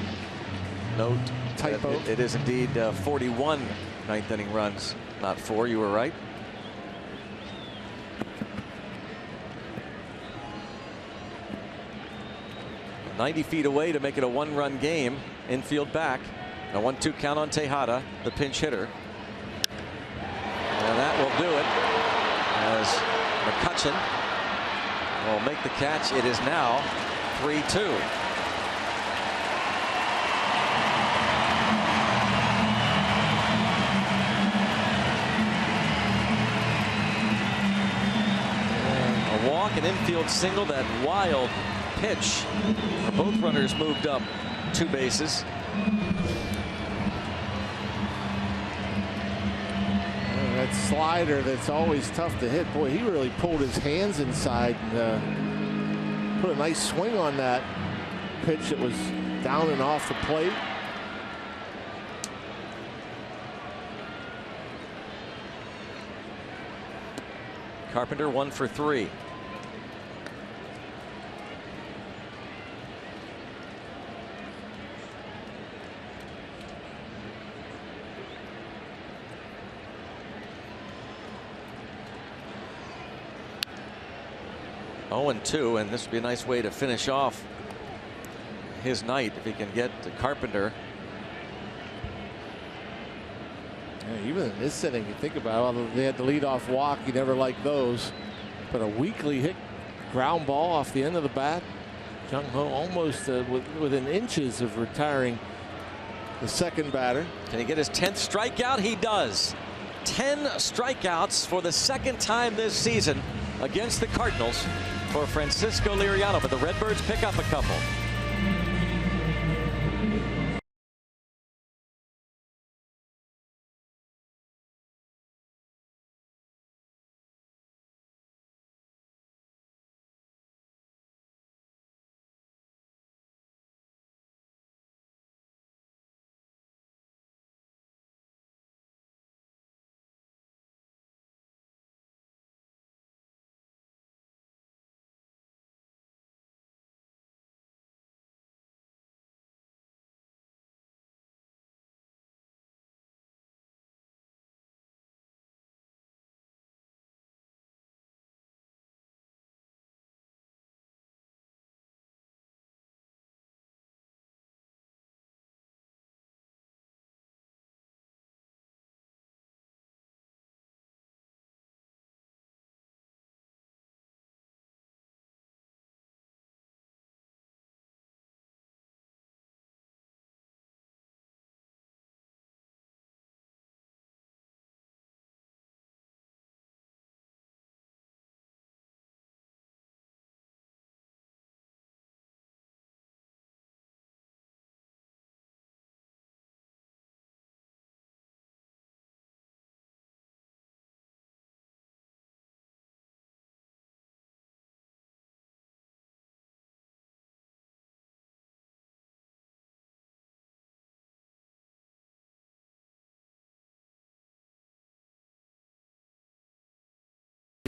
note. Typo. It is indeed 41 ninth inning runs, not 4. You were right. "90 feet away to make it a 1-run game. Infield back. A 1-2 count on Tejada, the pinch hitter. And that will do it as McCutchen will make the catch. It is now 3-2. A walk, an infield single, that wild pitch. Both runners moved up 2 bases. That slider that's always tough to hit. Boy, he really pulled his hands inside and put a nice swing on that pitch that was down and off the plate. Carpenter 1 for 3. And 2, and this would be a nice way to finish off his night if he can get to Carpenter. Yeah, even in this inning, you think about it, they had the leadoff walk. You never liked those, but a weakly hit ground ball off the end of the bat. Jung-Ho almost within inches of retiring the second batter. Can he get his 10th strikeout? He does. 10 strikeouts for the 2nd time this season against the Cardinals for Francisco Liriano, but the Redbirds pick up a couple.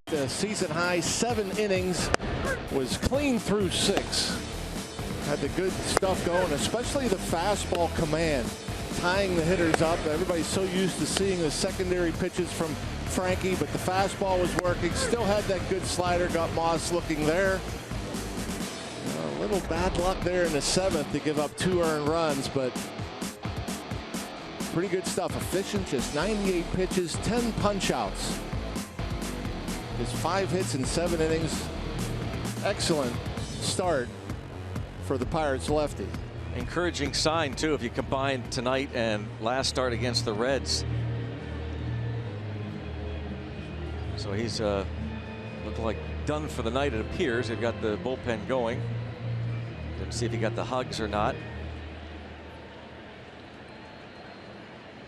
The season high 7 innings, was clean through 6. Had the good stuff going, especially the fastball command, tying the hitters up. Everybody's so used to seeing the secondary pitches from Frankie, but the fastball was working. Still had that good slider, got Moss looking there. A little bad luck there in the 7th to give up 2 earned runs, but pretty good stuff. Efficient, just 98 pitches, 10 punch outs. His 5 hits in 7 innings. Excellent start for the Pirates lefty. encouraging sign too if you combine tonight and last start against the Reds. So he's looked like done for the night, it appears. They've got the bullpen going. Didn't see if he got the hugs or not.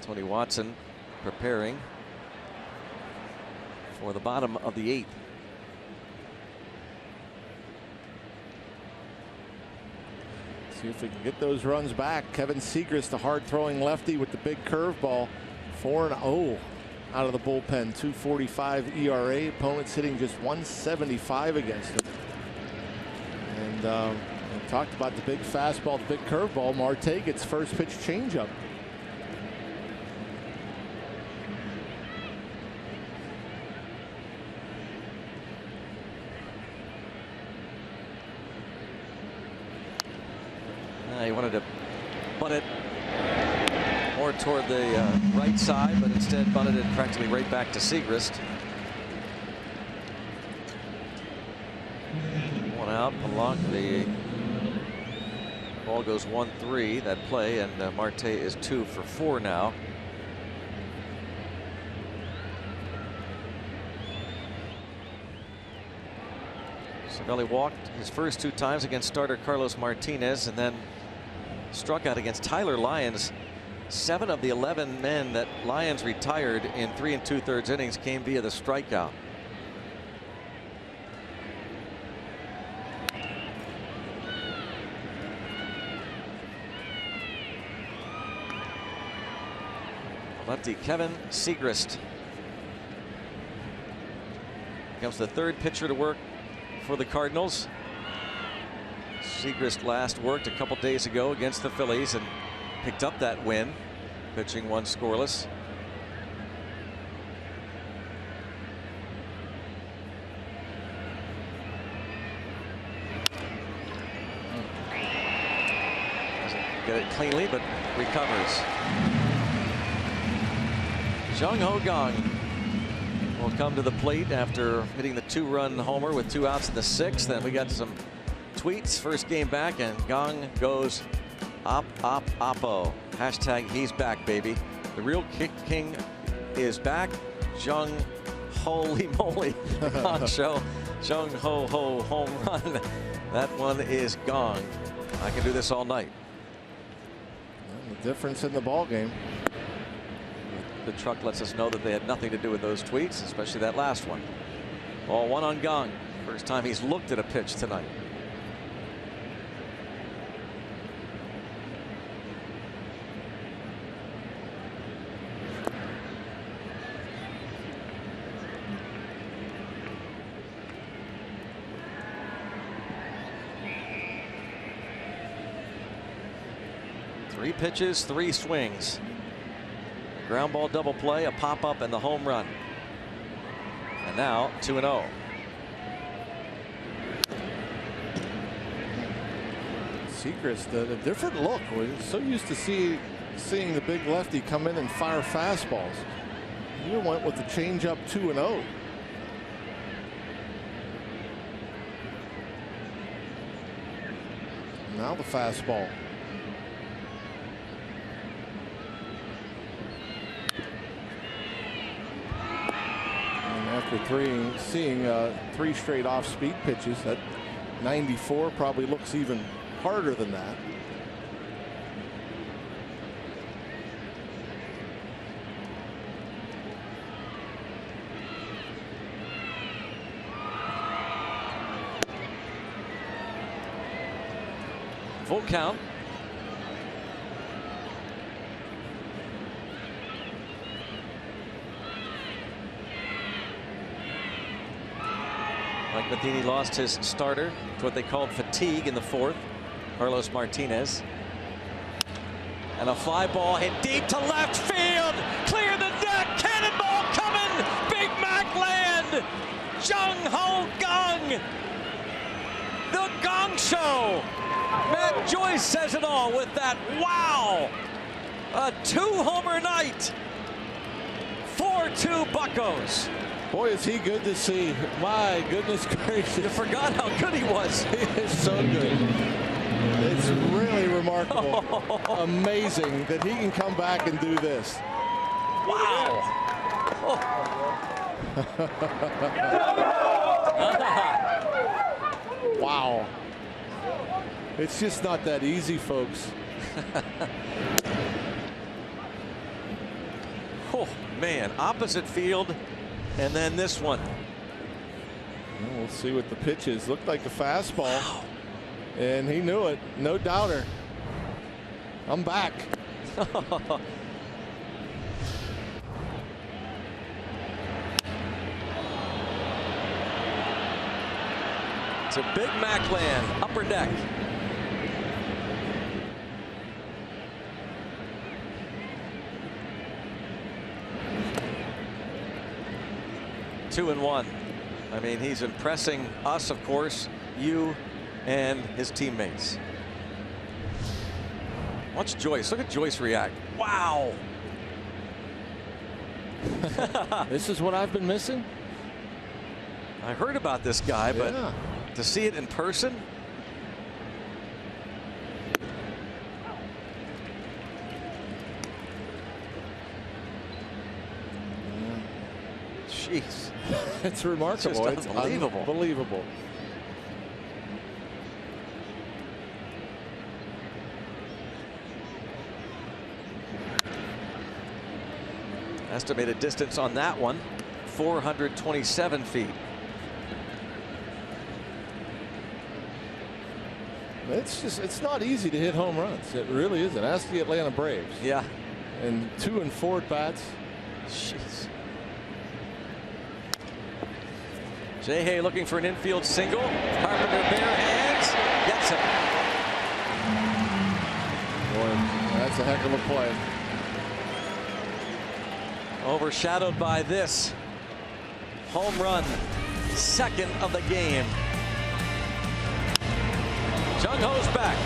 Tony Watson preparing for the bottom of the 8th. See if we can get those runs back. Kevin Segrist, the hard-throwing lefty with the big curveball. 4-0 out of the bullpen. 2.45 ERA. Opponents hitting just 175 against him. And we talked about the big fastball, the big curveball. Marte gets first pitch changeup. He wanted to bunt it more toward the right side, but instead bunted it practically right back to Segrist. One out, Malak. The ball goes 1-3 that play, and Marte is 2 for 4 now. Cervelli walked his first 2 times against starter Carlos Martinez, and then struck out against Tyler Lyons. 7 of the 11 men that Lyons retired in 3 2/3 innings came via the strikeout. Lefty Kevin Segrist becomes the 3rd pitcher to work for the Cardinals. Segrist last worked a couple days ago against the Phillies and picked up that win, pitching 1 scoreless. Doesn't get it cleanly, but recovers. Jung-Ho Kang will come to the plate after hitting the 2-run homer with 2 outs in the 6th. Then we got some tweets. First game back, and Kang goes oppo. Hashtag he's back, baby. The real kick king is back. Jung, holy moly. On show. Jung ho ho home run. That one is gone. I can do this all night. And the difference in the ball game. The truck lets us know that they had nothing to do with those tweets, especially that last one. Ball 1 on Kang. First time he's looked at a pitch tonight. Three pitches, 3 swings. Ground ball double play, a pop up, and the home run. And now 2-0. Segrist, a different look. We're so used to seeing the big lefty come in and fire fastballs. He went with the changeup 2-0. Now the fastball. After seeing 3 straight off-speed pitches, that 94 probably looks even harder than that. Full count. Mike Matheny lost his starter to what they called fatigue in the 4th. Carlos Martinez. And a fly ball hit deep to left field. Clear the deck. Cannonball coming. Big Mac land. Jung-Ho Kang. The Gong Show. Matt Joyce says it all with that. Wow. A 2-homer night. 4-2 Buccos. Boy, is he good to see. My goodness gracious. You forgot how good he was. He is so good. It's really remarkable. Amazing that he can come back and do this. Wow. Wow. It's just not that easy, folks. Oh, man. Opposite field. And then this one. Well, we'll see what the pitch is. Looked like a fastball. Wow. And he knew it. No doubter. I'm back. It's a Big Mac land, upper deck. Two and one. I mean, he's impressing us, of course, you and his teammates. Watch Joyce. Look at Joyce react. Wow. This is what I've been missing. I heard about this guy, but yeah. To see it in person. Jeez. It's remarkable. It's unbelievable. Unbelievable. Estimated distance on that one, 427 feet. It's not easy to hit home runs. It really isn't. Ask the Atlanta Braves. Yeah. And 2 and 4 at bats. Jeez. Jay looking for an infield single. Carpenter bare hands. Gets it. Boy, that's a heck of a play. Overshadowed by this home run, second of the game. Jung-Ho's back.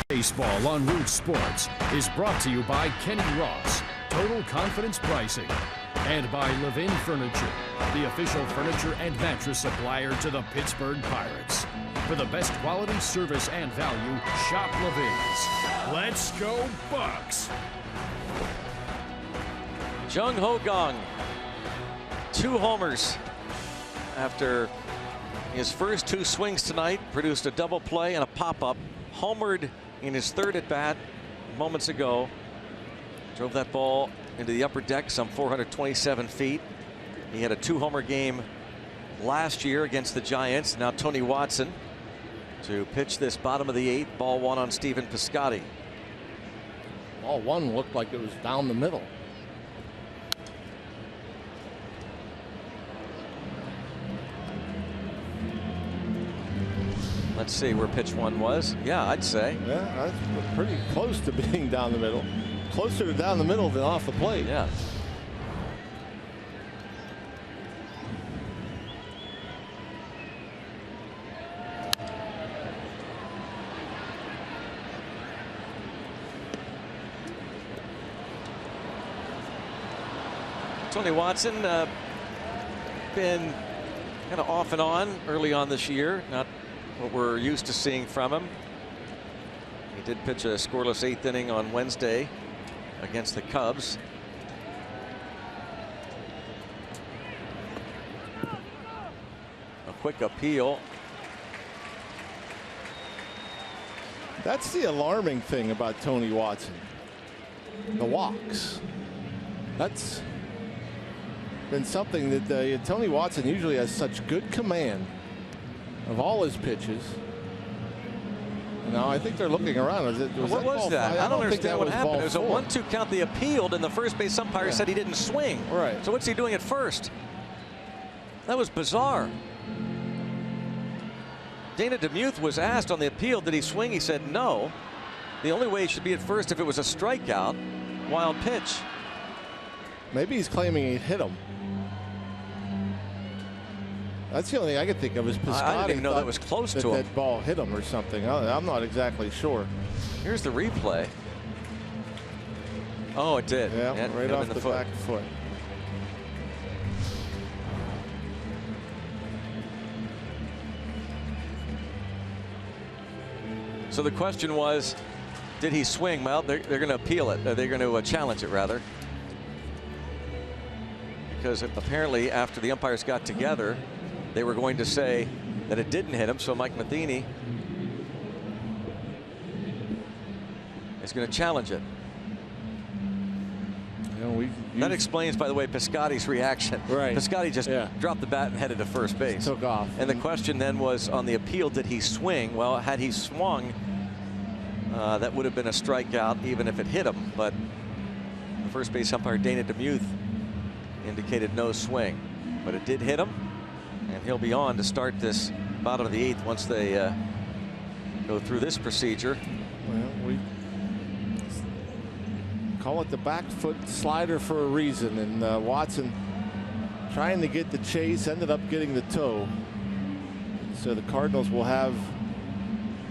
Baseball on Root Sports is brought to you by Kenny Ross, Total Confidence Pricing, and by Levin Furniture, the official furniture and mattress supplier to the Pittsburgh Pirates. For the best quality, service, and value, shop Levin's. Let's go Bucks! Jung-Ho Kang, 2 homers after his first 2 swings tonight, produced a double play and a pop-up, homered in his 3rd at bat moments ago. Drove that ball into the upper deck some 427 feet. He had a 2-homer game last year against the Giants. Now Tony Watson to pitch this bottom of the 8th. Ball 1 on Stephen Piscotty. Ball 1 looked like it was down the middle. Let's see where pitch 1 was. Yeah, I'd say. Yeah, that's pretty close to being down the middle. Closer to down the middle than off the plate. Yeah. Tony Watson been kind of off and on early on this year. Not what we're used to seeing from him. He did pitch a scoreless 8th inning on Wednesday against the Cubs. A quick appeal. That's the alarming thing about Tony Watson. The walks. That's been something that Tony Watson usually has such good command of all his pitches. Now I think they're looking around. What was that? I don't understand what happened. It was a 4. 1-2 count. They appealed, and the first base umpire said he didn't swing. Right. So what's he doing at first? That was bizarre. Dana DeMuth was asked on the appeal, did he swing? He said no. The only way he should be at first if it was a strikeout. Wild pitch. Maybe he's claiming he hit him. That's the only thing I could think of is Piscotty. I didn't even know that was close to him. That ball hit him or something. I'm not exactly sure. Here's the replay. Oh, it did. Yeah, It right hit him off in the back foot. So the question was, did he swing? Well, they're going to appeal it. They're going to challenge it, rather. Because apparently after the umpires got together, they were going to say that it didn't hit him. So Mike Matheny is going to challenge it. That explains, by the way, Piscotty's reaction. Right. Piscotty just dropped the bat and headed to first base. Took off. And the question then was on the appeal, did he swing? Well, had he swung, that would have been a strikeout even if it hit him. But the first base umpire, Dana DeMuth, indicated no swing. But it did hit him, and he'll be on to start this bottom of the 8th once they go through this procedure. Well, we call it the back foot slider for a reason, and Watson trying to get the chase, ended up getting the toe. So the Cardinals will have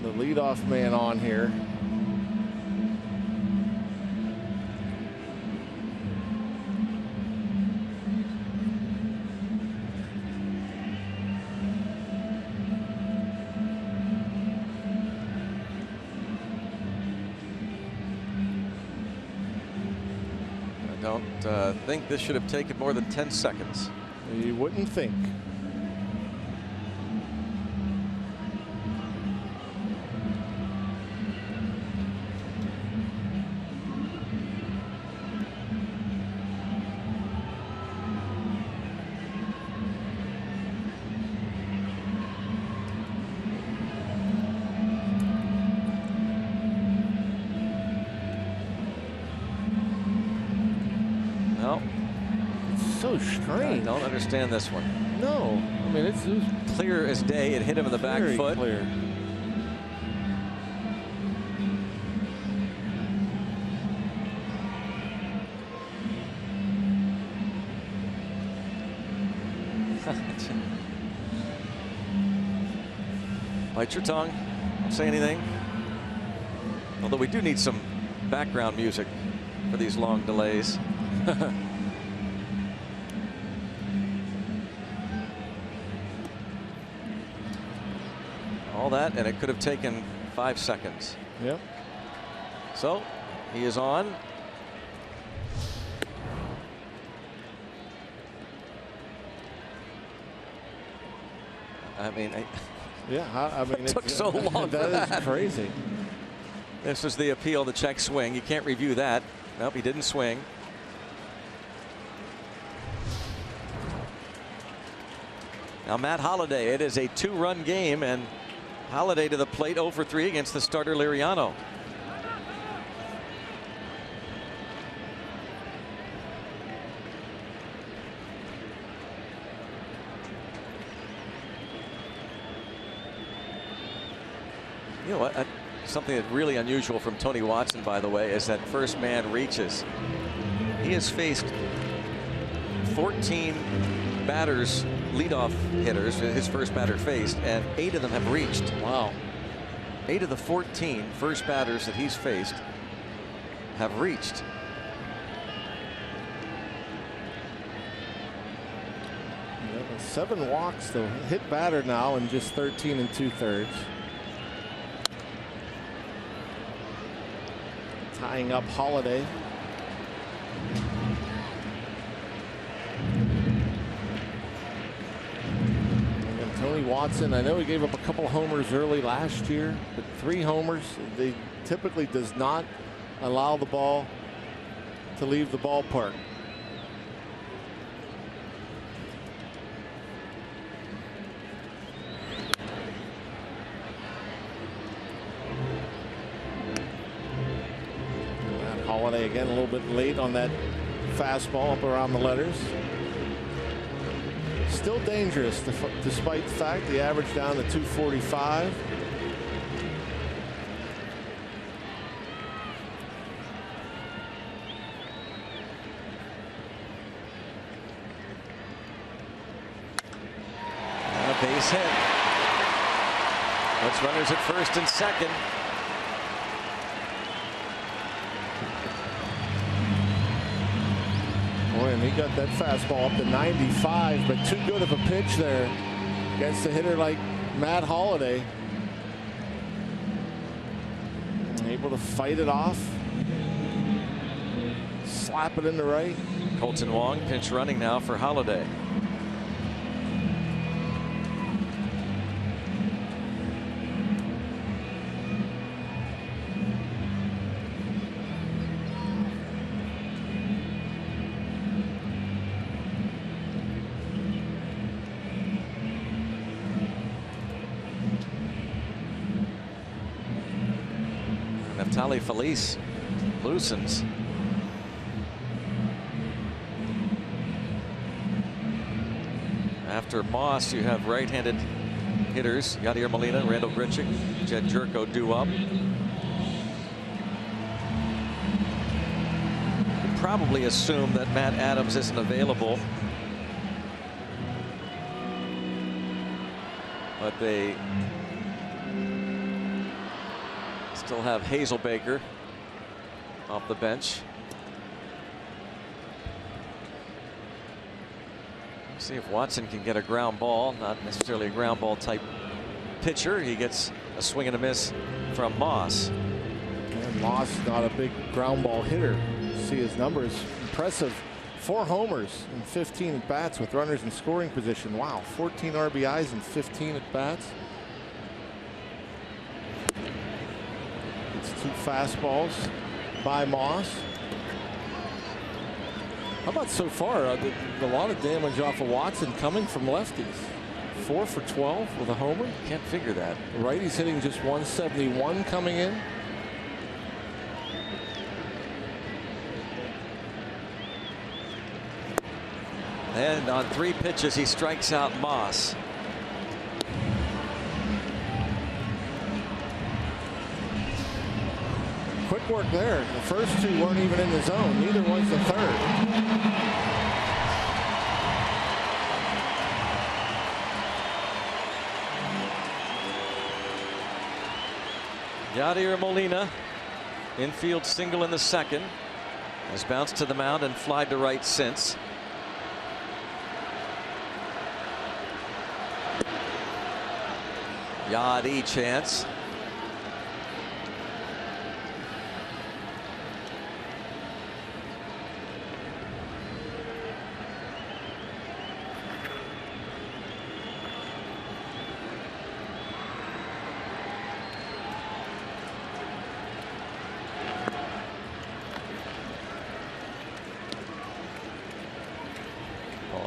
the leadoff man on here. I think this should have taken more than 10 seconds. You wouldn't think. So strange. I don't understand this one. No, I mean it's clear as day. It hit him in the back foot. Clear. Bite your tongue. Don't say anything. Although we do need some background music for these long delays. All that, and it could have taken 5 seconds. Yep. So he is on. I mean, I mean, it took so long. That is crazy. This is the appeal, the check swing. You can't review that. Nope, he didn't swing. Now Matt Holliday, it is a 2-run game, and Holliday to the plate 0 for 3 against the starter Liriano. You know what? Something that's really unusual from Tony Watson, by the way, is that first man reaches. He has faced 14 batters, leadoff hitters, his first batter faced, and 8 of them have reached. Wow. 8 of the 14 first batters that he's faced have reached. Yeah, 7 walks, though. Hit batter now in just 13 2/3. Tying up Holiday. And Tony Watson, I know he gave up a couple homers early last year, but 3 homers. They typically does not allow the ball to leave the ballpark. Holiday again a little bit late on that fastball up around the letters. Still dangerous despite the fact the average down to 245. And a base hit. Puts runners at first and second. And he got that fastball up to 95, but too good of a pitch there against a hitter like Matt Holliday. Able to fight it off. Slap it into right. Colton Wong pinch running now for Holliday. Felice loosens. After Moss, you have right-handed hitters Yadier Molina, Randall Grichuk, Jed Jerko due up. You probably assume that Matt Adams isn't available, but they still have Hazelbaker off the bench. See if Watson can get a ground ball. Not necessarily a ground ball type pitcher. He gets a swing and a miss from Moss. And Moss not a big ground ball hitter. See his numbers. Impressive. 4 homers and 15 at bats with runners in scoring position. Wow. 14 RBIs and 15 at bats. 2 fastballs by Moss. How about so far? A lot of damage off of Watson coming from lefties. 4 for 12 with a homer. Can't figure that. Righty's hitting just 171 coming in. And on 3 pitches, he strikes out Moss. Quick work there. The first 2 weren't even in the zone. Neither was the third. Yadier Molina, infield single in the second, has bounced to the mound and flied to right since. Yadi chance.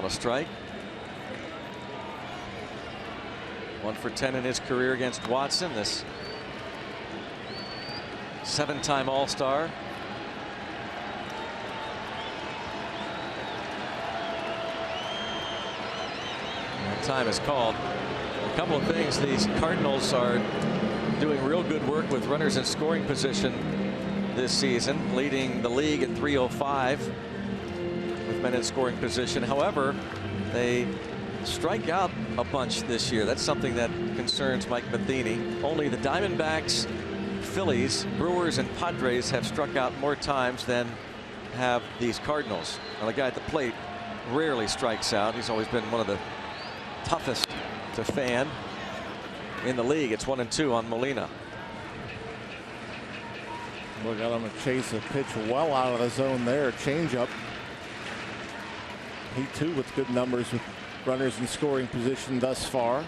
A strike. 1 for 10 in his career against Watson. This 7-time All-Star. Time is called. A couple of things. These Cardinals are doing real good work with runners in scoring position this season, leading the league at 305 with men in scoring position. However, they strike out a bunch this year. That's something that concerns Mike Matheny. Only the Diamondbacks, Phillies, Brewers, and Padres have struck out more times than have these Cardinals. Now, the guy at the plate rarely strikes out. He's always been one of the toughest to fan in the league. It's 1-2 on Molina. Look at him chase a pitch well out of the zone there. Changeup. He too with good numbers with runners in scoring position thus far.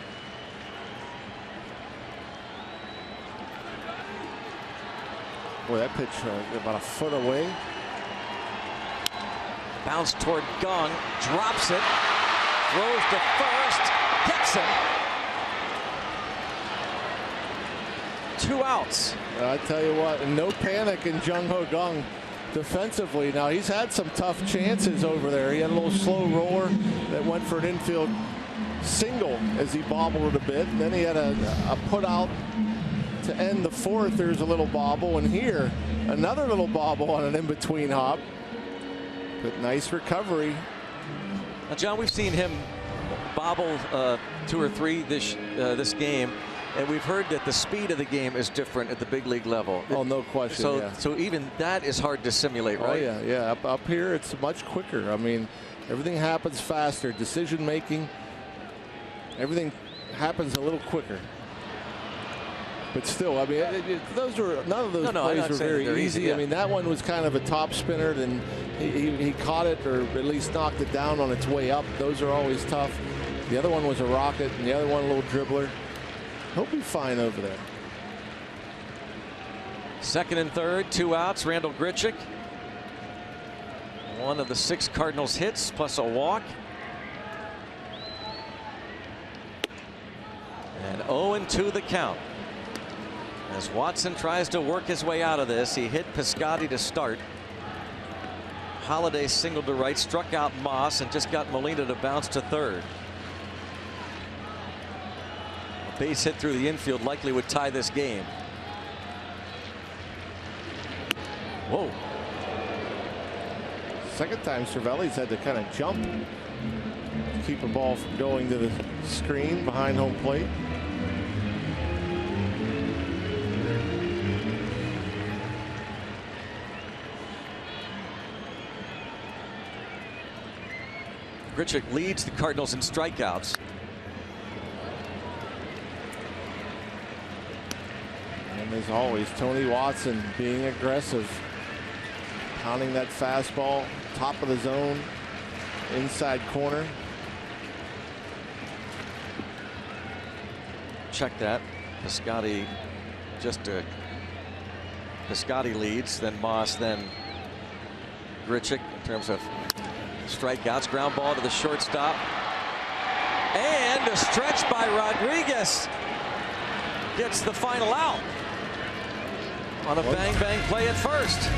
Boy, that pitch about a foot away. Bounce toward Kang, drops it, throws to first, gets him. 2 outs. I tell you what, no panic in Jung-Ho Kang defensively. Now, he's had some tough chances over there. He had a little slow roller that went for an infield single as he bobbled it a bit. And then he had a put out to end the fourth. There's a little bobble, and here another little bobble on an in-between hop. But nice recovery. Now, John, we've seen him bobble 2 or 3 this game, and we've heard that the speed of the game is different at the big league level. Oh, no question. So, yeah. so even that is hard to simulate, right? Oh, yeah. Up here, it's much quicker. I mean, everything happens faster. Decision making, everything happens a little quicker. But still, I mean, none of those plays were very easy. Yeah. I mean, that one was kind of a top spinner, and he caught it or at least knocked it down on its way up. Those are always tough. The other one was a rocket, and the other one a little dribbler. He'll be fine over there. Second and third, 2 outs. Randall Grichuk, one of the 6 Cardinals hits plus a walk. And 0-2 the count. As Watson tries to work his way out of this, he hit Piscotty to start. Holiday singled to right, struck out Moss, and just got Molina to bounce to third. A base hit through the infield likely would tie this game. Whoa. Second time Cervelli's had to kind of jump to keep a ball from going to the screen behind home plate. Grichuk leads the Cardinals in strikeouts. And as always, Tony Watson being aggressive, pounding that fastball, top of the zone, inside corner. Check that. Piscotty Piscotty leads, then Moss, then Grichuk in terms of strikeouts. Ground ball to the shortstop. And a stretch by Rodriguez gets the final out on a bang-bang play at first.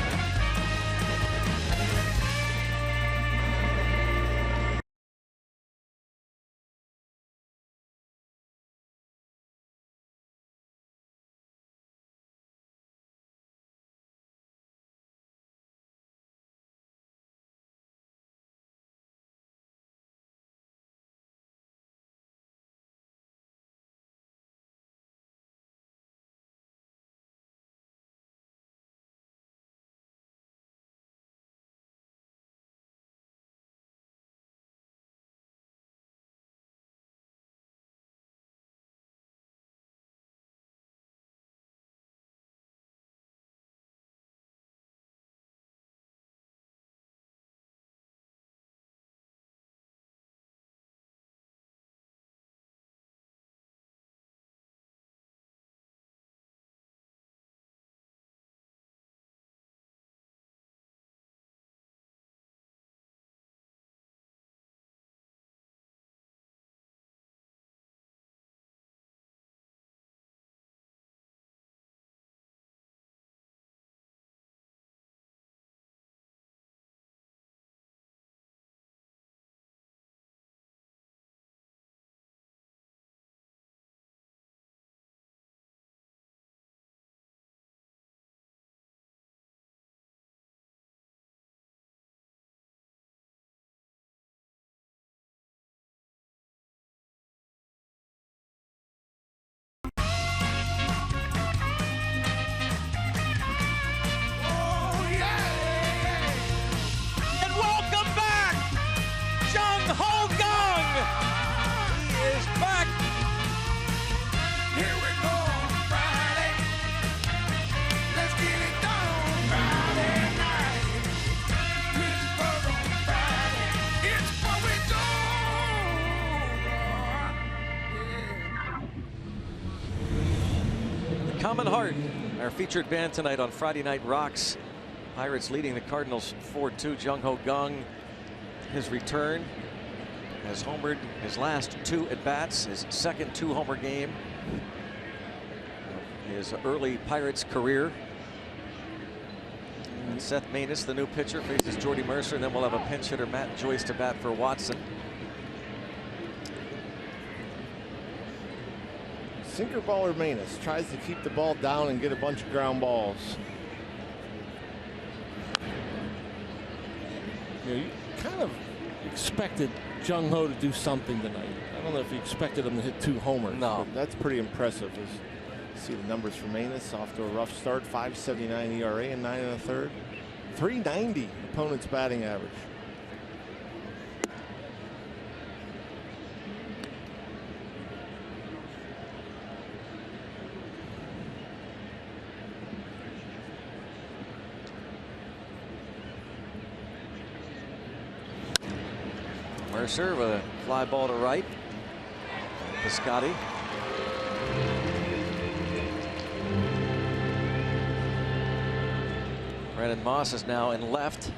Jung-Ho Kang! He is back! Here we go on Friday. Let's get it done Friday night. Pittsburgh on Friday. It's what we do. The Common Heart, our featured band tonight on Friday Night Rocks. Pirates leading the Cardinals 4-2. Jung-Ho Kang, his return, has homered his last 2 at-bats, his second 2-homer game. His early Pirates career. And Seth Maness, the new pitcher, faces Jordy Mercer, and then we'll have a pinch hitter, Matt Joyce, to bat for Watson. Sinker baller Maness tries to keep the ball down and get a bunch of ground balls. You know, you kind of expected Jung-Ho to do something tonight. I don't know if you expected him to hit 2 homers. No. But that's pretty impressive. As see the numbers for Maness, off to a rough start. 5.79 ERA and 9 1/3. 390 opponent's batting average. Mercer with a fly ball to right. Piscotty. Brandon Moss is now in left,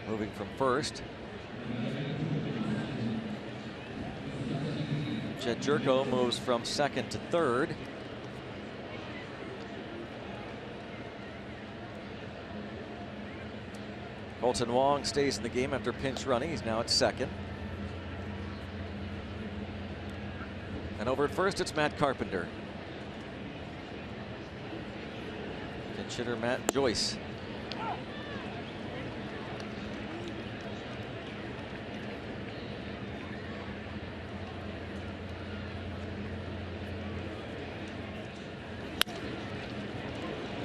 moving from first. Jed Jerko moves from second to third. Colton Wong stays in the game after pinch running. He's now at second. And over at first, it's Matt Carpenter. Pinch hitter Matt Joyce.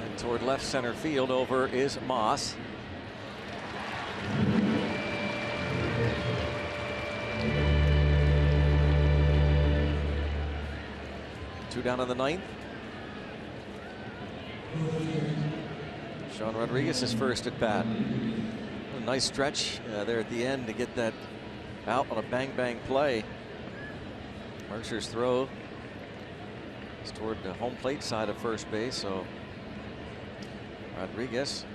And toward left center field, over is Moss. Two down in the 9th. Sean Rodriguez is first at bat. A nice stretch there at the end to get that out on a bang play. Mercer's throw is toward the home plate side of first base, so Rodriguez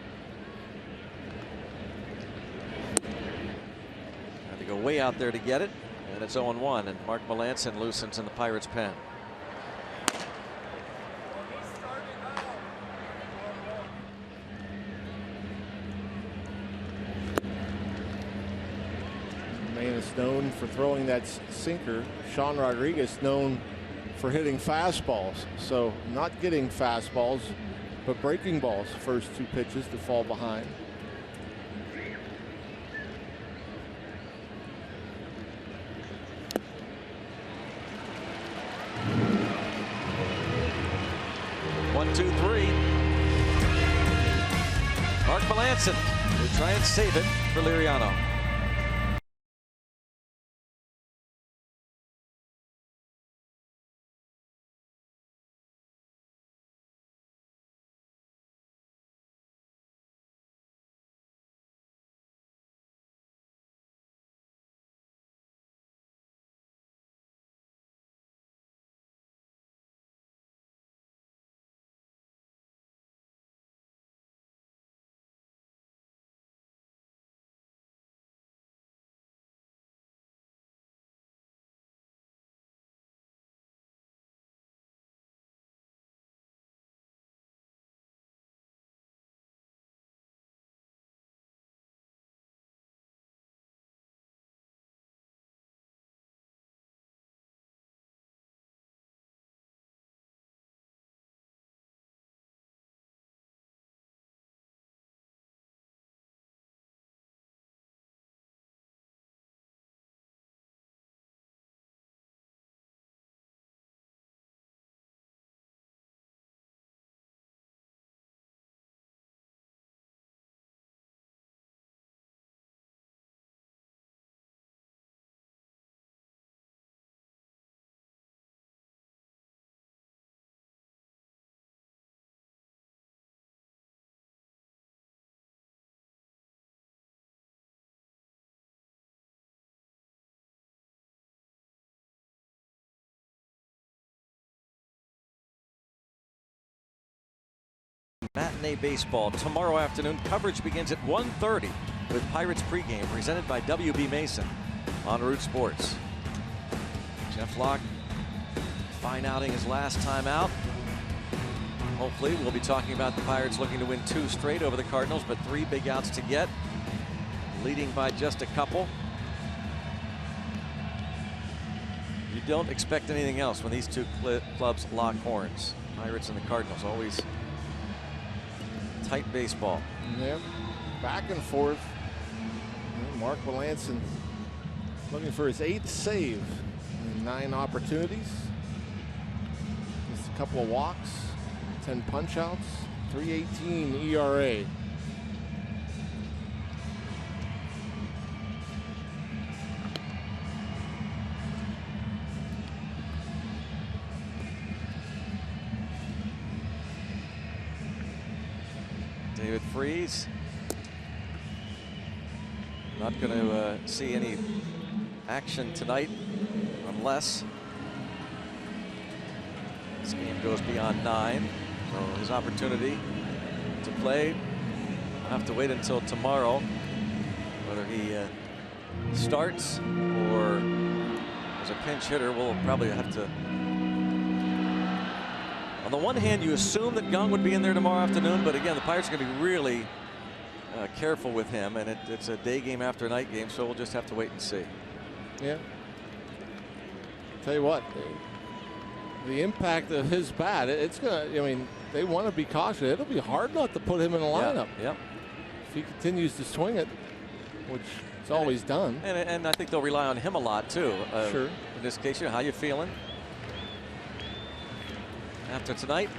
had to go way out there to get it, and it's 0-1, and Mark Melanson loosens in the Pirates' pen. Maness known for throwing that sinker. Sean Rodriguez known for hitting fastballs. So not getting fastballs, but breaking balls. First 2 pitches to fall behind. One, two, three. Mark Melanson will try and save it for Liriano. Matinee baseball tomorrow afternoon. Coverage begins at 1:30 with Pirates pregame presented by WB Mason on Root Sports. Jeff Locke, fine outing his last time out. Hopefully we'll be talking about the Pirates looking to win 2 straight over the Cardinals, but 3 big outs to get, leading by just a couple. You don't expect anything else when these two clubs lock horns. Pirates and the Cardinals, always tight baseball. Yep. Back and forth. Mark Melanson looking for his 8th save in 9 opportunities. Just a couple of walks, 10 punch outs, 3.18 ERA. David Freese not going to see any action tonight unless this game goes beyond 9. So his opportunity to play, will have to wait until tomorrow, whether he starts or as a pinch hitter. We'll probably have to. On the one hand, you assume that Jung would be in there tomorrow afternoon, but again, the Pirates are going to be really careful with him, and it's a day game after a night game, so we'll just have to wait and see. Yeah. Tell you what, the impact of his bat, it's gonna. I mean, they want to be cautious. It'll be hard not to put him in the lineup. Yeah. If he continues to swing it, which it's always done. And I think they'll rely on him a lot too. Sure. In this case, how you feeling after tonight?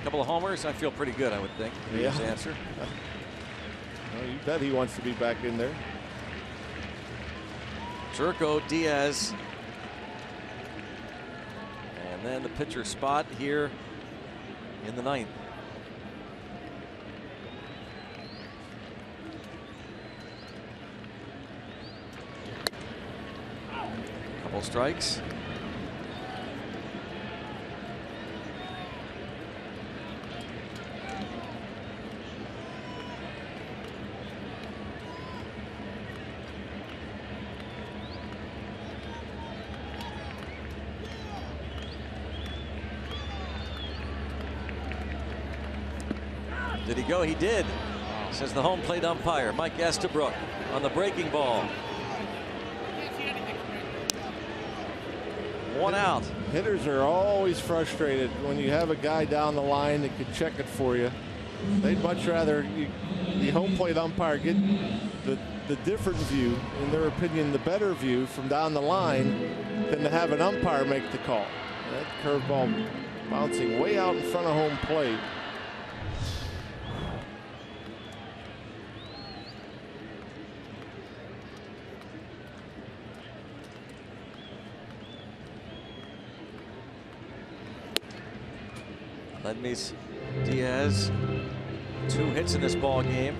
A couple of homers. I feel pretty good, I would think. Yeah. His answer. Well, you bet he wants to be back in there. Jerko, Diaz, and then the pitcher spot here in the 9th. Couple strikes. Did he go? He did, says the home plate umpire, Mike Estabrook, on the breaking ball. 1 out. Hitters are always frustrated when you have a guy down the line that could check it for you. They'd much rather the home plate umpire get the different view, in their opinion, the better view from down the line, than to have an umpire make the call. That curveball bouncing way out in front of home plate. Ledmy's Diaz, 2 hits in this ball game.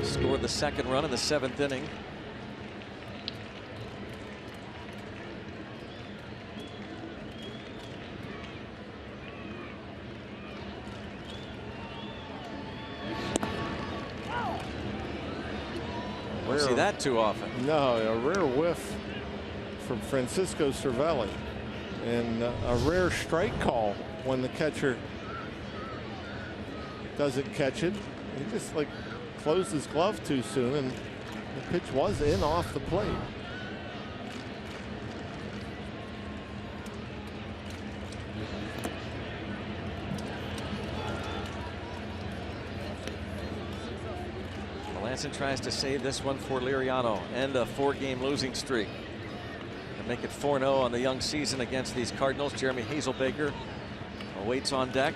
Scored the 2nd run in the 7th inning. Don't see that too often. No, a rare whiff from Francisco Cervelli, and a rare strike call when the catcher doesn't catch it. He just closed his glove too soon, and the pitch was in off the plate. Melanson tries to save this one for Liriano, and a 4-game losing streak, and make it 4-0 on the young season against these Cardinals. Jeremy Hazelbaker waits on deck.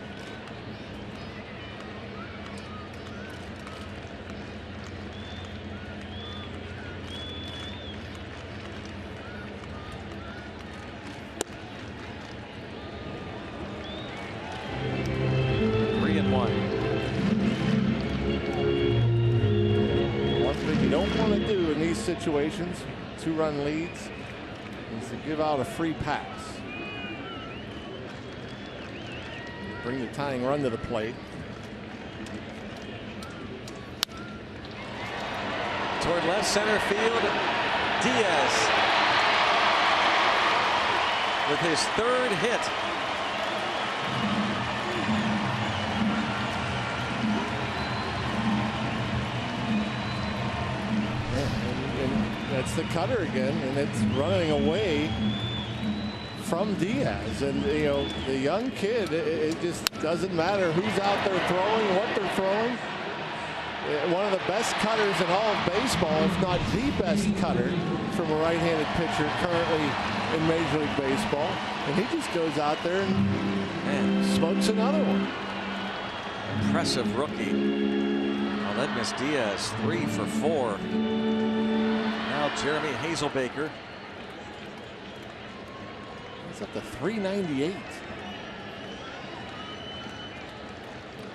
Situations, 2-run leads, is to give out a free pass. Bring the tying run to the plate. toward left center field. Diaz with his third hit. And that's the cutter again, and it's running away from Diaz. And you know, the young kid, it just doesn't matter who's out there throwing, what they're throwing. One of the best cutters in all of baseball, if not the best cutter from a right-handed pitcher currently in Major League Baseball. And he just goes out there and smokes another one. Impressive rookie. Aledmys Diaz 3 for 4. Now Jeremy Hazelbaker. He's up to 398.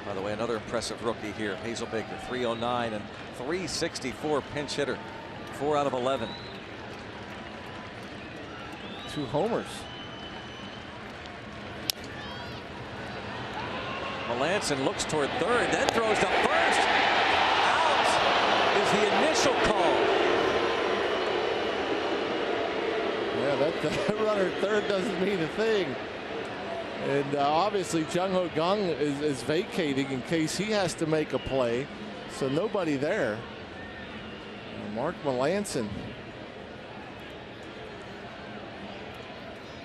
By the way, another impressive rookie here. Hazelbaker 309 and 364 pinch hitter. 4 out of 11. 2 homers. Melanson looks toward third, then throws to first. Out is the initial call. Yeah, that runner at third doesn't mean a thing. And obviously Jung-Ho Kang is vacating in case he has to make a play. So nobody there. And Mark Melanson.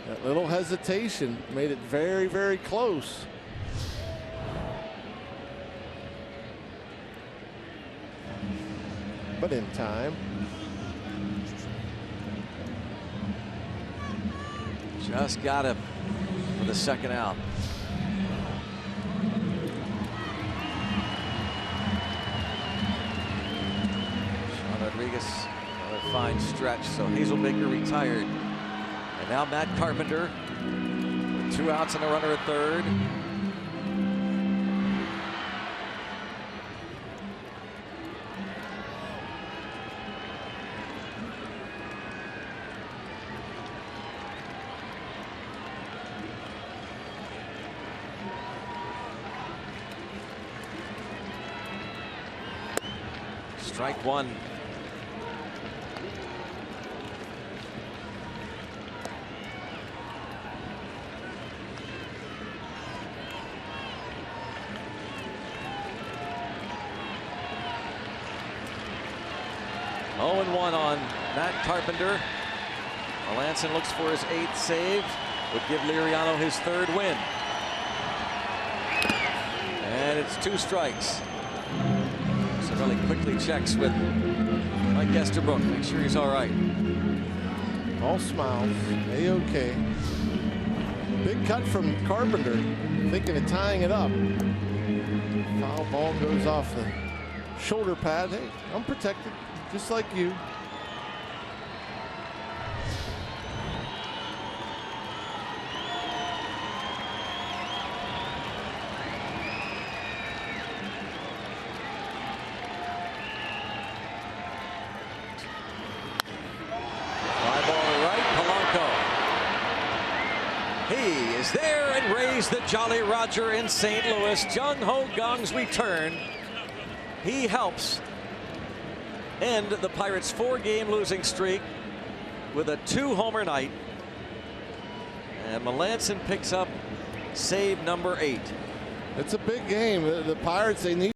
That little hesitation made it very, very close. But in time. Just got him for the second out. Sean Rodriguez, another fine stretch. So Hazelbaker retired. And now Matt Carpenter with 2 outs and a runner at third. Strike one. Oh, and 1 on Matt Carpenter. Melanson looks for his 8th save. Would give Liriano his 3rd win. And it's 2 strikes. Really quickly checks with Mike Esterbrook. Make sure he's all right. All smiles. A-OK. Big cut from Carpenter. Thinking of tying it up. Foul ball goes off the shoulder pad. Hey, I'm protected, just like you. There and raised the Jolly Roger in St. Louis. Jung-Ho Kang's return. He helps end the Pirates' 4-game losing streak with a 2-homer night. And Melanson picks up save number 8. It's a big game. The Pirates, they need